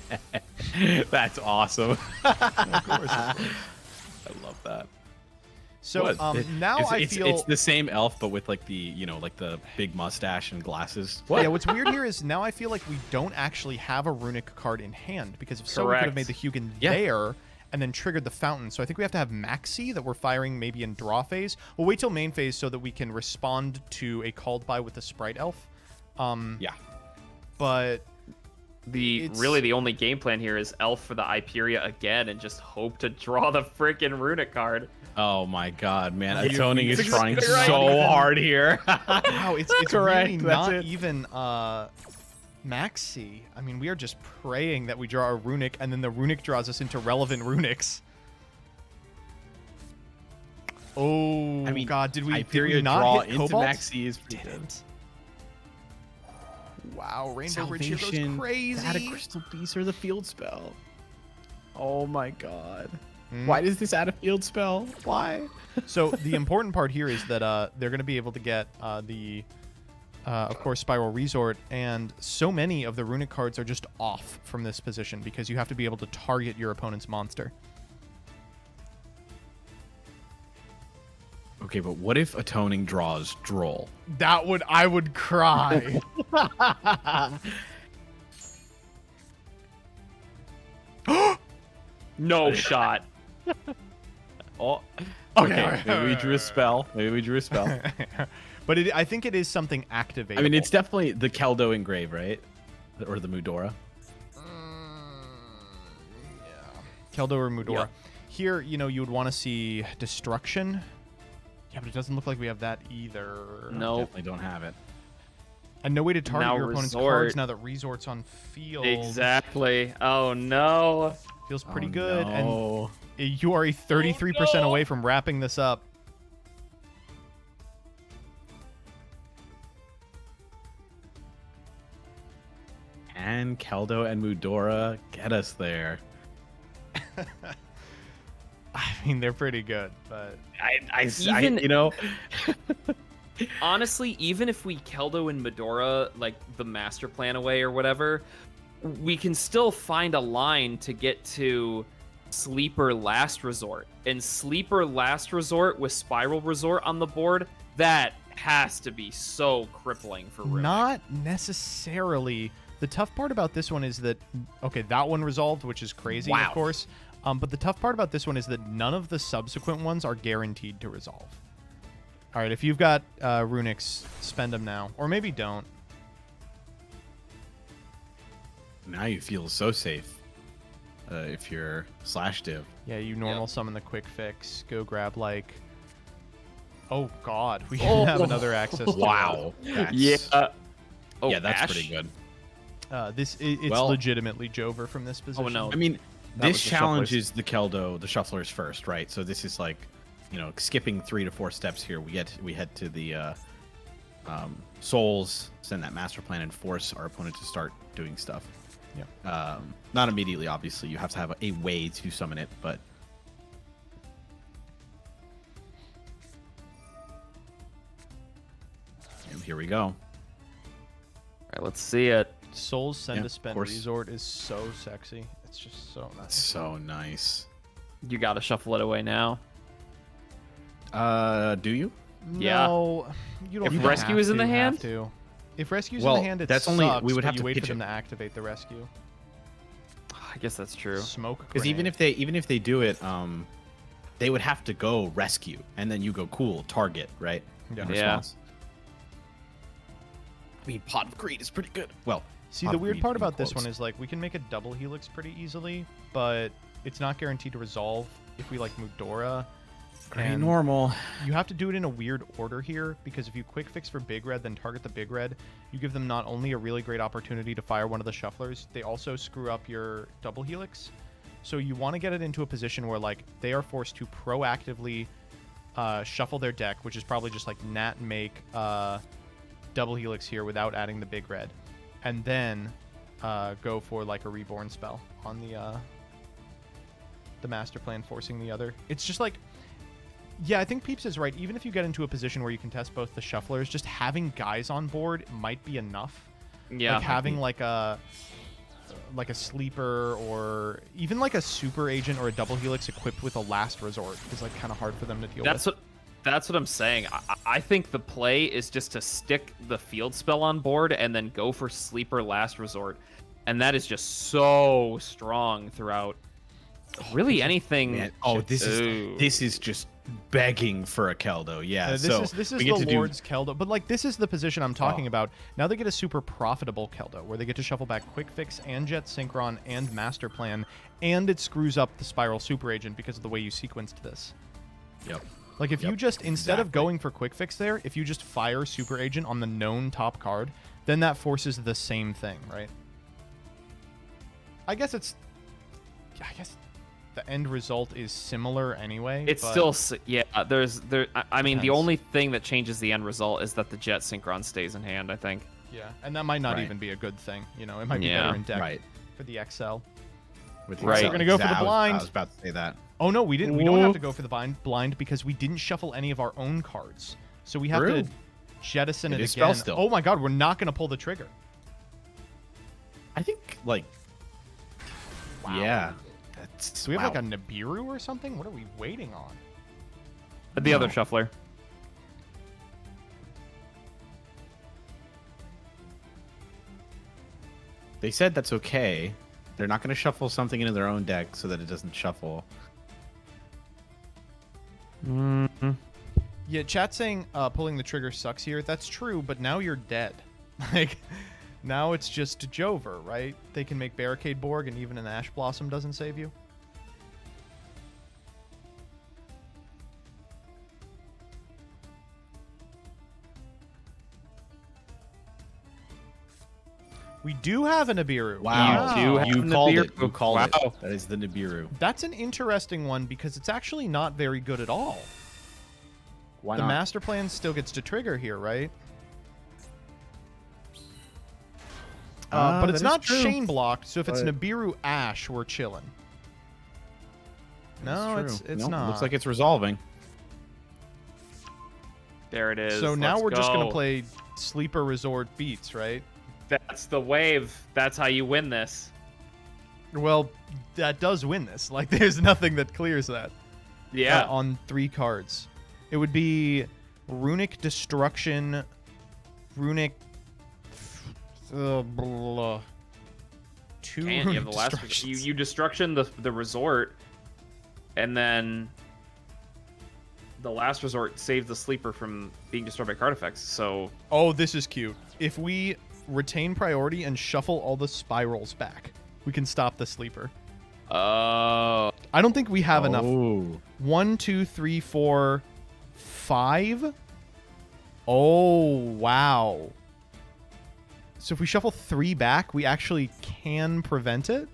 That's awesome. Of course. I love that. So now it's, feel it's the same Elf, but with like the, you know, like the big mustache and glasses. Yeah, what's weird here is now I feel like we don't actually have a runic card in hand because if so, we could have made the Hugin there and then triggered the fountain. So I think we have to have Maxi that we're firing maybe in draw phase. We'll wait till main phase so that we can respond to a called by with the Sprite Elf. But really the only game plan here is Elf for the Iperia again and just hope to draw the freaking runic card. Oh my god, man. Atoning is trying exactly so hard here. Wow, it's Correct, really that's not it. even Maxi. I mean, we are just praying that we draw a runic and then the runic draws us into relevant runics. Oh, I mean, God, did we Iperia not draw hit into Cobalt? Maxi is pretty good. Didn't. Wow, Rainbow Bridge here goes Salvation, crazy. Add a Crystal Beast or the field spell. Oh my god. Mm. Why does this add a field spell? Why? So the important part here is that they're going to be able to get of course, Spiral Resort, and so many of the runic cards are just off from this position because you have to be able to target your opponent's monster. Okay, but what if Atoning draws Droll? I would cry. No shot. Oh, Okay. Maybe we drew a spell. But I think it is something activated. I mean, it's definitely the Keldo engrave, right? Or the Mudora. Keldo or Mudora. Yeah. Here, you know, you would want to see Destruction. Yeah, but it doesn't look like we have that either. No. Definitely don't have it. And no way to target Now your opponent's Resort. cards now that Resort's on field. Exactly. Oh no. Feels pretty Oh, good. no. And you are a 33% away from wrapping this up. Can Keldo and Mudora get us there? I mean, they're pretty good, but Even- you know, Honestly, even if we Keldo and Medora like the master plan away or whatever, we can still find a line to get to Sleeper Last Resort. And Sleeper Last Resort with Spiral Resort on the board, that has to be so crippling for Runic. not necessarily. The tough part about this one is that, okay, that one resolved, which is crazy, Wow. of course. But the tough part about this one is that none of the subsequent ones are guaranteed to resolve. All right, if you've got runics, spend them now. Or maybe don't. now you feel so safe if you're slash div. Yeah, you normal summon the quick fix. Go grab, like... Oh, God. We Oh. have another access to Wow. That's, Yeah. Oh, yeah, that's Ash? pretty good. it's Well- legitimately Jover from this position. Oh no. I mean, That this was the challenge shufflers. is the Keldo, the shufflers first, right? So this is like, you know, skipping 3 to 4 steps here. We head to the souls, send that master plan, and force our opponent to start doing stuff. Yeah. Not immediately, obviously. You have to have a way to summon it, but and here we go. All right, let's see it. Souls Send Yeah, to of Spend course. Resort is so sexy. It's just so nice. So nice. You gotta shuffle it away now. Do you? Yeah. No, you don't If have rescue is in to, the have hand? to. If rescue's Well, in the hand, it that's only- sucks, we would but have you to wait pitch for them it. to activate the rescue. I guess that's true. Smoke Because even if they do it, they would have to go rescue, and then you go cool target, right? Yeah. In Yeah. response. I mean, Pot of Greed is pretty good. Well, See, Pot the of weird Greed part in about this quotes. one is like we can make a double helix pretty easily, but it's not guaranteed to resolve. if we like Mudora. Pretty And normal. you have to do it in a weird order here, because if you quick fix for big red, then target the big red, you give them not only a really great opportunity to fire one of the shufflers, they also screw up your double helix. So you want to get it into a position where like they are forced to proactively shuffle their deck, which is probably just like Nat make double helix here without adding the big red, and then go for like a reborn spell on the master plan, forcing the other. It's just like, yeah, I think Peeps is right. Even if you get into a position where you can test both the shufflers, just having guys on board might be enough. Yeah. Like having like a sleeper or even like a super agent or a double helix equipped with a last resort is like kind of hard for them to deal with. That's what I'm saying. I think the play is just to stick the field spell on board and then go for sleeper last resort, and that is just so strong throughout. Really, anything. Man. Oh, this is just begging for a Keldo. Yeah. This so is we the get to Lord's Keldo, but like this is the position I'm talking about. Now they get a super profitable Keldo where they get to shuffle back Quick Fix and Jet Synchron and Master Plan, and it screws up the Spiral Super Agent because of the way you sequenced this. Yep. Like if you just, instead of going for Quick Fix there, if you just fire Super Agent on the known top card, then that forces the same thing, right? I guess the end result is similar anyway. It's but still, yeah. I mean, the Depends. only thing that changes the end result is that the Jet Synchron stays in hand, I think. yeah, and that might not Right. even be a good thing. You know, it might be Yeah, better in deck right. for the XL. With Right. Excel. We're gonna go for the I was- blind. I was about to say that. Oh no, we didn't. We don't have to go for the blind because we didn't shuffle any of our own cards. So we have True. to jettison It it is spell again. still. Oh my god, we're not gonna pull the trigger. I think like. Wow. Yeah. That's. Do we have wow. like a Nibiru or something? What are we waiting on? The other No. shuffler. They said that's okay. They're not going to shuffle something into their own deck so that it doesn't shuffle. Yeah, chat saying pulling the trigger sucks here. That's true, but now you're dead. Like, now it's just Jover, right? They can make Barricade Borg, and even an Ash Blossom doesn't save you. We do have a Nibiru. Wow. You do have You the called Nibiru. it. You called Wow. it. That is the Nibiru. That's an interesting one because it's actually not very good at all. Why The not? master plan still gets to trigger here, right? But it's that is not true. chain blocked, so if it's But- Nibiru Ash, we're chilling. No, That's it's true. not. Looks like it's resolving. There it is. So now Let's we're just gonna go. play Sleeper Resort Beats, right? That's the wave. That's how you win this. Well, that does win this. Like, there's nothing that clears that. Yeah. On 3 cards. It would be Runic Destruction, Runic... blah. 2 And you Runic have the last. Destructions. You destruction the resort, and then the last resort saves the sleeper from being destroyed by card effects. So Oh, this is cute. If we retain priority and shuffle all the spirals back, we can stop the sleeper. oh, I don't think we have enough. Oh. 1, 2, 3, 4, 5. Oh, wow. So if we shuffle 3 back, we actually can prevent it?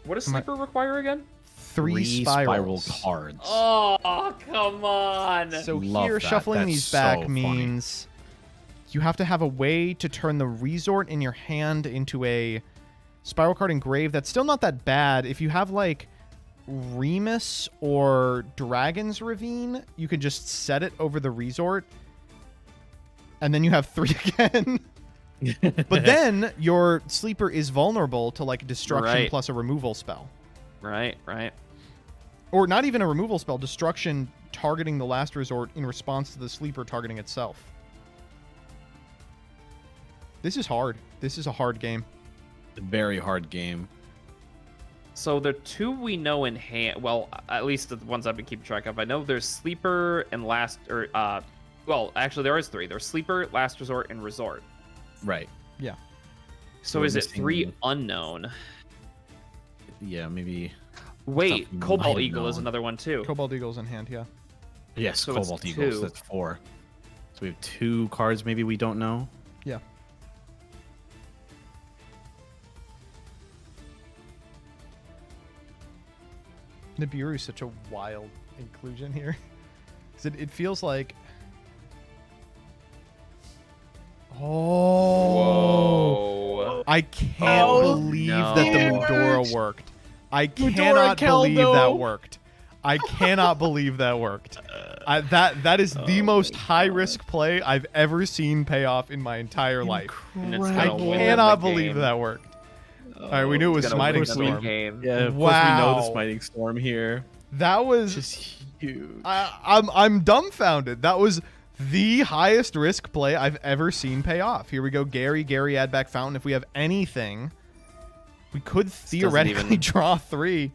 what does Am I- sleeper require again? 3 spiral spirals. cards. Oh, come on. So Love here, that. shuffling That's these back so funny. means you have to have a way to turn the resort in your hand into a spiral card engraved. That's still not that bad. If you have like Remus or Dragon's Ravine, you can just set it over the resort, and then you have 3 again. But then your sleeper is vulnerable to like destruction Right. plus a removal spell. Right. Or not even a removal spell, destruction targeting the last resort in response to the sleeper targeting itself. This is hard. This is a hard game. A very hard game. So the 2 we know in hand. Well, at least the ones I've been keeping track of. I know there's sleeper and last, or well, actually there is 3. There's sleeper, last resort, and resort. Right. So We're is it missing- 3 unknown? Yeah, maybe. Wait, you Cobalt might Eagle is know. another one too. Cobalt Eagle's in hand, yeah. Yes, So it's Cobalt Eagles. 2. That's 4. So we have 2 cards maybe we don't know. Yeah. Nibiru is such a wild inclusion here. 'Cause it feels like... Oh! Whoa. I can't Oh, believe no. that the Mudora worked. I cannot Caldo. believe that worked. I cannot believe that worked. That is the most high-risk play I've ever seen pay off in my entire life. And it's I gonna win cannot the believe game. that worked. All right, we knew it was It's gonna Smiting win the Storm. game. Yeah, of course we know the Wow. Smiting Storm here. That was... Just huge. I'm dumbfounded. That was the highest risk play I've ever seen pay off. Here we go, Gary, add back Fountain. If we have anything, we could theoretically even- draw 3.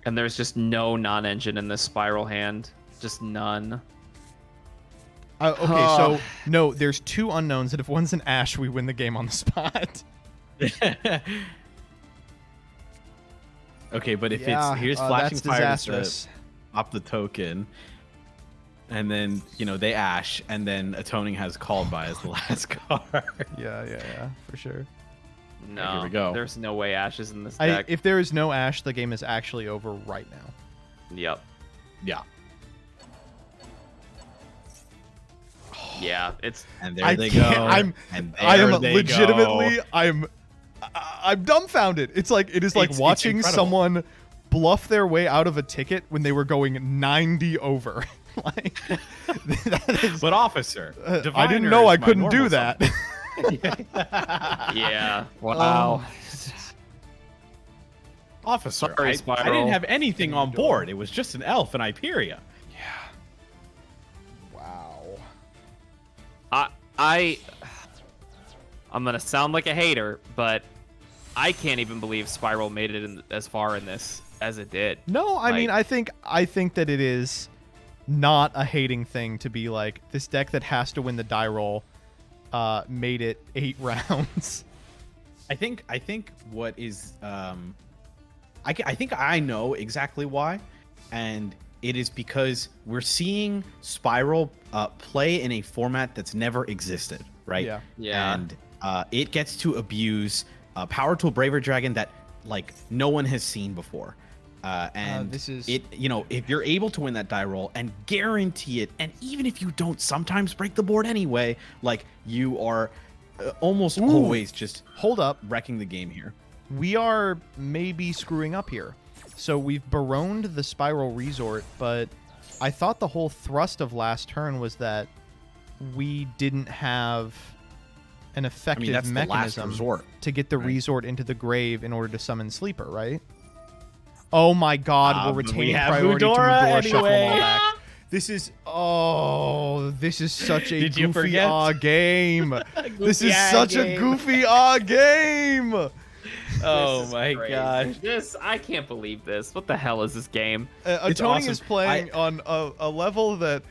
And there's just no non-engine in this spiral hand. Just none. Okay, so no, there's 2 unknowns, and if one's an Ash, we win the game on the spot. Okay, but if Yeah, it's here's that's flashing fire to disastrous. pop the token, and then they Ash, and then Atoning has Called By as the last card. Yeah, for sure. No. here we go. There's no way Ash is in this deck. If there is no Ash, the game is actually over right now. Yep. Yeah, Yeah, it's and there I they can't- go. I'm- and I am there they legitimately, go. I'm dumbfounded. It is like It's watching incredible. someone bluff their way out of a ticket when they were going 90 over. Like, that is, But officer, I Diviner didn't know is I my couldn't do normal that. yeah. Wow. Officer, Sorry, I Spiral. didn't have anything on board. It was just an elf in Hyperia. Wow. I'm gonna sound like a hater, but I can't even believe Spiral made it as far in this as it did. No, I mean, Like- I think that it is not a hating thing to be like this deck that has to win the die roll made it 8 rounds. I think what is I think I know exactly why, and it is because we're seeing Spiral play in a format that's never existed, right? Yeah. Yeah. And it gets to abuse Power Tool Braver Dragon that like no one has seen before. And this is- it. If you're able to win that die roll and guarantee it, and even if you don't sometimes break the board anyway, like you are almost always just Hold up. wrecking the game here. We are maybe screwing up here. So we've baroned the Spiral Resort, but I thought the whole thrust of last turn was that we didn't have an effective that's the last mechanism resort, to get the right? resort into the grave in order to summon Sleeper, right? Oh my god, we're but we retaining have priority Mudora to Mudora, shuffle them all anyway. back. This is such a Did you goofy forget? game. This is Goofy such a game. goofy game. Oh This is my crazy. gosh. I can't believe this. What the hell is this game? It's Atoning awesome. is playing on a level that,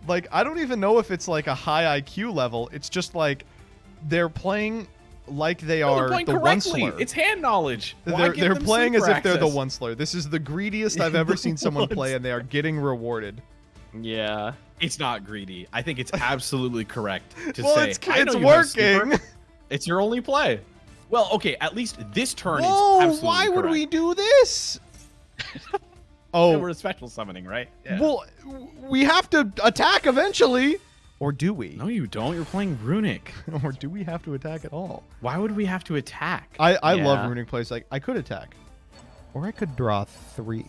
like, I don't even know if it's like a high IQ level. It's just like they're playing like they They're are playing the correctly. Onceler. It's hand knowledge. Why They're give them playing as sleeper if they're the access? Onceler. This is the greediest I've ever seen someone play, and they are getting rewarded. Yeah. It's not greedy. I think it's absolutely correct to Well, say. it's I know it's you have sleeper. working. It's your only play. Well, okay. At least this turn is Whoa! absolutely Why would correct. we do this? Yeah, Oh, we're special summoning, right? Yeah. well, we have to attack eventually, or do we? No, you don't. You're playing Runic. Or do we have to attack at all? Why would we have to attack? I love Yeah. runic plays. Like I could attack, or I could draw 3.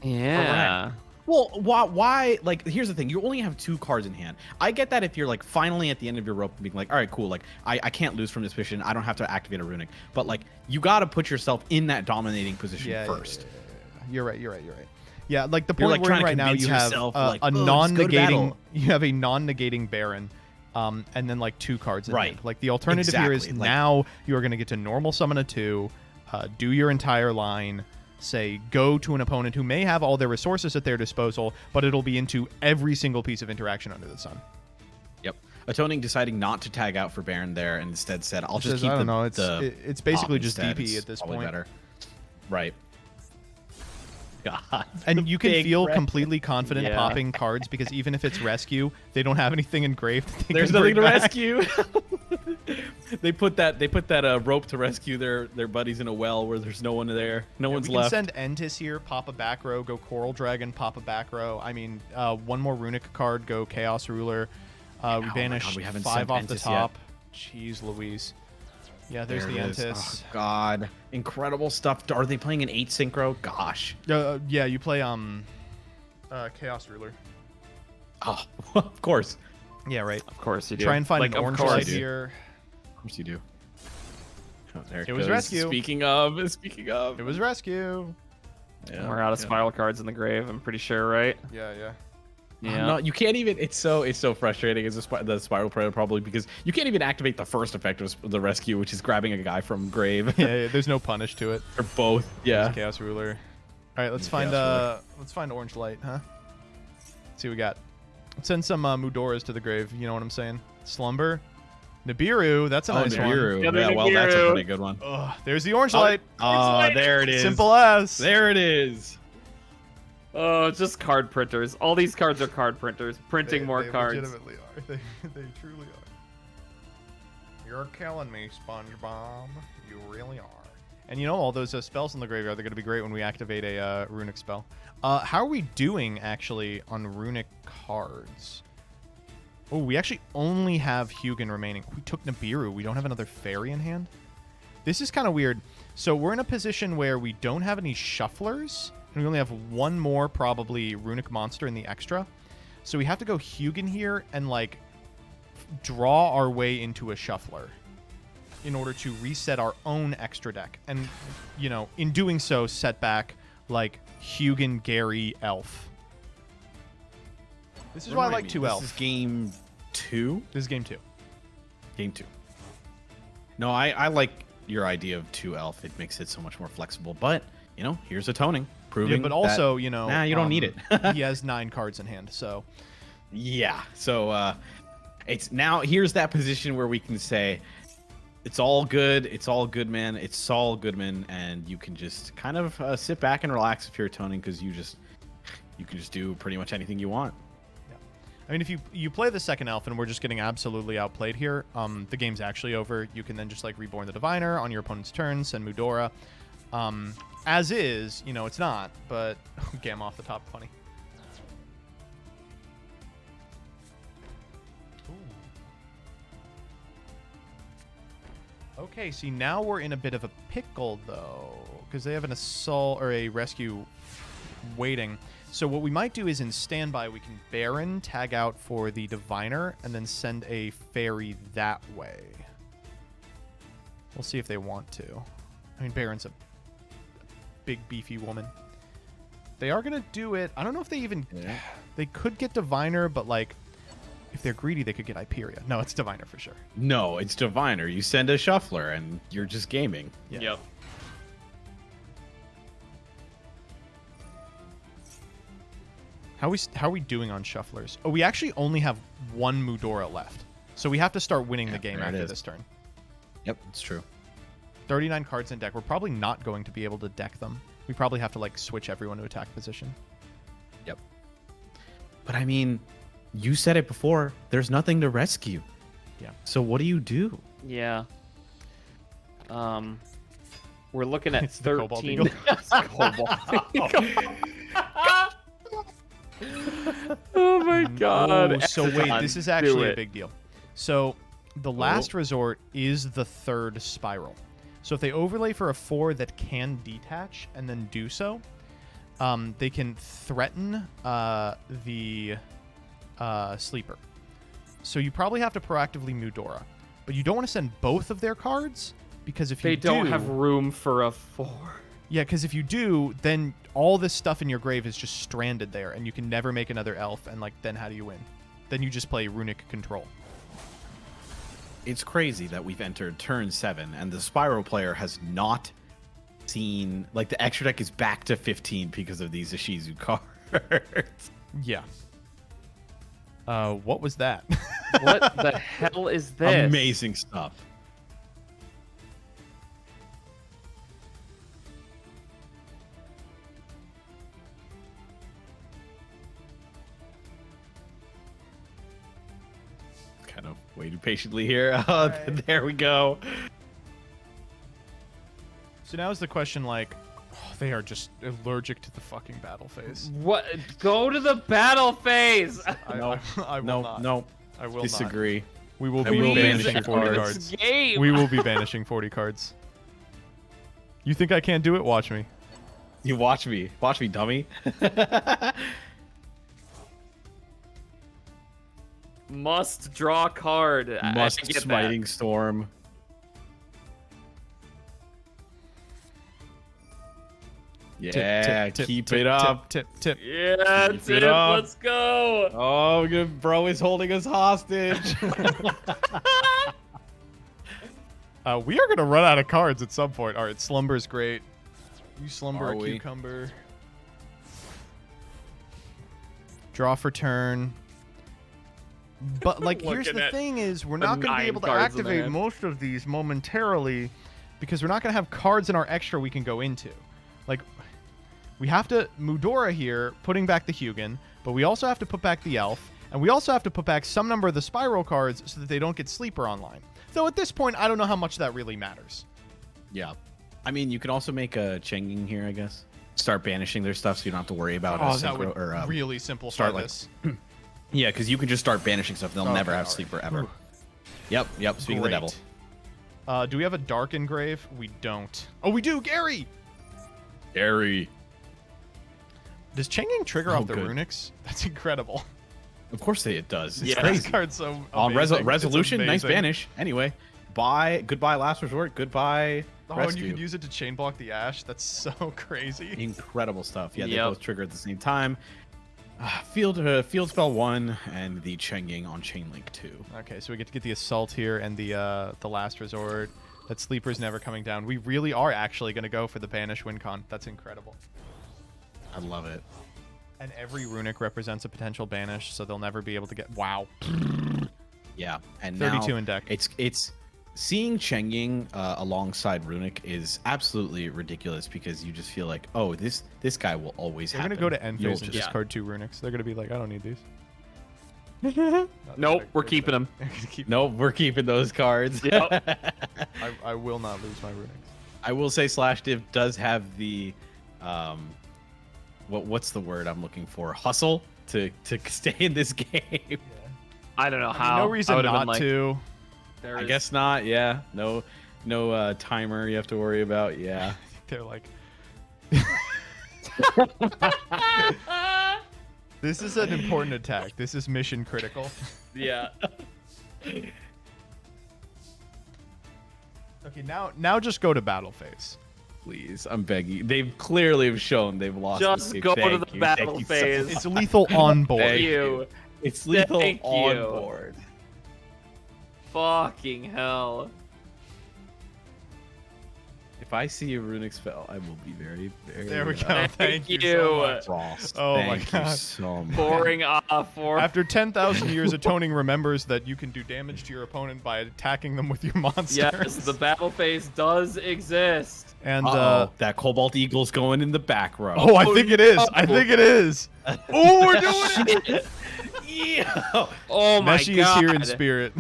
Yeah. Well, why? Like, here's the thing. You only have 2 cards in hand. I get that if you're like finally at the end of your rope and being like, all right, cool. Like, I can't lose from this position. I don't have to activate a runic. But like, you got to put yourself in that dominating position first. You're right. Yeah, like the You're, point like, we're in trying to right now, convince you have yourself, a like, "Oh, just go to non-negating. battle." You have a non-negating Baron, and then like 2 cards in Right. hand. Like the alternative here is Exactly, like- now you are going to get to normal summon a 2, do your entire line. Say go to an opponent who may have all their resources at their disposal, but it'll be into every single piece of interaction under the sun. Yep. Atoning deciding not to tag out for Baron there and instead said, I'll just Says, keep I don't the know. the It's basically op just instead. DP It's at this probably point. better. Right. God. And you can Big feel red. completely confident Yeah. popping cards because even if it's rescue, they don't have anything engraved. They There's can nothing to bring back. rescue. They put that rope to rescue their buddies in a well where there's no one there. No one's We can left. send Entis here, pop a back row, go Coral Dragon, pop a back row. I mean, one more Runic card, go Chaos Ruler. We my banish God, we haven't 5 sent off the Entis top. Jeez Louise. Yeah, there's There the it is. Entis. Oh, God, incredible stuff. Are they playing an 8 synchro? Gosh. Yeah, you play Chaos Ruler. Oh, of course. Yeah, right. Of course you do. Try and find like, an of orange course. light you do. here. Of course you do. Oh, there It was goes. rescue. Speaking of. It was rescue. Yeah, We're out of yeah. spiral cards in the grave. I'm pretty sure, right? Yeah. Yeah. No, you can't even. It's so frustrating as the spiral predator probably because you can't even activate the first effect of the rescue, which is grabbing a guy from grave. Yeah, there's no punish to it. or both. Yeah. Chaos Ruler. All right, let's Yeah, find Chaos let's find orange light, huh? Let's see what we got. Let's send some Mudoras to the grave. You know what I'm saying? Slumber, Nibiru. That's a nice one. Nibiru. Another Yeah, well, that's a Nibiru. pretty good one. Ugh, there's the orange light. Oh, there it is. Simple as. There it is. Oh, just card printers. All these cards are card printers. Printing more cards. Legitimately are. They truly are. You're killing me, SpongeBob. You really are. And you know, all those spells in the graveyard, they're going to be great when we activate a runic spell. How are we doing, actually, on runic cards? Oh, we actually only have Hugin remaining. We took Nibiru. We don't have another fairy in hand? This is kind of weird. So we're in a position where we don't have any shufflers, and we only have one more, probably, runic monster in the extra. So we have to go Hugin here and, like, draw our way into a shuffler in order to reset our own extra deck. And, you know, in doing so, set back, like, Hugin, Gary, Elf. This is why I like 2 Elf. This is game 2? This is game 2. Game 2. No, I like your idea of 2 Elf. It makes it so much more flexible. But, you know, here's atoning. Proving Yeah, but also, that, you know... Nah, you don't need it. He has 9 cards in hand, so... Yeah. So, it's now... Here's that position where we can say... It's all good. It's all good, man. It's Saul Goodman, and you can just kind of sit back and relax if you're atoning because you can just do pretty much anything you want. I mean, if you play the second elf and we're just getting absolutely outplayed here, the game's actually over. You can then just, like, Reborn the Diviner on your opponent's turn, send Mudora. As is, you know, it's not, but Gamma off the top, funny. Okay, see, now we're in a bit of a pickle, though, because they have an assault or a rescue waiting. So what we might do is in standby, we can Baron, tag out for the Diviner, and then send a fairy that way. We'll see if they want to. I mean, Baron's a big, beefy woman. They are going to do it. I don't know if they even... Yeah. They could get Diviner, but, like, if they're greedy, they could get Hyperia. No, it's Diviner for sure. No, it's Diviner. You send a shuffler, and you're just gaming. Yeah. Yep. How are we doing on shufflers? Oh, we actually only have 1 Mudora left. So we have to start winning the game there it after is. this turn. Yep, it's true. 39 cards in deck. We're probably not going to be able to deck them. We probably have to, like, switch everyone to attack position. Yep. But I mean, you said it before. There's nothing to rescue. Yeah. So what do you do? Yeah. We're looking at It's the Cobalt 13. Eagle. Cobalt. Oh my god. Oh, so wait, this is Do actually a it. big deal. So the last resort is the 3rd spiral. So if they overlay for a 4 that can detach and then do so, they can threaten the sleeper. So you probably have to proactively Mudora. But you don't want to send both of their cards because if you They don't have room for a 4. Yeah, because if you do, then all this stuff in your grave is just stranded there, and you can never make another elf, and, like, then how do you win? Then you just play Runic Control. It's crazy that we've entered turn 7 and the Spiral player has not seen, like, the extra deck is back to 15 because of these Ishizu cards. Yeah. What was that? What the hell is this? Amazing stuff. waiting patiently here. Right. There we go. So now is the question, like, they are just allergic to the fucking battle phase. What? Go to the battle phase. I will No, not. no. I will Disagree. not. We will I be will banish banishing your 40 cards. cards. Game. We will be banishing 40 cards. You think I can't do it? Watch me. You watch me, dummy. Must draw card. Must I get smiting storm. Yeah, keep it up. Tip. That. Yeah, Keep Tip, it up. let's go. Oh, bro is holding us hostage. We are going to run out of cards at some point. All right, Slumber's great. You Slumber Are a we? Cucumber. Draw for turn. But, like, here's Looking the at thing is, we're the not going to be 9 able to cards in the activate hand. most of these momentarily because we're not going to have cards in our extra we can go into. Like, we have to Mudora here, putting back the Hugin, but we also have to put back the Elf, and we also have to put back some number of the Spiral cards so that they don't get Sleeper online. Though at this point, I don't know how much that really matters. Yeah. I mean, you can also make a Chenging here, I guess. Start banishing their stuff so you don't have to worry about Oh, a that synchro, would or really simplify start, like, this. yeah, because you can just start banishing stuff. They'll Okay, never have all right. sleeper ever. Ooh. Yep. Speaking of the devil. Do we have a Dark Engrave? We don't. Oh, we do, Gary! Gary. Does Chenging trigger off the good. runics? That's incredible. Of course it does. It's Yeah. This crazy. card's so On amazing. It's resolution, nice amazing. banish. Anyway, goodbye last resort. Goodbye Oh, rescue. and you can use it to chain block the Ash. That's so crazy. Incredible stuff. Yeah, they Yep. both trigger at the same time. Field spell 1 and the Chenging on chain link 2. Okay, so we get to get the Assault here and the Last Resort. That Sleeper's never coming down. We really are actually going to go for the Banish win con. That's incredible. I love it. And every runic represents a potential banish, so they'll never be able to get... Wow. Yeah, and 32 now in deck. It's seeing Chenging alongside Runic is absolutely ridiculous because you just feel like, oh, this guy will always They're happen. going to go to end You'll phase and just- discard 2 runics. They're going to be like, I don't need these. Nope, we're keeping them. Nope, we're keeping those cards. Yep. I will not lose my runics. I will say Slash Div does have the what's the word I'm looking for? Hustle to stay in this game. I don't know I mean, how. no I reason would've been not like, to. there I is- guess not. Yeah. No timer you have to worry about. Yeah. They're like... This is an important attack. This is mission critical. Yeah. Okay, now just go to battle phase. Please, I'm begging. They've clearly have shown they've lost. Just this game. go to Thank the you. battle Thank you so phase. much. It's lethal on board. Thank you. It's lethal Thank on you. board. Fucking hell. If I see a runic spell, I will be very, very. There we go. Thank Thank you you. so much. Frost. Oh my Thank God. you so much. Pouring off for. After 10,000 years, Atoning remembers that you can do damage to your opponent by attacking them with your monsters. Yes, the battle phase does exist. And Uh-oh, that Cobalt Eagle's going in the back row. oh, I think it is. I think it is. Oh, we're doing it. yeah. Oh my Neshi god. is here in spirit.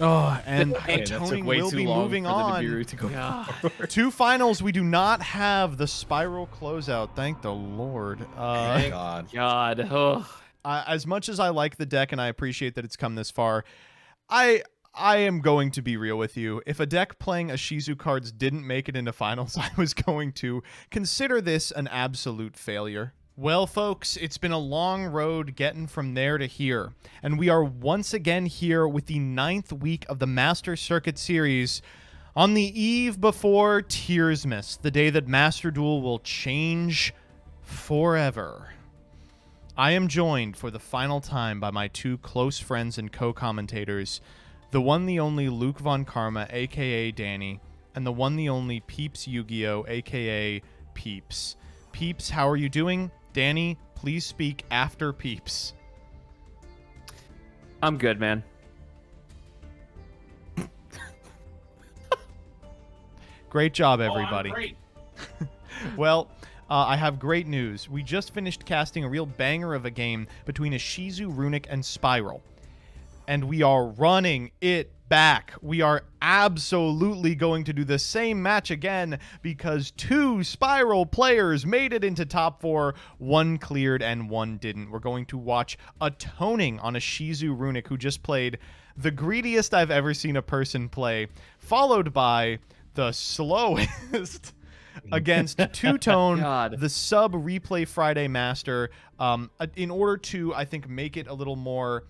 Oh, and Okay, that took Atoning way will too be long moving for the on. Nibiru to go God. forward. Two finals. We do not have the Spiral closeout. Thank the Lord. Thank God. God. Ugh. As much as I like the deck and I appreciate that it's come this far, I am going to be real with you. If a deck playing Ashizu cards didn't make it into finals, I was going to consider this an absolute failure. Well, folks, it's been a long road getting from there to here, and we are once again here with the 9th week of the Master Circuit series on the eve before Tearsmas, the day that Master Duel will change forever. I am joined for the final time by my two close friends and co-commentators, the one the only Luke Von Karma, aka Danny, and the one the only Peeps Yu-Gi-Oh, aka Peeps. Peeps, how are you doing? Danny, please speak after Peeps. I'm good, man. Great job, everybody. Well, I have great news. We just finished casting a real banger of a game between a Shizu Runic and Spiral. And we are running it back. We are absolutely going to do the same match again because 2 Spiral players made it into top 4. 1 cleared and 1 didn't. We're going to watch a toning on a Shizu Runic who just played the greediest I've ever seen a person play, followed by the slowest against Two-Tone, God. the sub Replay Friday master. In order to, I think, make it a little more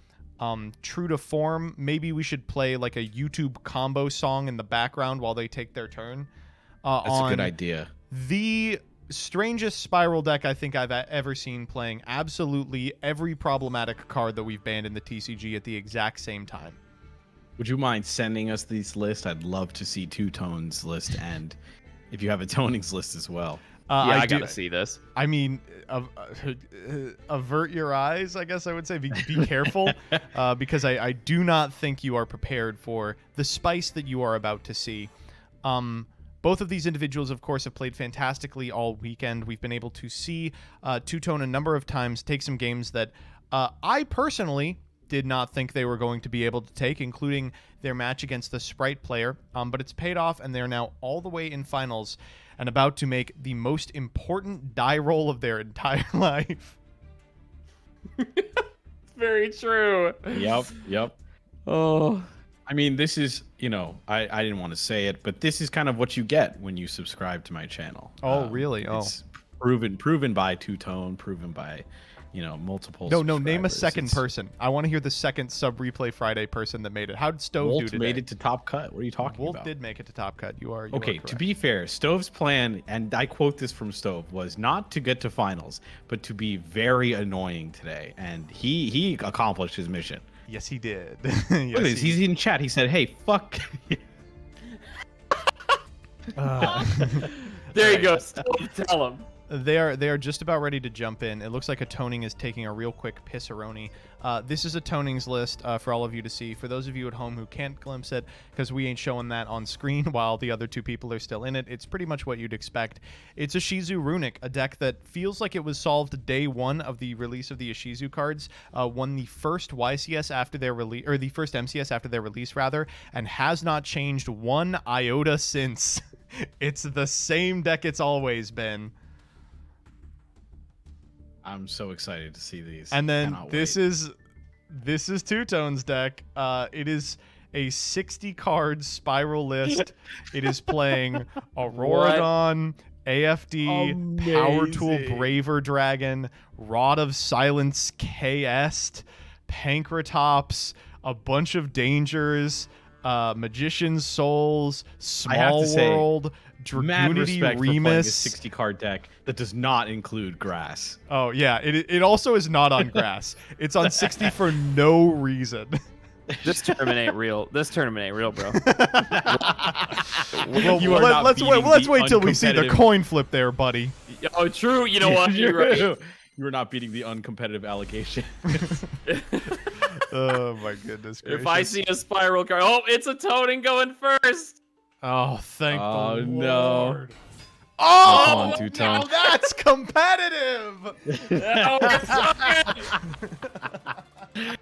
true to form, maybe we should play like a YouTube combo song in the background while they take their turn. That's on a good idea. The strangest Spiral deck I think I've ever seen playing absolutely every problematic card that we've banned in the TCG at the exact same time. Would you mind sending us these lists? I'd love to see Two-Tone's list, and if you have a Toning's list as well. Yeah, I do- gotta see this. I mean, avert your eyes, I guess I would say. Be careful, because I do not think you are prepared for the spice that you are about to see. Both of these individuals, of course, have played fantastically all weekend. We've been able to see Two-Tone a number of times take some games that I personally did not think they were going to be able to take, including their match against the Sprite player. But it's paid off, and they're now all the way in finals and about to make the most important die roll of their entire life. Very true. Yep. Oh. I mean, this is, I didn't want to say it, but this is kind of what you get when you subscribe to my channel. Oh, really? Oh. It's proven by Two-Tone, proven by, multiple No, name a subscribers. second It's- person. I want to hear the second sub Replay Friday person that made it. How did Stove do Wolf today? made it to top cut. What are you talking Wolf about? did make it to top cut. You are Okay, correct. to be fair, Stove's plan, and I quote this from Stove, was not to get to finals, but to be very annoying today. And he accomplished his mission. Yes, he did. Look at this. He's in chat. He said, "Hey, fuck." There you go. Tell him. They are just about ready to jump in. It looks like a toning is taking a real quick pisseroni. This is a tonings list for all of you to see. For those of you at home who can't glimpse it, because we ain't showing that on screen while the other 2 people are still in it, it's pretty much what you'd expect. It's a Shizu Runic, a deck that feels like it was solved day 1 of the release of the Ishizu cards, won the first YCS after their release, or the first MCS after their release rather, and has not changed 1 iota since. It's the same deck it's always been. I'm so excited to see these. And then Cannot this wait. is Two-Tone's deck. It is a 60 card Spiral list. It is playing Auroradon, AFD, Power Tool Amazing. Braver Dragon, Rod of Silence KS, Pankratops, a bunch of Dangers, Magician's Souls, I have Small to say, World, Mad Dragoonity respect for playing a Remus. 60 card deck that does not include grass. Oh yeah, it also is not on grass. It's on 60 for no reason. This tournament ain't real. This tournament ain't real, bro. Well, You are not let's beating wait the till we see the uncompetitive- coin flip there, buddy. Oh, true. You know what? You're right. You are not beating the uncompetitive allocation. Oh my goodness gracious. If I see a Spiral card, oh, it's a toning going first. Oh, thank Oh, the no. Lord. Come Oh, on, Two-Tone. now that's competitive. Oh, it's so good.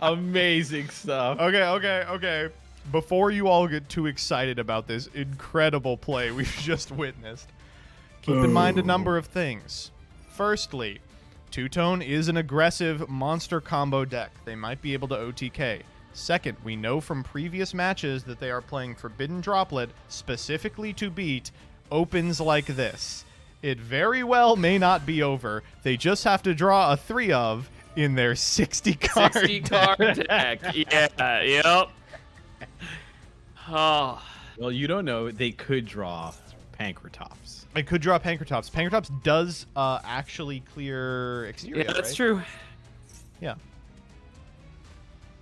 Amazing stuff. Okay. Before you all get too excited about this incredible play we've just witnessed, keep in mind a number of things. Firstly, Two-Tone is an aggressive monster combo deck. They might be able to OTK. Second, we know from previous matches that they are playing Forbidden Droplet specifically to beat opens like this. It very well may not be over. They just have to draw a 3 of in their 60 card 60 deck. card deck. Yeah. Yep. Oh. Well, you don't know. They could draw Pankratops. It could draw Pankratops. Pankratops does actually clear exterior, Yeah, that's right? true. Yeah.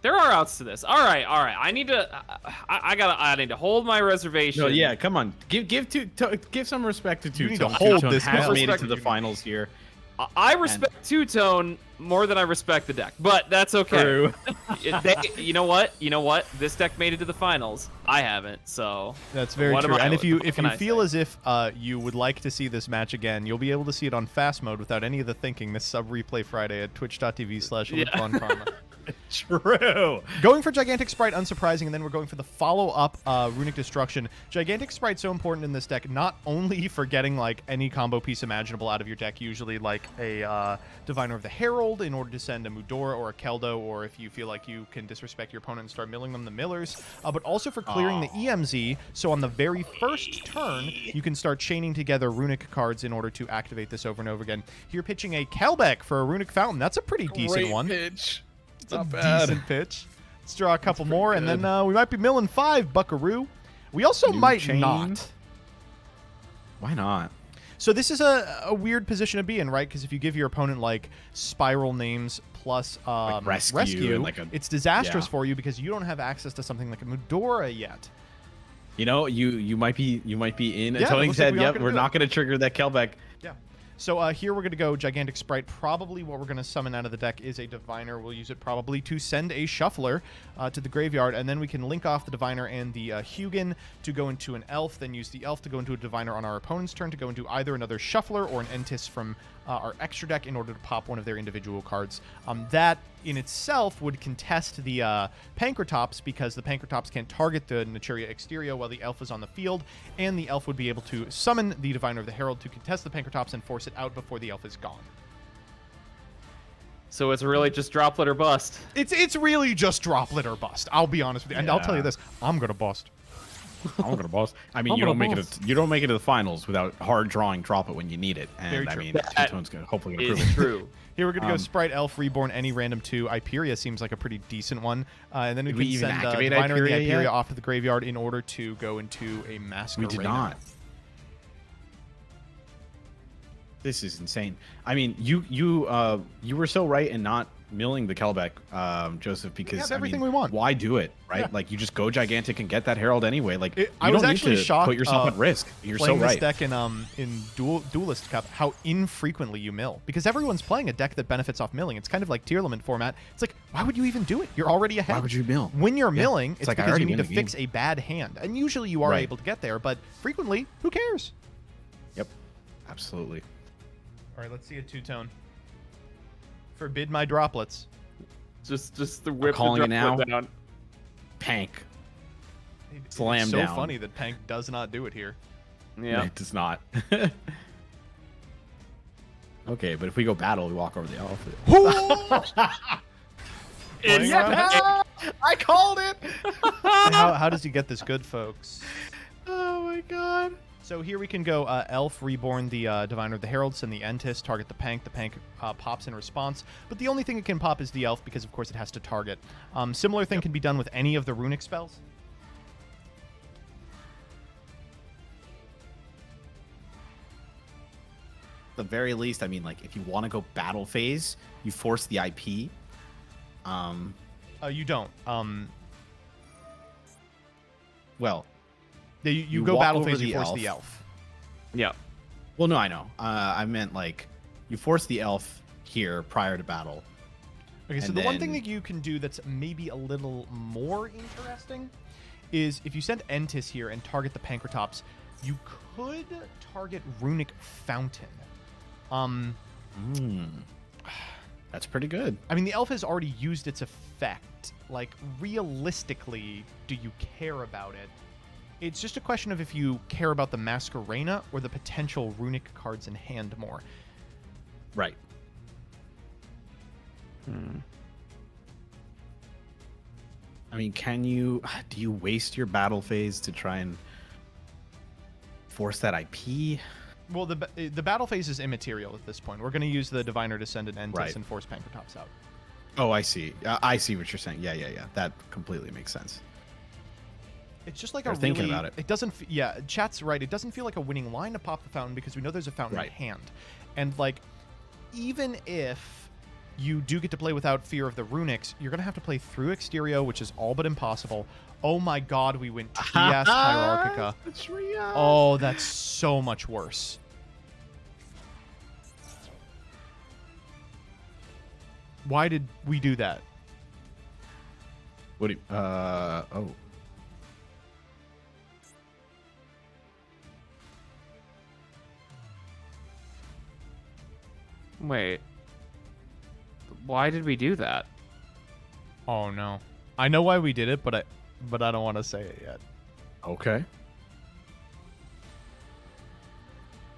There are outs to this. All right. I need to. I need to hold my reservation. No, yeah, come on. Give some respect to You need to Two-Tone. hold Two-Tone this has belt. made it to Respect the you. finals here. I respect two-tone more than I respect the deck, but that's okay. True. You know what? You know what? This deck made it to the finals. I haven't, so That's very what am true. I- And if what you the if fuck you can I feel say? as if you would like to see this match again, you'll be able to see it on fast mode without any of the thinking this sub replay Friday at twitch.tv/LukeVonKarma. True. Going for Gigantic Sprite, unsurprising, and then we're going for the follow-up Runic Destruction. Gigantic Sprite's so important in this deck, not only for getting like any combo piece imaginable out of your deck, usually like a Diviner of the Herald in order to send a Mudora or a Keldo, or if you feel like you can disrespect your opponent and start milling them, the Millers, but also for clearing the EMZ, so on the very first turn, you can start chaining together Runic cards in order to activate this over and over again. Here pitching a Kelbeck for a Runic Fountain. That's a pretty decent one. Pitch. It's a decent pitch. Let's draw a couple more, and then we might be milling 5, Buckaroo. We also New might chain. not. Why not? So this is a weird position to be in, right? Because if you give your opponent, like, spiral names plus Like rescue and, like, it's disastrous yeah. for you because you don't have access to something like a Mudora yet. You know, you might be in. Yeah, it Tony looks like said, we are "Yep, gonna we're do not it." going to trigger that Kelbeck." Yeah. So here we're going to go Gigantic Sprite. Probably what we're going to summon out of the deck is a Diviner. We'll use it probably to send a Shuffler to the graveyard, and then we can link off the Diviner and the Hugin to go into an Elf, then use the Elf to go into a Diviner on our opponent's turn to go into either another Shuffler or an Entis from our extra deck in order to pop one of their individual cards. That in itself would contest the Pankratops because the Pankratops can't target the Naturia Exterior while the Elf is on the field, and the Elf would be able to summon the Diviner of the Herald to contest the Pankratops and force it out before the Elf is gone. So it's really just droplet or bust. It's really just droplet or bust. I'll be honest with you, and I'll tell you this: I'm gonna bust. I'm gonna boss. I mean, I'm you don't gonna make boss. it. You don't make it to the finals without hard drawing drop it when you need it. Very And I true. mean, That two-tone's gonna hopefully Is improve it. true. Here we're gonna go Um, Sprite, Elf, Reborn, any random 2. Hyperia seems like a pretty decent one, and then we Did can we even send activate Diviner and the Hyperia Hyperia yet? off to the graveyard in order to go into a We Masquerade. did not. This is insane. I mean, you were so right in not milling the Kelbeck, Joseph, because have I everything mean, we want. why do it, right? Yeah. Like you just go gigantic and get that Herald anyway. Like I you was don't need actually to shocked, put yourself at risk. You're so playing this right. deck in Duelist Cup, how infrequently you mill, because everyone's playing a deck that benefits off milling. It's kind of like tier limit format. It's like, why would you even do it? You're already ahead. Why would you mill? When you're milling, it's like, I because already you need to win the fix game. a bad hand, and usually you are Right. able to get there, but frequently, who cares? Yep, absolutely. All right, let's see a two-tone. Forbid my droplets. Just the whip calling the it now. droplet down. Pank. It's Slam so down. funny that Pank does not do it here. Yeah. It does not. Okay, but if we go battle, we walk over the Elf. Playing around? I called it. how does he get this good, folks? Oh my god. So here we can go Elf, Reborn, the Diviner of the Heralds, and the Entis, target the Pank. The Pank pops in response, but the only thing it can pop is the Elf because, of course, it has to target. Similar thing can be done with any of the Runic spells. At the very least, I mean, like, if you want to go battle phase, you force the IP. You don't. Well, You go walk battle over phase, you the force elf. the Elf. Yeah. well, no, I know. I meant like you force the Elf here prior to battle. Okay, so And the one thing then- that you can do that's maybe a little more interesting is if you send Entis here and target the Pankratops, you could target Runic Fountain. That's pretty good. I mean, the Elf has already used its effect. Like, realistically, do you care about it? It's just a question of if you care about the Masquerena or the potential Runic cards in hand more. Right. I mean, do you waste your battle phase to try and force that IP? Well, the battle phase is immaterial at this point. We're going to use the Diviner to send an Entis Right. and force Pankratops out. Oh, I see. I see what you're saying. Yeah. That completely makes sense. It's just like They're a thinking really, about it. It doesn't. Yeah, chat's right. It doesn't feel like a winning line to pop the fountain because we know there's a fountain Right. in hand, and like, even if you do get to play without fear of the Runics, you're gonna have to play through Exterio, which is all but impossible. Oh my God, we went Trias Hierarchica. Oh, that's so much worse. Why did we do that? What do you, oh. Wait. Why did we do that? Oh no. I know why we did it, but I don't want to say it yet. Okay.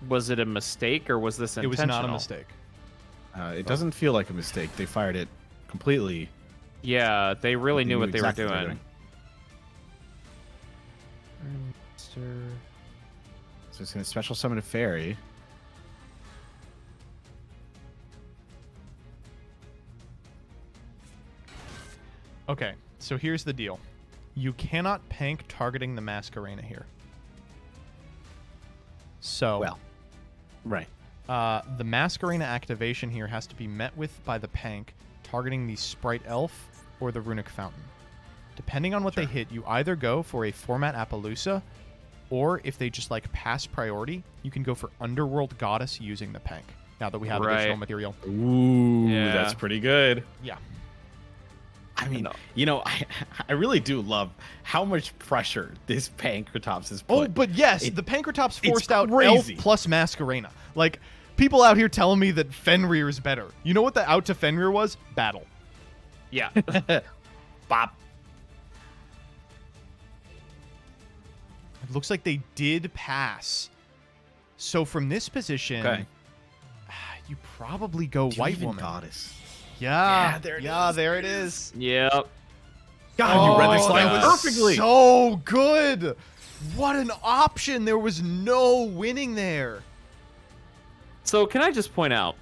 Was it a mistake or was this It intentional? was not a mistake. It doesn't feel like a mistake. They fired it completely. Yeah, they really knew what they exactly were what doing. So it's going to special summon a fairy. Okay, so here's the deal. You cannot pank targeting the Masquerena here. So, Well, right. the Masquerena activation here has to be met with by the pank targeting the Sprite Elf or the Runic Fountain. Depending on what they hit, you either go for a format Appaloosa, or if they just like pass priority, you can go for Underworld Goddess using the pank. Now that we have additional material. Ooh, Yeah. that's pretty good. Yeah. I mean, No. you know, I really do love how much pressure this Pankratops has put. Oh, but yes, It- the Pankratops it's forced out crazy. Elf plus Masquerena. Like, people out here telling me that Fenrir is better. You know what the out to Fenrir was? Battle. Yeah. Bop. It looks like they did pass. So from this position, Okay. you probably go White Even Woman. Goddess. Yeah, there it yeah, is. there it is. Yep. God, you read this that line was perfectly. So good. What an option. There was no winning there. So can I just point out,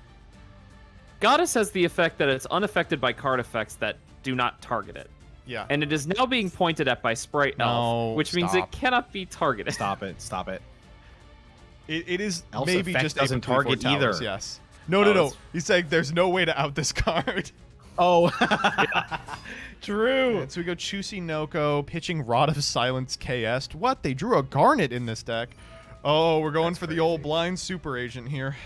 Goddess has the effect that it's unaffected by card effects that do not target it. Yeah. And it is now being pointed at by Sprite No, Elf, which means stop. it cannot be targeted. Stop it. Stop it. It is Elf's maybe effect just doesn't April 24 target Towers, either. Yes. No, Oh, no. it's- He's saying there's no way to out this card. Oh. True. And so we go Chusi Noko, pitching Rod of Silence KS. What? They drew a Garnet in this deck. Oh, we're going for the old blind super agent here.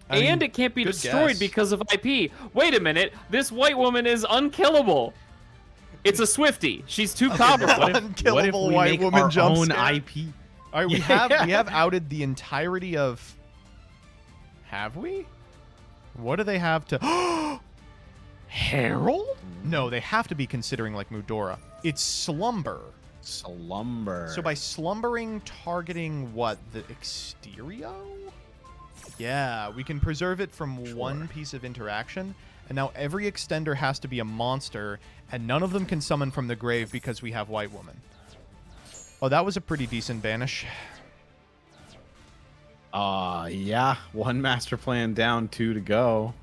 I And mean, it can't be good destroyed guess. because of IP. Wait a minute. This white woman is unkillable. It's a Swifty. She's too powerful. What if Unkillable we white make woman our jump own scare. IP? All right, we have outed the entirety of. Have we? What do they have to? Herald? No, they have to be considering like Mudora. It's Slumber. Slumber. So by slumbering, targeting what? The Exterio? Yeah, we can preserve it from one piece of interaction. And now every extender has to be a monster, and none of them can summon from the grave because we have White Woman. Oh, that was a pretty decent banish. Yeah. One master plan down, 2 to go.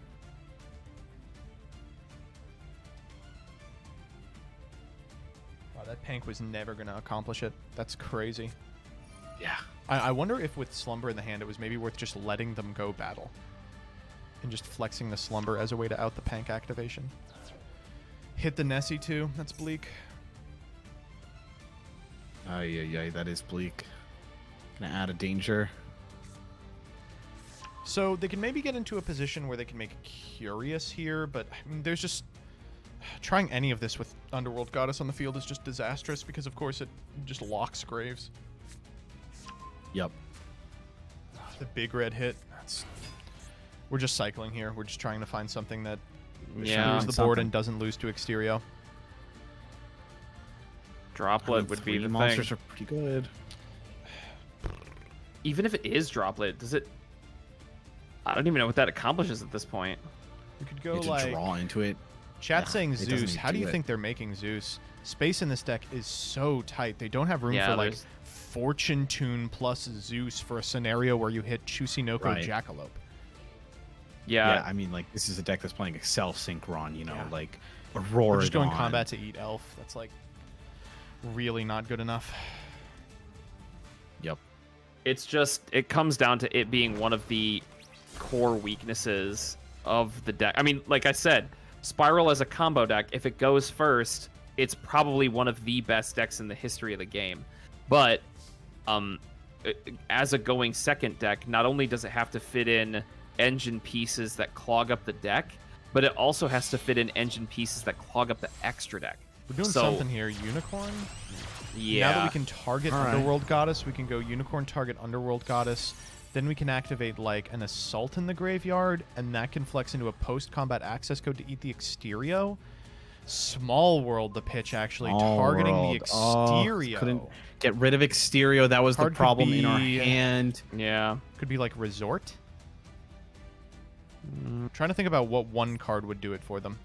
Wow, that Pank was never going to accomplish it. That's crazy. Yeah. I wonder if with Slumber in the hand, it was maybe worth just letting them go battle. And just flexing the Slumber as a way to out the Pank activation. Hit the Nessie too. That's bleak. Yeah, that is bleak. Gonna add a danger. So they can maybe get into a position where they can make Curious here, but I mean, there's just... Trying any of this with Underworld Goddess on the field is just disastrous because, of course, it just locks Graves. Yep. The big red hit. We're just cycling here. We're just trying to find something that Yeah. moves the board and doesn't lose to Exterio. Droplet would be the monsters thing. are pretty good. Even if it is Droplet, does it... I don't even know what that accomplishes at this point. We could You go have to like... draw into it. Chat Yeah, saying it doesn't Zeus. even How do do you it. think they're making Zeus? Space in this deck is so tight. They don't have room Yeah, for like there's- Fortune Tune plus Zeus for a scenario where you hit Chusinoko Right. Jackalope. Yeah. I mean, like, this is a deck that's playing a self-synchron, you know, Yeah. like We're Aurora. just going combat to eat Elf. That's like really not good enough. Yep. It's just, it comes down to it being one of the core weaknesses of the deck. I mean, like I said, Spiral as a combo deck, if it goes first, it's probably one of the best decks in the history of the game. But as a going second deck, not only does it have to fit in engine pieces that clog up the deck, but it also has to fit in engine pieces that clog up the extra deck. We're doing something here. Unicorn? Yeah. Now that we can target All right. Underworld Goddess, we can go Unicorn, target Underworld Goddess. Then we can activate like an Assault in the graveyard, and that can flex into a post-combat access code to eat the Exterio. Small World, the pitch actually, targeting the Exterio. Couldn't get rid of Exterio. That was Card the could problem in our be- hand. Yeah. Could be like Resort. Trying to think about what one card would do it for them.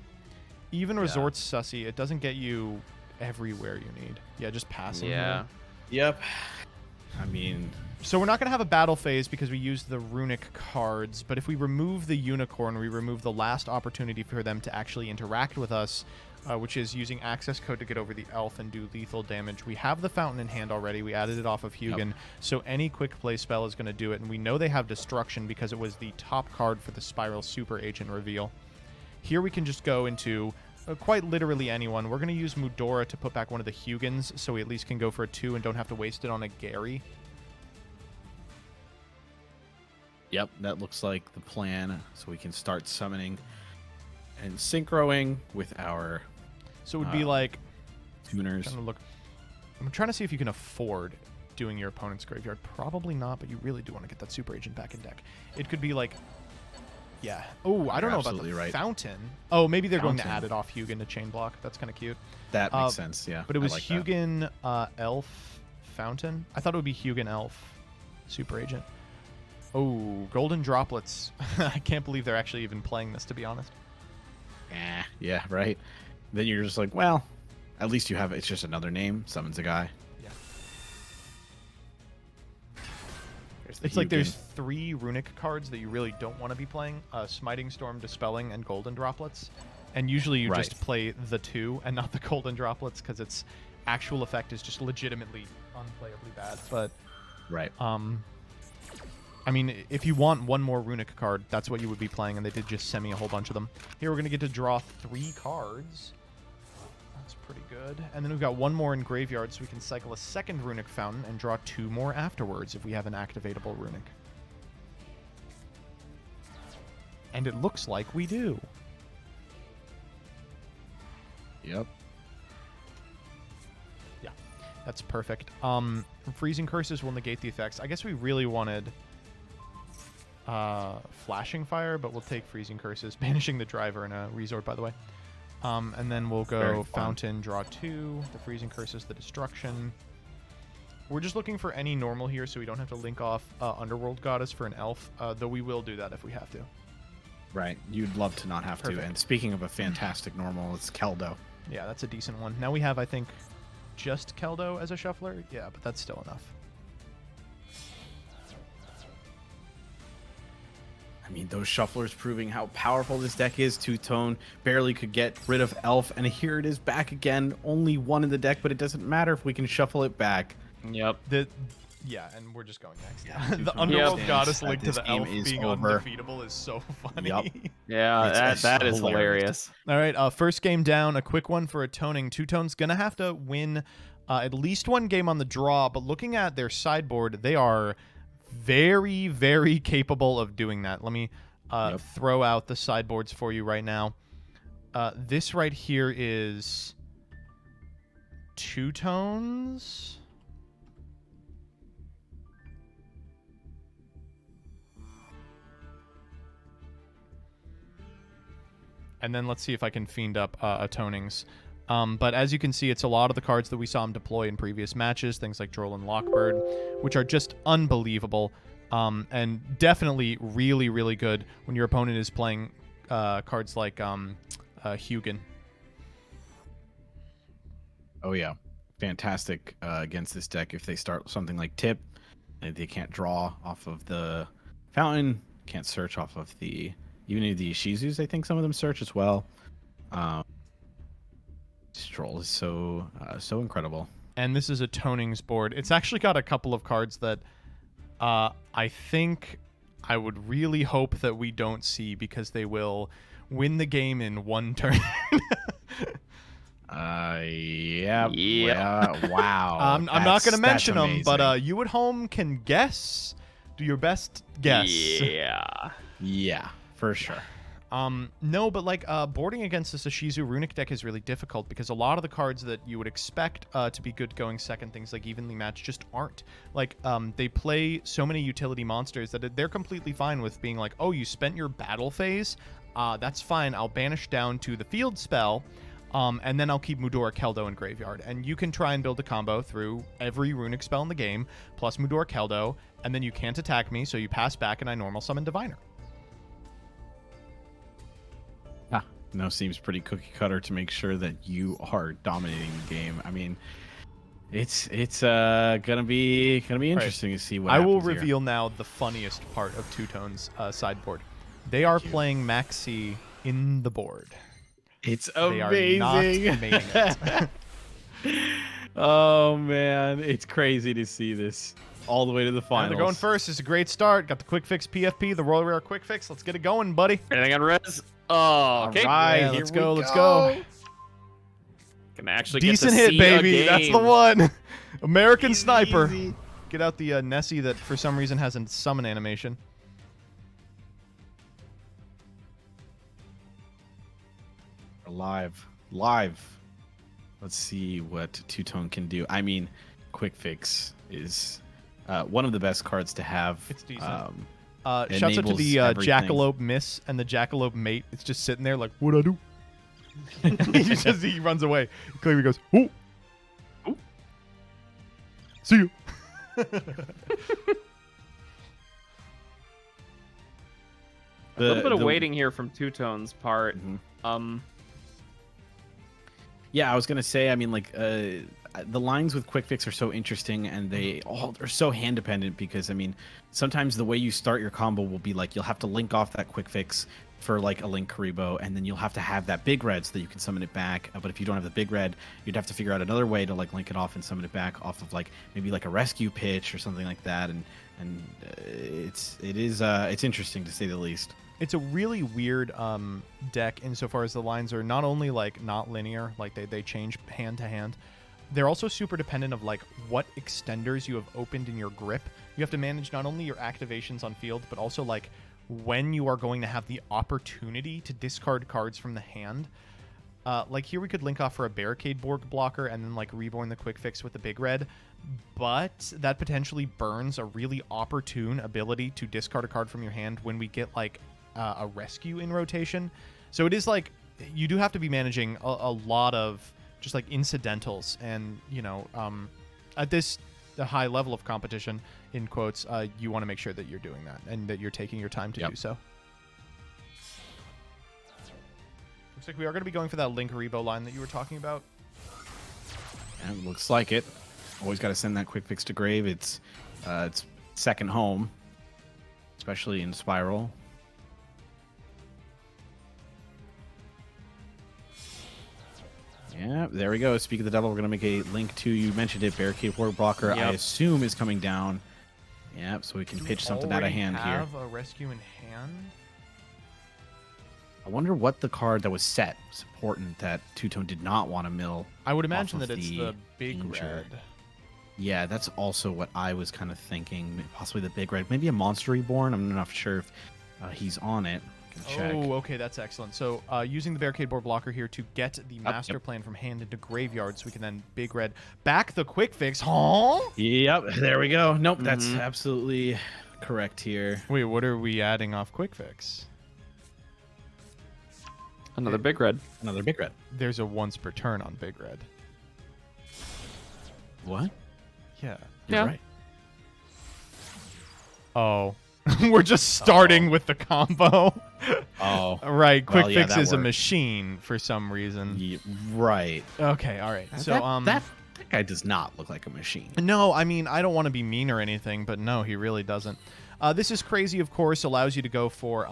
Even Resort's sussy. It doesn't get you everywhere you need. Yeah, just passing. Yeah. Yep. I mean, So we're not going to have a battle phase because we use the runic cards, but if we remove the unicorn, we remove the last opportunity for them to actually interact with us, which is using access code to get over the elf and do lethal damage. We have the fountain in hand already. We added it off of Hugin, so any quick play spell is going to do it, and we know they have destruction because it was the top card for the Spiral Super Agent reveal. Here we can just go into quite literally anyone. We're going to use Mudora to put back one of the Hugins, so we at least can go for a 2 and don't have to waste it on a Gary. yep, that looks like the plan. So we can start summoning and synchroing with our So it would be like... tuners. Trying to look. I'm trying to see if you can afford doing your opponent's graveyard. Probably not, but you really do want to get that Super Agent back in deck. It could be like... Yeah. Oh, I don't know about the absolutely right. fountain. Oh, maybe they're going to Fountain. add it off Hugin to chain block. That's kind of cute. That makes sense, yeah. But it I was like that. Hugin Elf Fountain. I thought it would be Hugin Elf Super Agent. Oh, Golden Droplets. I can't believe they're actually even playing this, to be honest. Yeah, right. Then you're just like, well, at least you have it's just another name. Summons a guy. Yeah. There's the It's like there's Hugin. 3 runic cards that you really don't want to be playing. Smiting Storm, Dispelling, and Golden Droplets. And usually you Right. just play the 2 and not the Golden Droplets because its actual effect is just legitimately unplayably bad. But, Right. I mean, if you want one more runic card, that's what you would be playing, and they did just send me a whole bunch of them. Here we're going to get to draw 3 cards. That's pretty good. And then we've got one more in graveyard, so we can cycle a second runic fountain and draw 2 more afterwards if we have an activatable runic. And it looks like we do. Yep. Yeah, that's perfect. Freezing Curses will negate the effects. I guess we really wanted Flashing Fire, but we'll take Freezing Curses. Banishing the driver and a resort, by the way. And then we'll Very go fun. Fountain, draw 2. The Freezing Curses, the Destruction. We're just looking for any normal here so we don't have to link off Underworld Goddess for an elf, though we will do that if we have to. Right. You'd love to not have Perfect. to. And speaking of a fantastic normal, it's Keldo. Yeah, that's a decent one. Now we have, I think, just Keldo as a shuffler. Yeah, but that's still enough. I mean, those shufflers proving how powerful this deck is. Two-tone barely could get rid of Elf, and here it is back again. Only one in the deck, but it doesn't matter if we can shuffle it back. Yep. Yeah, and we're just going next. Yeah, the two-tone Underworld stands Goddess that link to this the game elf is being over. undefeatable is so funny. Yup. Yeah, It's that so is hilarious. All right, first game down. A quick one for Atoning. Two-Tone's going to have to win at least one game on the draw, but looking at their sideboard, they are very, very capable of doing that. Let me throw out the sideboards for you right now. This right here is Two-Tones. And then let's see if I can fiend up Atonings. But as you can see, it's a lot of the cards that we saw him deploy in previous matches, things like Droll and Lockbird, which are just unbelievable. And definitely really, really good when your opponent is playing cards like Hugin. Oh, yeah. Fantastic against this deck if they start something like Tip. And they can't draw off of the Fountain, can't search off of the... Even the Ishizus, I think some of them search as well. Stroll is so incredible. And this is a Tonings board. It's actually got a couple of cards that I think I would really hope that we don't see because they will win the game in one turn. Yeah. Yep. Wow. I'm not going to mention them, amazing. but you at home can guess. Do your best guess. Yeah. Yeah, for sure. No, but like boarding against the Sashizu runic deck is really difficult because a lot of the cards that you would expect to be good going second, things like evenly matched, just aren't. Like they play so many utility monsters that they're completely fine with being like, oh, you spent your battle phase, that's fine. I'll banish down to the field spell, and then I'll keep Mudora, Keldo, and Graveyard. And you can try and build a combo through every runic spell in the game, plus Mudora, Keldo, and then you can't attack me, so you pass back and I normal summon Diviner. No, seems pretty cookie cutter to make sure that you are dominating the game. I mean, it's gonna be interesting to see what I will happens here. reveal now the funniest part of Two Tone's sideboard. They are playing Maxi in the board. It's They are amazing. not mating it. Oh man, it's crazy to see this all the way to the And finals. they're going first. It's a great start. Got the quick fix PFP, the Royal Rare quick fix. Let's get it going, buddy. Anything on res? Oh, okay. All right, Yeah, here let's we go. Let's go. Can actually Decent get to hit, see baby. a That's the game. one. American Easy, Sniper. easy. Get out the Nessie that for some reason has a summon animation. Live. Let's see what Two Tone can do. I mean, quick fix is one of the best cards to have. It's decent. Shouts out to enables the everything. Jackalope Miss and the Jackalope Mate. It's just sitting there like, what'd I do? he runs away. Clearly goes, ooh. Ooh. See you. A little bit of waiting here from Two Tone's part. Mhm. Yeah, I was gonna say. I mean, like, the lines with quick fix are so interesting, and they all are so hand dependent because, I mean, sometimes the way you start your combo will be like you'll have to link off that quick fix for like a Link Karibo, and then you'll have to have that big red so that you can summon it back. But if you don't have the big red, you'd have to figure out another way to like link it off and summon it back off of like maybe like a rescue pitch or something like that. And it's interesting to say the least. It's a really weird deck insofar as the lines are not only like not linear, like they change hand to hand. They're also super dependent of like what extenders you have opened in your grip. You have to manage not only your activations on field, but also like when you are going to have the opportunity to discard cards from the hand. Like here we could link off for a Barricade Borg blocker and then like Reborn the quick fix with the big red, but that potentially burns a really opportune ability to discard a card from your hand when we get like a rescue in rotation. So it is like you do have to be managing a lot of just like incidentals, and you know, at the high level of competition in quotes, you want to make sure that you're doing that and that you're taking your time to do so. Looks like we are going to be going for that Link Rebo line that you were talking about. And looks like it. Always got to send that quick fix to grave. It's second home, especially in Spiral. Yeah, there we go. Speak of the devil, we're going to make a link to, you mentioned it, Barricade Borg blocker, I assume is coming down. Yep, so we can pitch something out of hand here. Have a rescue in hand? I wonder what the card that was set was important that Two Tone did not want to mill. I would imagine off that of it's the big danger. red. Yeah, that's also what I was kind of thinking. Possibly the big red. Maybe a Monster Reborn. I'm not sure if he's on it. I can check. Oh, okay, that's excellent. So using the Barricade Board blocker here to get the master plan from hand into graveyard, so we can then big red back the quick fix. Huh? Yep, there we go. Nope, that's absolutely correct here. Wait, what are we adding off quick fix? Another big red. Another big red. There's a once per turn on big red. What? Yeah. You're right. Oh. We're just starting with the combo. Oh. Right, quick Well, yeah, fix that is a works. machine for some reason. Yeah, right. Okay, all right. So that guy does not look like a machine. no, I mean, I don't want to be mean or anything, but no, he really doesn't. This is crazy, of course, allows you to go for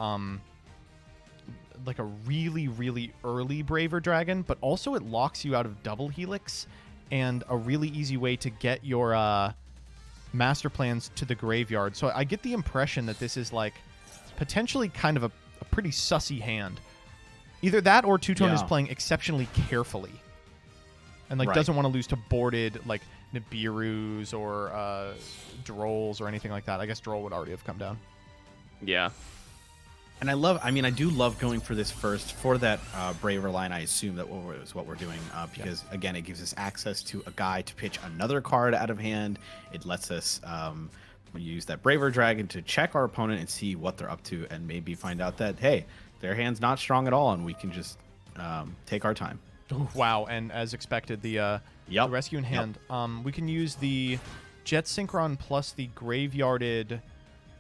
like a really, really early Braver Dragon, but also it locks you out of double Helix and a really easy way to get your master plans to the graveyard. So I get the impression that this is like potentially kind of a pretty sussy hand. Either that or Two-Tone is playing exceptionally carefully and like doesn't want to lose to boarded like Nibiru's or Drolls or anything like that. I guess Droll would already have come down. Yeah. And I do love going for this first for that Braver line. I assume that is what we're doing because again, it gives us access to a guy to pitch another card out of hand. It lets us use that Braver Dragon to check our opponent and see what they're up to, and maybe find out that hey, their hand's not strong at all, and we can just take our time. Oh, wow, and as expected, the rescue in hand. We can use the Jet Synchron plus the Graveyarded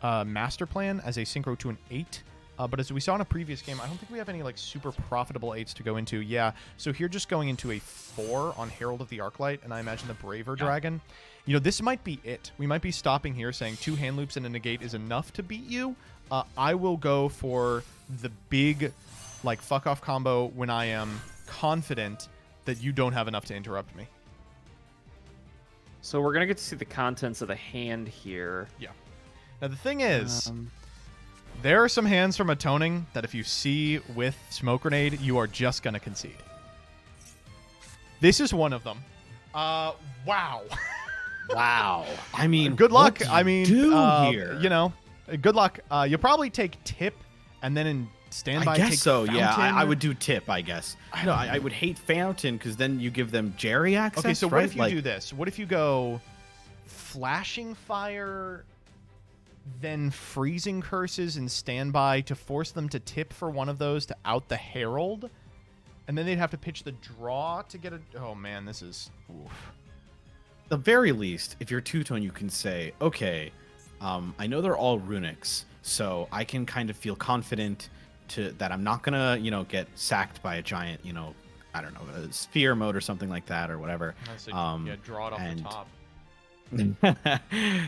Master Plan as a synchro to an 8. But as we saw in a previous game, I don't think we have any like super profitable 8s to go into. Yeah, so here just going into a 4 on Herald of the Arclight, and I imagine the Braver Dragon. You know, this might be it. We might be stopping here saying 2 hand loops and a negate is enough to beat you. I will go for the big, like, fuck off combo when I am confident that you don't have enough to interrupt me. So we're going to get to see the contents of the hand here. Yeah. Now, the thing is... there are some hands from Atoning that if you see with Smoke Grenade, you are just going to concede. This is one of them. Wow. Wow. I mean, good luck. What do you do here? You know, good luck. You'll probably take Tip and then in standby I guess take so, Fountain. yeah. I would do Tip, I guess. I would hate Fountain because then you give them Jerry access. Okay, so right? what if you do this? What if you go Flashing Fire... then Freezing Curses and Standby to force them to tip for one of those to out the Herald, and then they'd have to pitch the draw to get a... Oh, man, this is... Oof. At the very least, if you're two-tone, you can say, okay, I know they're all runics, so I can kind of feel confident that I'm not going to, get sacked by a giant, I don't know, a sphere mode or something like that or whatever. So, draw it off the top.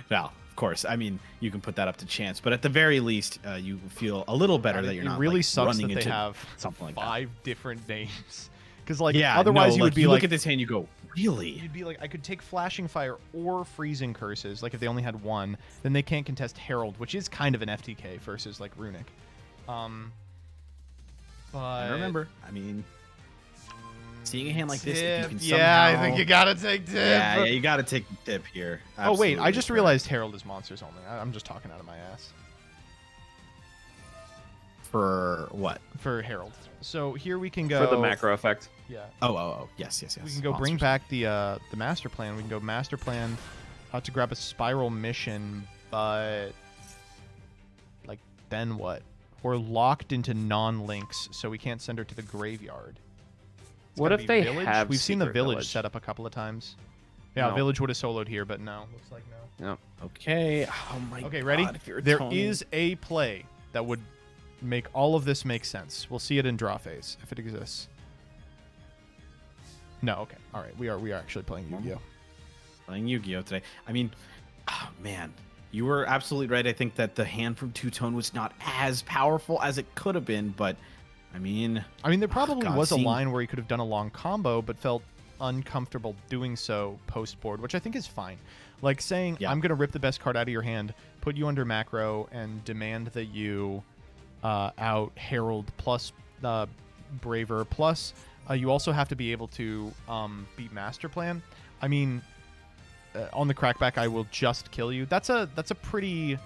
Well, of course. I mean, you can put that up to chance, but at the very least, you feel a little better that you're not really like, sucks running that they into have something like 5 different names. Because like yeah, otherwise no, you would be you like, look at this hand, you go, really? You'd be like, I could take Flashing Fire or Freezing Curses. Like if they only had one, then they can't contest Herald, which is kind of an FTK versus like Runic. But and remember, I mean, seeing a hand like this, Tip, if you can yeah, somehow... I think you gotta take Tip. Yeah, you gotta take the Tip here. Oh wait, I Absolutely just correct. realized Herald is monsters only. I'm just talking out of my ass. For what? For Herald. So here we can go For the macro effect. Yeah. Oh, yes. We can go bring back the master plan. We can go master plan to grab a spiral mission, but like then what? We're locked into non-links, so we can't send her to the graveyard. It's What gotta if be they village? have We've seen the Secret village set up a couple of times. Yeah, No. village would have soloed here, but no. Looks like no. No. Okay. Oh my Okay, God, ready? if you're There Tony. is a play that would make all of this make sense. We'll see it in draw phase if it exists. No, okay. All right. We are actually playing Yu-Gi-Oh. Playing Yu-Gi-Oh today. I mean, oh man, you were absolutely right. I think that the hand from two-tone was not as powerful as it could have been, but I mean, there probably God, was a seeing- line where he could have done a long combo, but felt uncomfortable doing so post-board, which I think is fine. Like saying, Yeah. I'm going to rip the best card out of your hand, put you under macro, and demand that you out Herald plus Braver, plus you also have to be able to beat Master Plan. I mean, on the crackback, I will just kill you. That's a pretty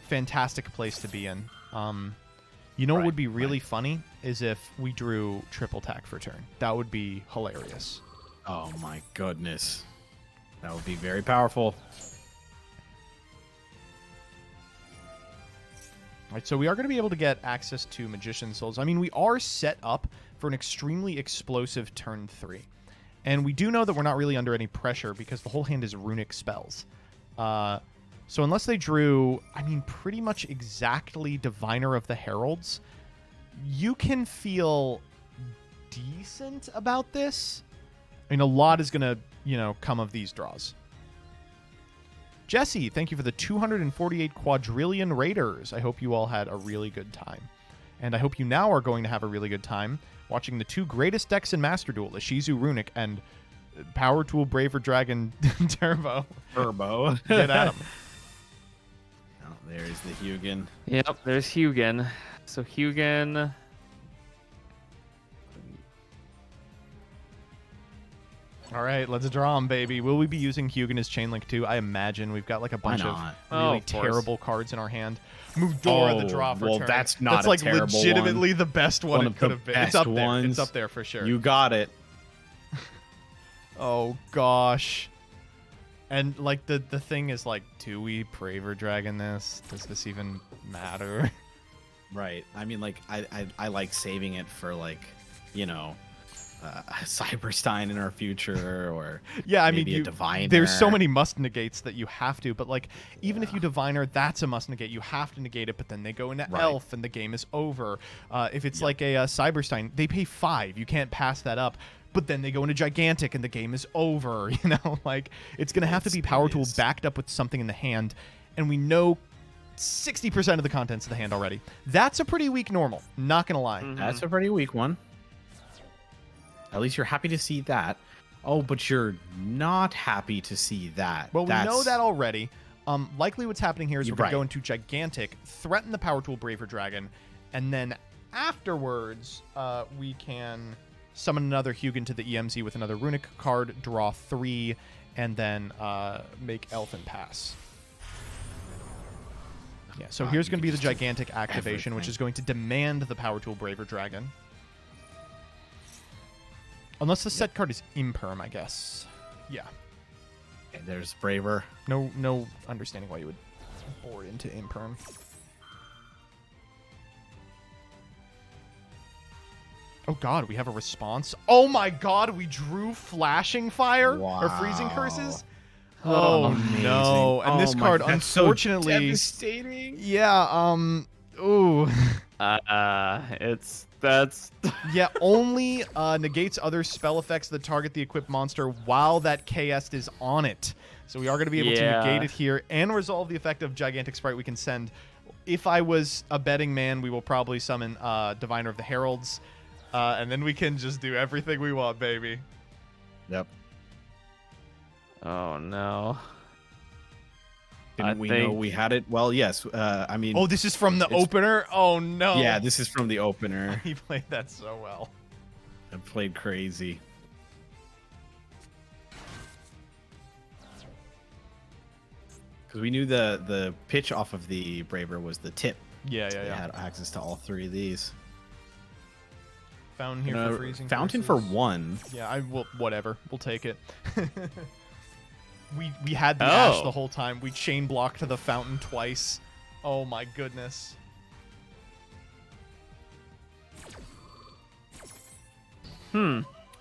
fantastic place to be in. You know what would be really funny is if we drew triple tack for turn. That would be hilarious. oh my goodness, that would be very powerful. Right, so we are going to be able to get access to Magician Souls. I mean, we are set up for an extremely explosive turn 3. And we do know that we're not really under any pressure because the whole hand is runic spells. So unless they drew, pretty much exactly Diviner of the Heralds, you can feel decent about this. A lot is going to, come of these draws. Jesse, thank you for the 248 quadrillion Raiders. I hope you all had a really good time. And I hope you now are going to have a really good time watching the 2 greatest decks in Master Duel, the Shizu Runic and Power Tool Braver Dragon Turbo. Get at him. Oh, there's the Hugin. Yep, there's Hugin. So Hugin... All right, let's draw him, baby. Will we be using Hugin as Chain Link too? I imagine we've got like a bunch of not? really Of course. terrible cards in our hand. Mudora the draw for well, turn. that's not That's a like terrible legitimately the best one One it of could the have been. best It's up there. ones. It's up there for sure. You got it. Oh gosh. And like the thing is like, do we Braver Dragon this? Does this even matter? Right. I mean, like, I like saving it for, like, you know, Cyberstein in our future, or Yeah, I maybe mean, a Diviner. there's so many must negates that you have to, but like, even if you Diviner, that's a must negate. You have to negate it, but then they go into Right. Elf and the game is over. If it's like a Cyberstein, they pay 5. You can't pass that up. But then they go into Gigantic and the game is over. You know, like, it's gonna have to be Power Tool backed up with something in the hand, and we know 60% of the contents of the hand already. That's a pretty weak normal. Not gonna lie. That's a pretty weak one. At least you're happy to see that. Oh, but you're not happy to see that. Well, we know that already. Likely what's happening here is we're going Right. to go into Gigantic, threaten the Power Tool Braver Dragon, and then afterwards we can summon another Hugin to the EMZ with another Runic card, draw 3, and then make Elf and pass. Yeah, so here's going to be the Gigantic activation, which is going to demand the Power Tool Braver Dragon. Unless the set card is Imperm, I guess. Yeah. Okay, there's Braver. No understanding why you would board into Imperm. Oh god, we have a response. Oh my god, we drew Flashing Fire or Freezing Wow. Curses. Oh Amazing. no! And this Oh my- card, that's so unfortunately, devastating. yeah. Ooh. That's Yeah, only negates other spell effects that target the equipped monster while that KS is on it. So we are going to be able to negate it here and resolve the effect of Gigantic Sprite we can send. If I was a betting man, we will probably summon Diviner of the Heralds, and then we can just do everything we want, baby. Yep. Oh no. Didn't we know we had it? Well, yes. I mean. Oh, this is from the it's- opener? Oh, no. Yeah, this is from the opener. He played that so well. I played crazy. Because we knew the pitch off of the Braver was the tip. Yeah. They had access to all 3 of these. Fountain here for freezing. Fountain curses. for 1. Yeah, I will. Whatever. We'll take it. We had the Ash the whole time. We chain blocked the Fountain twice. Oh my goodness.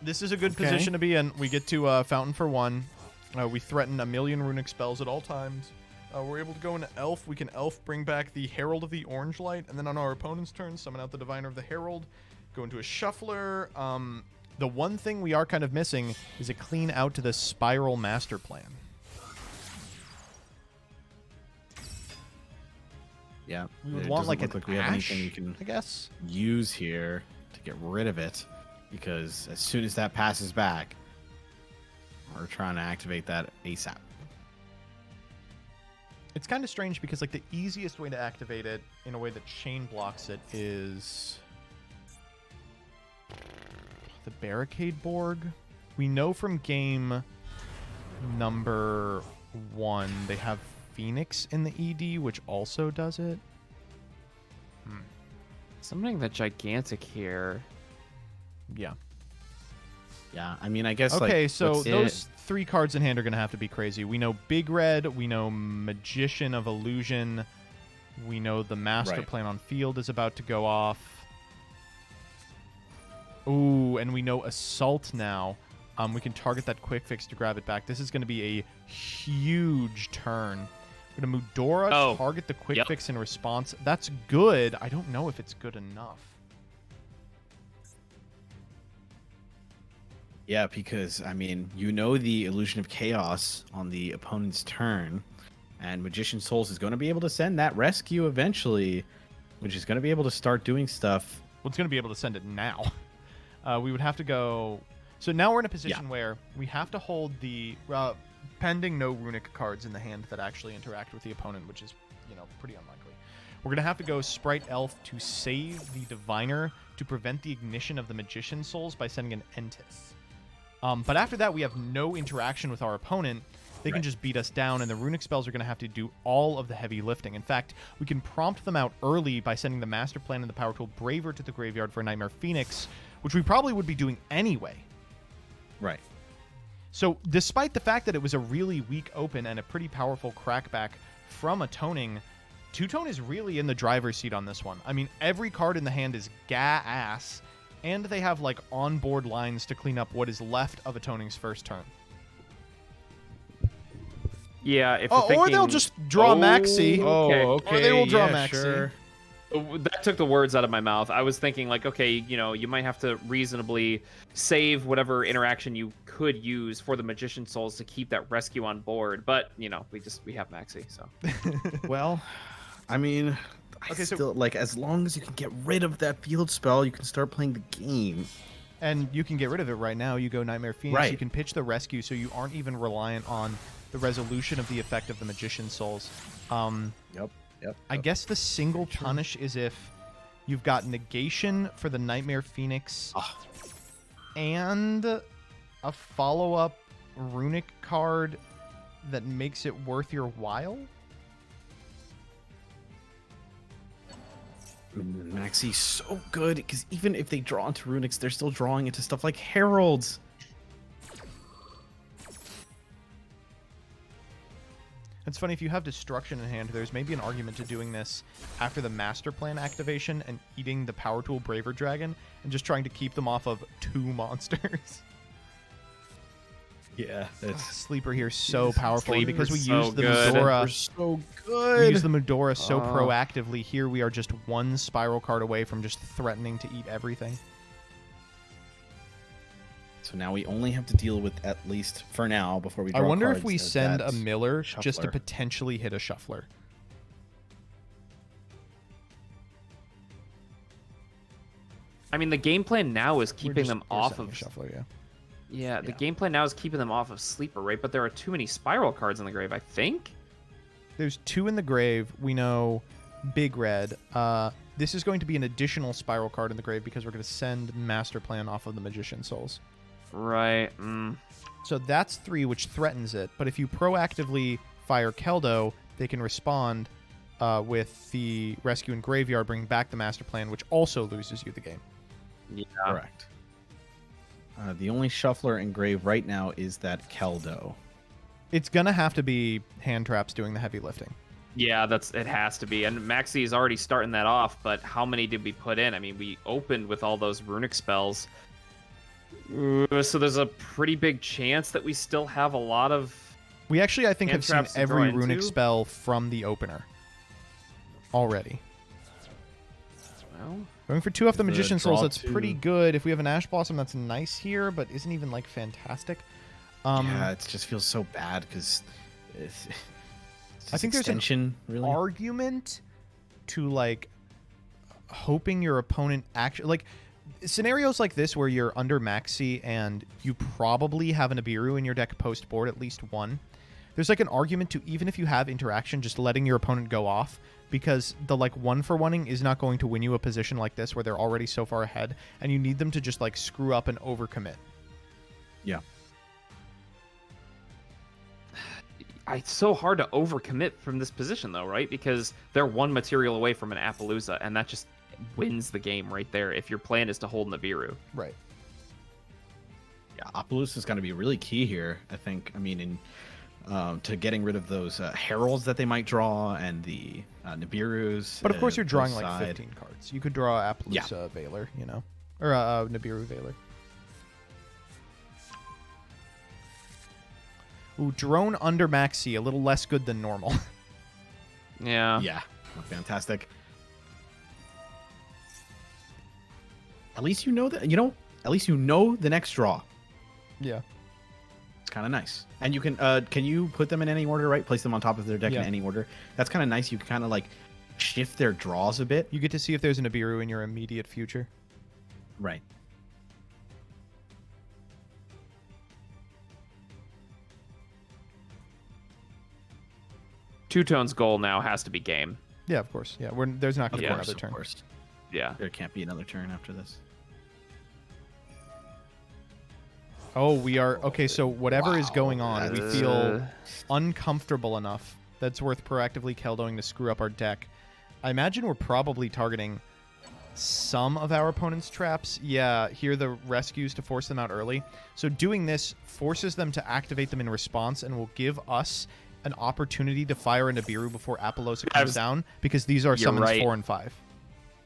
This is a good position to be in. We get to Fountain for 1. We threaten a million runic spells at all times. We're able to go into Elf. We can Elf, bring back the Herald of the Orange Light, and then on our opponent's turn, summon out the Diviner of the Herald, go into a Shuffler. The one thing we are kind of missing is a clean out to the Spiral Master Plan. Yeah. We would it want doesn't like look an like we have Ash, anything we can I guess. use here to get rid of it, because as soon as that passes back, we're trying to activate that ASAP. It's kind of strange because like the easiest way to activate it in a way that chain blocks it is the Barricade Borg. We know from game number 1 they have Phoenix in the ED, which also does it. something that Gigantic here. Yeah. Yeah, I mean, I guess. Okay, like, so what's- those 3 cards in hand are going to have to be crazy. We know Big Red. We know Magician of Illusion. We know the Master Right. Plan on field is about to go off. Ooh, and we know Assault now. We can target that Quick Fix to grab it back. This is going to be a huge turn. We're going to Mudora, target the Quick Fix in response. That's good. I don't know if it's good enough. Yeah, because I mean, you know, the Illusion of Chaos on the opponent's turn, and Magician Souls is going to be able to send that rescue eventually, which is going to be able to start doing stuff. Well, it's going to be able to send it now. We would have to go. So now we're in a position where we have to hold the pending no runic cards in the hand that actually interact with the opponent, which is, you know, pretty unlikely. We're going to have to go Sprite Elf to save the Diviner to prevent the ignition of the Magician Souls by sending an Entis. But after that, we have no interaction with our opponent. They can just beat us down, and the runic spells are going to have to do all of the heavy lifting. In fact, we can prompt them out early by sending the Master Plan and the Power Tool Braver to the graveyard for Nightmare Phoenix, which we probably would be doing anyway. Right. So despite the fact that it was a really weak open and a pretty powerful crackback from Atoning, Two-Tone is really in the driver's seat on this one. I mean, every card in the hand is gas, and they have like on-board lines to clean up what is left of Atoning's first turn. Yeah, if you're Or thinking, they'll just draw Maxi. Okay. Or they will draw Maxi. Sure. That took the words out of my mouth. I was thinking like, okay, you might have to reasonably save whatever interaction you could use for the Magician Souls to keep that rescue on board. But we have Maxi, so. Well, I mean, Okay, so- still like as long as you can get rid of that field spell, you can start playing the game. And you can get rid of it right now. You go Nightmare Phoenix. Right. You can pitch the rescue, so you aren't even reliant on the resolution of the effect of the Magician Souls. Yep. I guess the single punish is if you've got negation for the Nightmare Phoenix and a follow-up runic card that makes it worth your while. Maxi's so good because even if they draw into runics, they're still drawing into stuff like heralds. It's funny, if you have destruction in hand, there's maybe an argument to doing this after the Master Plan activation and eating the Power Tool Braver Dragon and just trying to keep them off of 2 monsters. Yeah, Sleeper here is so powerful Sleeper's because we so use the good. Medora. so We good. use the Medora so proactively. Here we are just 1 spiral card away from just threatening to eat everything. So now we only have to deal with, at least for now, before we draw I wonder if cards, we send a that Miller just to shuffler. potentially hit a Shuffler. I mean, the game plan now is We're keeping just- them we're off sending of a Shuffler, yeah. Yeah, the Yeah. game plan now is keeping them off of Sleeper, right? But there are too many spiral cards in the grave, I think. There's 2 in the grave. We know Big Red. This is going to be an additional spiral card in the grave because we're going to send Master Plan off of the Magician Souls. Right. So that's 3, which threatens it. But if you proactively fire Keldo, they can respond with the Rescue and Graveyard, bringing back the Master Plan, which also loses you the game. Yeah. Correct. The only shuffler in grave right now is that Keldo. It's going to have to be hand traps doing the heavy lifting. Yeah, it has to be. And Maxi is already starting that off, but how many did we put in? I mean, we opened with all those runic spells. So there's a pretty big chance that we still have a lot of... We actually, I think, Hand have seen traps to every draw runic into? spell from the opener already. Well, Going for 2 off the The Magician Souls, draw that's two. pretty good. If we have an Ash Blossom, that's nice here, but isn't even, like, fantastic. Yeah, it just feels so bad because it's I think there's an extension, really. argument to, like, hoping your opponent actually... Like, scenarios like this where you're under Maxi and you probably have an Abiru in your deck post-board, at least 1. There's, like, an argument to, even if you have interaction, just letting your opponent go off, because the, like, 1-for-1ing is not going to win you a position like this where they're already so far ahead, and you need them to just, like, screw up and overcommit. Yeah. it's so hard to overcommit from this position, though, right? Because they're 1 material away from an Appaloosa, and that just wins the game right there if your plan is to hold Nibiru. Right. Yeah, Appaloosa is going to be really key here, I think. I mean, to getting rid of those heralds that they might draw and the Nibirus. But of course, you're drawing like side. 15 cards. You could draw Appaloosa Veiler, you know, or Nibiru Veiler. Ooh, drone under Maxi, a little less good than normal. Yeah. Yeah, fantastic. At least you know that. At least you know the next draw. Yeah. It's kind of nice. And you can you put them in any order, right? Place them on top of their deck Yeah. in any order. That's kind of nice. You can kind of like shift their draws a bit. You get to see if there's an Nibiru in your immediate future. Right. Two-Tone's goal now has to be game. Yeah, of course. Yeah, there's not going to Of be course, another turn. Of course. Yeah. There can't be another turn after this. Oh, we are okay. So whatever is going on, we feel Uh, uncomfortable enough that's worth proactively Keldoing to screw up our deck. I imagine we're probably targeting some of our opponent's traps. Yeah, here the rescues to force them out early. So doing this forces them to activate them in response and will give us an opportunity to fire a Nibiru before Apollosa comes down, because these are summons 4 and 5.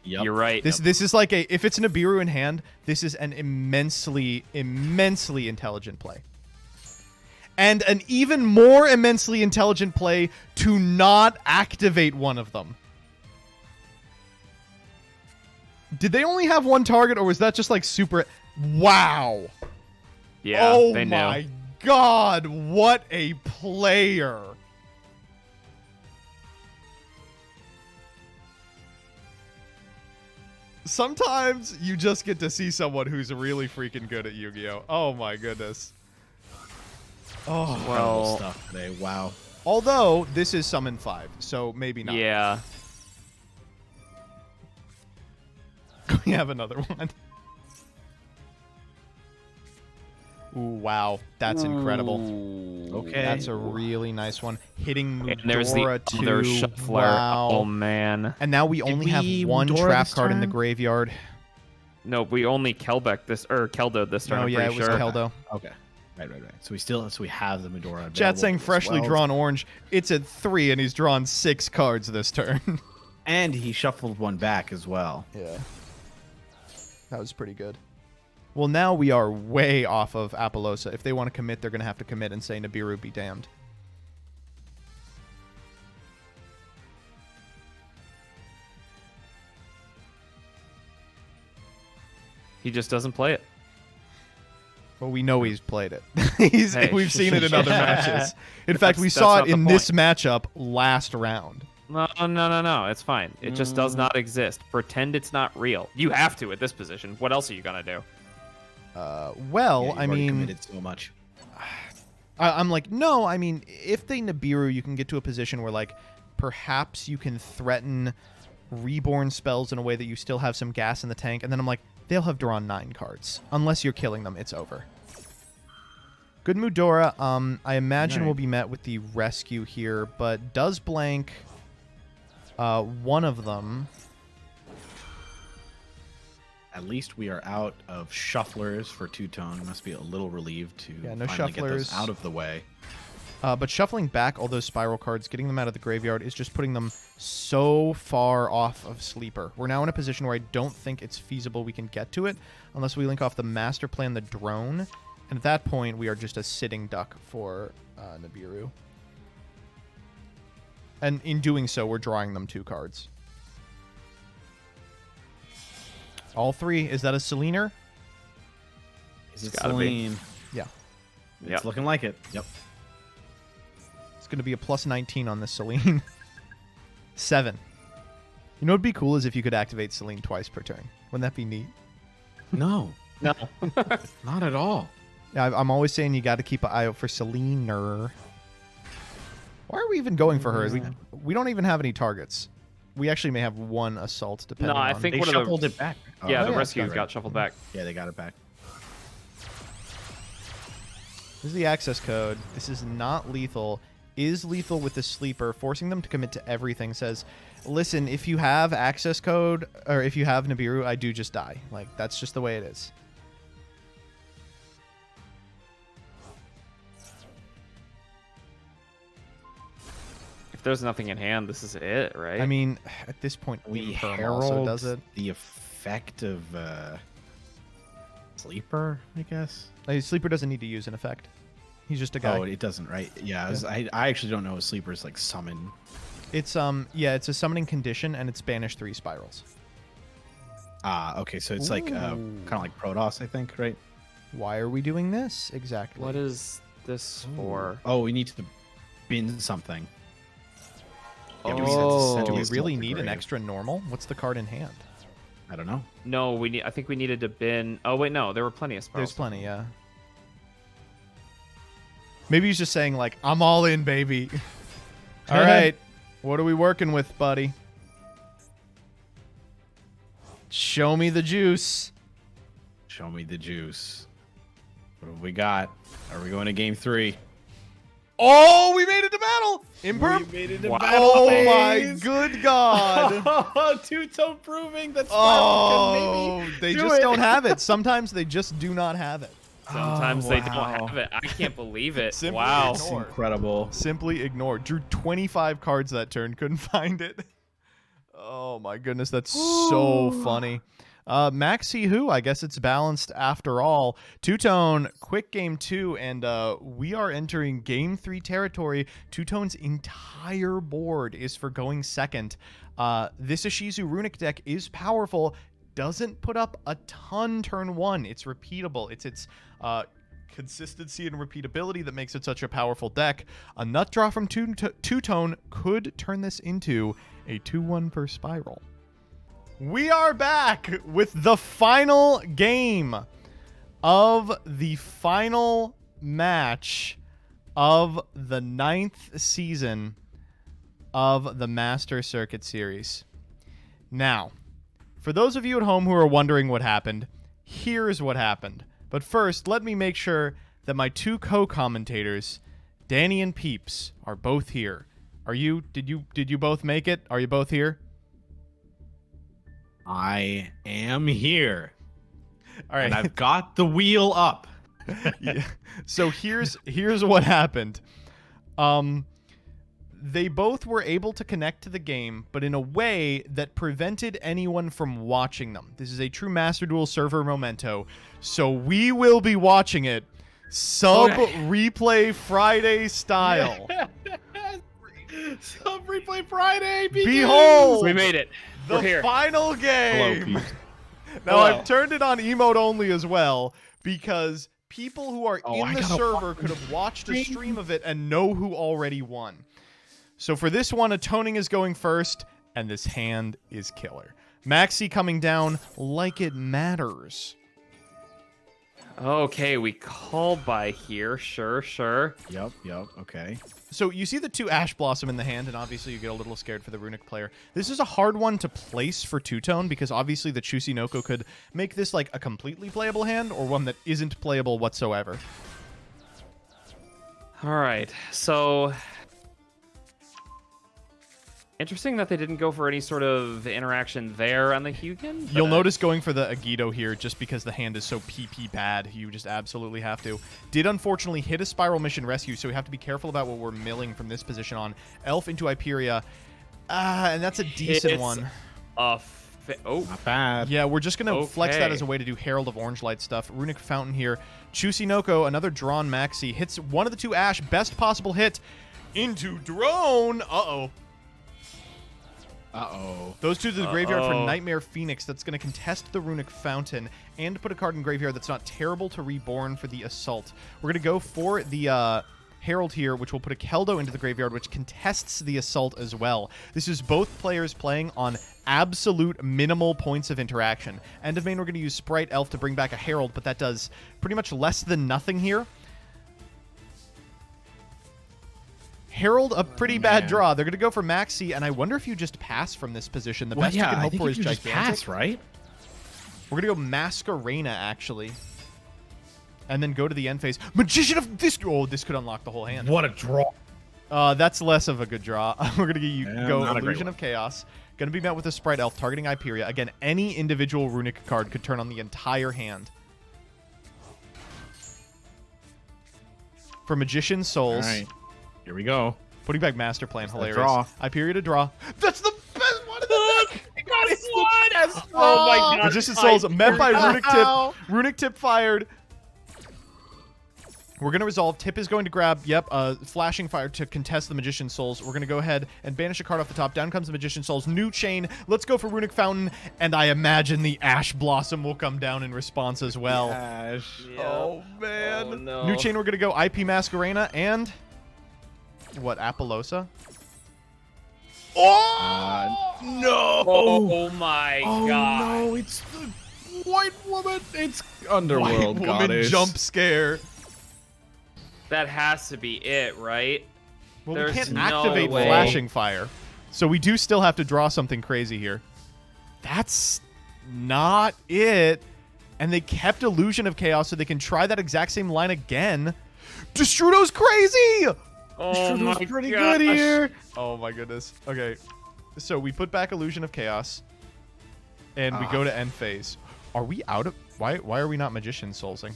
Yep. You're right. This is like if it's Nibiru in hand, this is an immensely intelligent play. And an even more immensely intelligent play to not activate one of them. Did they only have one target, or was that just like super... Wow. Yeah, oh they knew. my god, what a player. Sometimes you just get to see someone who's really freaking good at Yu-Gi-Oh! Oh my goodness. Oh, Incredible Well- stuff today. Wow. although this is summon 5, so maybe not. Yeah. We have another one. Ooh, wow. That's incredible. Ooh. Okay. That's a really nice one. Hitting And there's the Mudora other 2. shuffler. Wow. Oh man. And now we only have we one Mudora trap this card in the turn? graveyard. No, we only Kelbeck this or Keldo this turn. Oh I'm yeah, it pretty was sure. Keldo. Okay. Right. So we have the Medora. Chat available saying as freshly well. drawn orange. It's at 3 and he's drawn 6 cards this turn. And he shuffled one back as well. Yeah. That was pretty good. Well, now we are way off of Apollosa. If they want to commit, they're going to have to commit and say Nibiru be damned. He just doesn't play it. Well, we know he's played it. Hey. We've seen it in other matches. In fact, we That's saw not it in the this matchup last round. No. It's fine. It just does not exist. Pretend it's not real. You have to at this position. What else are you gonna do? Well, Yeah, you've I already mean, committed so much. I'm like, no, I mean, if they Nibiru, you can get to a position where, like, perhaps you can threaten reborn spells in a way that you still have some gas in the tank. And then I'm like, they'll have drawn 9 cards. Unless you're killing them, it's over. Good Mudora. I imagine Right. will be met with the rescue here, but does blank one of them. At least we are out of shufflers for two-tone. Must be a little relieved to Yeah, no finally get those shufflers. out of the way. But shuffling back all those spiral cards, getting them out of the graveyard, is just putting them so far off of Sleeper. We're now in a position where I don't think it's feasible we can get to it unless we link off the Master Plan, the drone. And at that point, we are just a sitting duck for Nibiru. And in doing so, we're drawing them 2 cards. All 3. Is that a Seliner? Is it gotta be. Celine? Yeah. It's Yep. looking like it. Yep. It's going to be a plus 19 on this Celine. 7. You know what would be cool is if you could activate Celine twice per turn. Wouldn't that be neat? No, No. not at all. Yeah, I'm always saying you got to keep an eye out for Seliner. Why are we even going for her? We don't even have any targets. We actually may have one assault depending I on... think They one of the- shuffled it back. Oh, Yeah, the yeah, rescue right. got shuffled back. Yeah, they got it back. This is the access code. This is not lethal. Is lethal with the sleeper, forcing them to commit to everything. Says, listen, if you have access code, or if you have Nibiru, I do just die. Like, that's just the way it is. If there's nothing in hand, this is it, right? I mean, at this point, We Infirm herald also does it. the effect of Sleeper, I guess. Like, sleeper doesn't need to use an effect. He's just a guy. Oh, it doesn't, right? Yeah, I actually don't know if Sleeper's like summon. It's yeah, it's a summoning condition, and it's banish 3 spirals. Ah, okay, so it's like kind of like Protoss, I think, right? Why are we doing this exactly? what is this for? Oh, we need to bin something. Yeah, we Oh. send Do we these to really the need an grave. extra normal? What's the card in hand? I don't know. No, we need. I think we needed to bin. Oh wait, no, there were plenty of spells. There's plenty, yeah. Maybe he's just saying, like, I'm all in, baby. All right. What are we working with, buddy? Show me the juice. Show me the juice. What have we got? Are we going to game 3? Oh, we made it to battle. Imperm. We made it to Wow. battle. Oh my phase. good God. Two-tone proving that Spiral can Oh, maybe they do just it. don't have it. Sometimes they just do not have it. Sometimes they don't wow. have it. I can't believe it. Simply Wow. It's ignore. incredible. Simply ignore. Drew 25 cards that turn. Couldn't find it. Oh my goodness, that's so funny. Maxi who? I guess it's balanced after all. Two-Tone, quick game 2, and we are entering game 3 territory. Two-Tone's entire board is for going second. This Ishizu Runic deck is powerful, doesn't put up a ton turn 1. It's repeatable. It's consistency and repeatability that makes it such a powerful deck. A nut draw from Two-Tone could turn this into a 2-1 per Spiral. We are back with the final game of the final match of the 9th season of the Master Circuit Series. Now, for those of you at home who are wondering what happened, here's what happened. But first, let me make sure that my 2 co-commentators, Danny and Peeps, are both here. Are you? Did you both make it? Are you both here? I am here. All right. And I've got the wheel up. Yeah. So here's what happened. They both were able to connect to the game, but in a way that prevented anyone from watching them. This is a true Master Duel server memento. So we will be watching it sub replay Friday style. Sub Replay Friday. Behold, We made it. the We're here. final game. Hello, Pete. Now Hello. I've turned it on emote only as well because people who are Oh, in I the gotta server could have watched a stream of it and know who already won. So for this one, Atoning is going first, and this hand is killer. Maxi coming down like it matters. Okay, we called by here. Sure. Yep, okay. So you see the 2 Ash Blossom in the hand, and obviously you get a little scared for the Runic player. This is a hard one to place for Two-Tone, because obviously the Chusinoko could make this like a completely playable hand, or one that isn't playable whatsoever. All right. So interesting that they didn't go for any sort of interaction there on the Hugin. You'll notice going for the Agido here just because the hand is so PP bad. You just absolutely have to. Did unfortunately hit a Spiral Mission Rescue, so we have to be careful about what we're milling from this position on. Elf into Hyperia. And that's a decent one. Oh, Not bad. Yeah, we're just going to flex that Okay. as a way to do Herald of Orange Light stuff. Runic Fountain here. Chusinoko, another drawn Maxi. Hits one of the 2 Ash. Best possible hit into Drone. Uh-oh. Uh-oh. Those 2 to the graveyard for Uh-oh. Nightmare Phoenix. That's going to contest the Runic Fountain and put a card in graveyard that's not terrible to Reborn for the Assault. We're going to go for the Herald here, which will put a Keldo into the graveyard, which contests the Assault as well. This is both players playing on absolute minimal points of interaction. End of main, we're going to use Sprite Elf to bring back a Herald, but that does pretty much less than nothing here. Herald, a pretty bad man. draw. They're going to go for Maxi, and I wonder if you just pass from this position. The Well, best yeah, you can I hope think for you is can just gigantic. pass, right? We're going to go Masquerena, actually. And then go to the end phase. Magician of this... Oh, this could unlock the whole hand. What a draw. That's less of a good draw. We're going to go not a great Illusion one. of Chaos. Going to be met with a Sprite Elf targeting Hyperia. Again, any individual Runic card could turn on the entire hand. For Magician's Souls... All right. Here we go. Putting back Master Plan, There's that hilarious. draw. Hyperia to draw. That's the best one in the deck! Oh my god. Magician's Souls met by Runic Tip. Runic Tip fired. We're going to resolve. Tip is going to grab, Flashing Fire to contest the Magician's Souls. We're going to go ahead and banish a card off the top. Down comes the Magician's Souls. New chain. Let's go for Runic Fountain. And I imagine the Ash Blossom will come down in response as well. Ash. Oh, man. Oh, no. New chain, we're going to go IP Masquerena and... What, Apollosa? Oh! No. Oh my Oh god. no, it's the White Woman. It's Underworld White Woman Goddess. jump scare. That has to be it, right? Well, There's we can't no activate way. Flashing Fire. So we do still have to draw something crazy here. That's not it. And they kept Illusion of Chaos so they can try that exact same line again. Destrudo's crazy! Oh my pretty gosh. good here. Oh my goodness. Okay. So we put back Illusion of Chaos. And we go to end phase. Are we out of... Why are we not Magician Soulsing?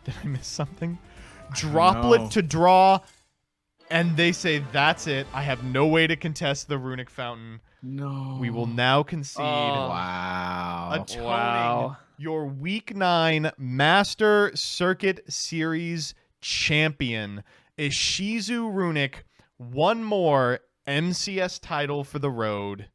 Did I miss something? Droplet to draw. And they say, that's it. I have no way to contest the Runic Fountain. No. We will now concede. Wow. Atoning Wow. your Week 9 Master Circuit Series champion, Ishizu Runic. One more MCS title for the road.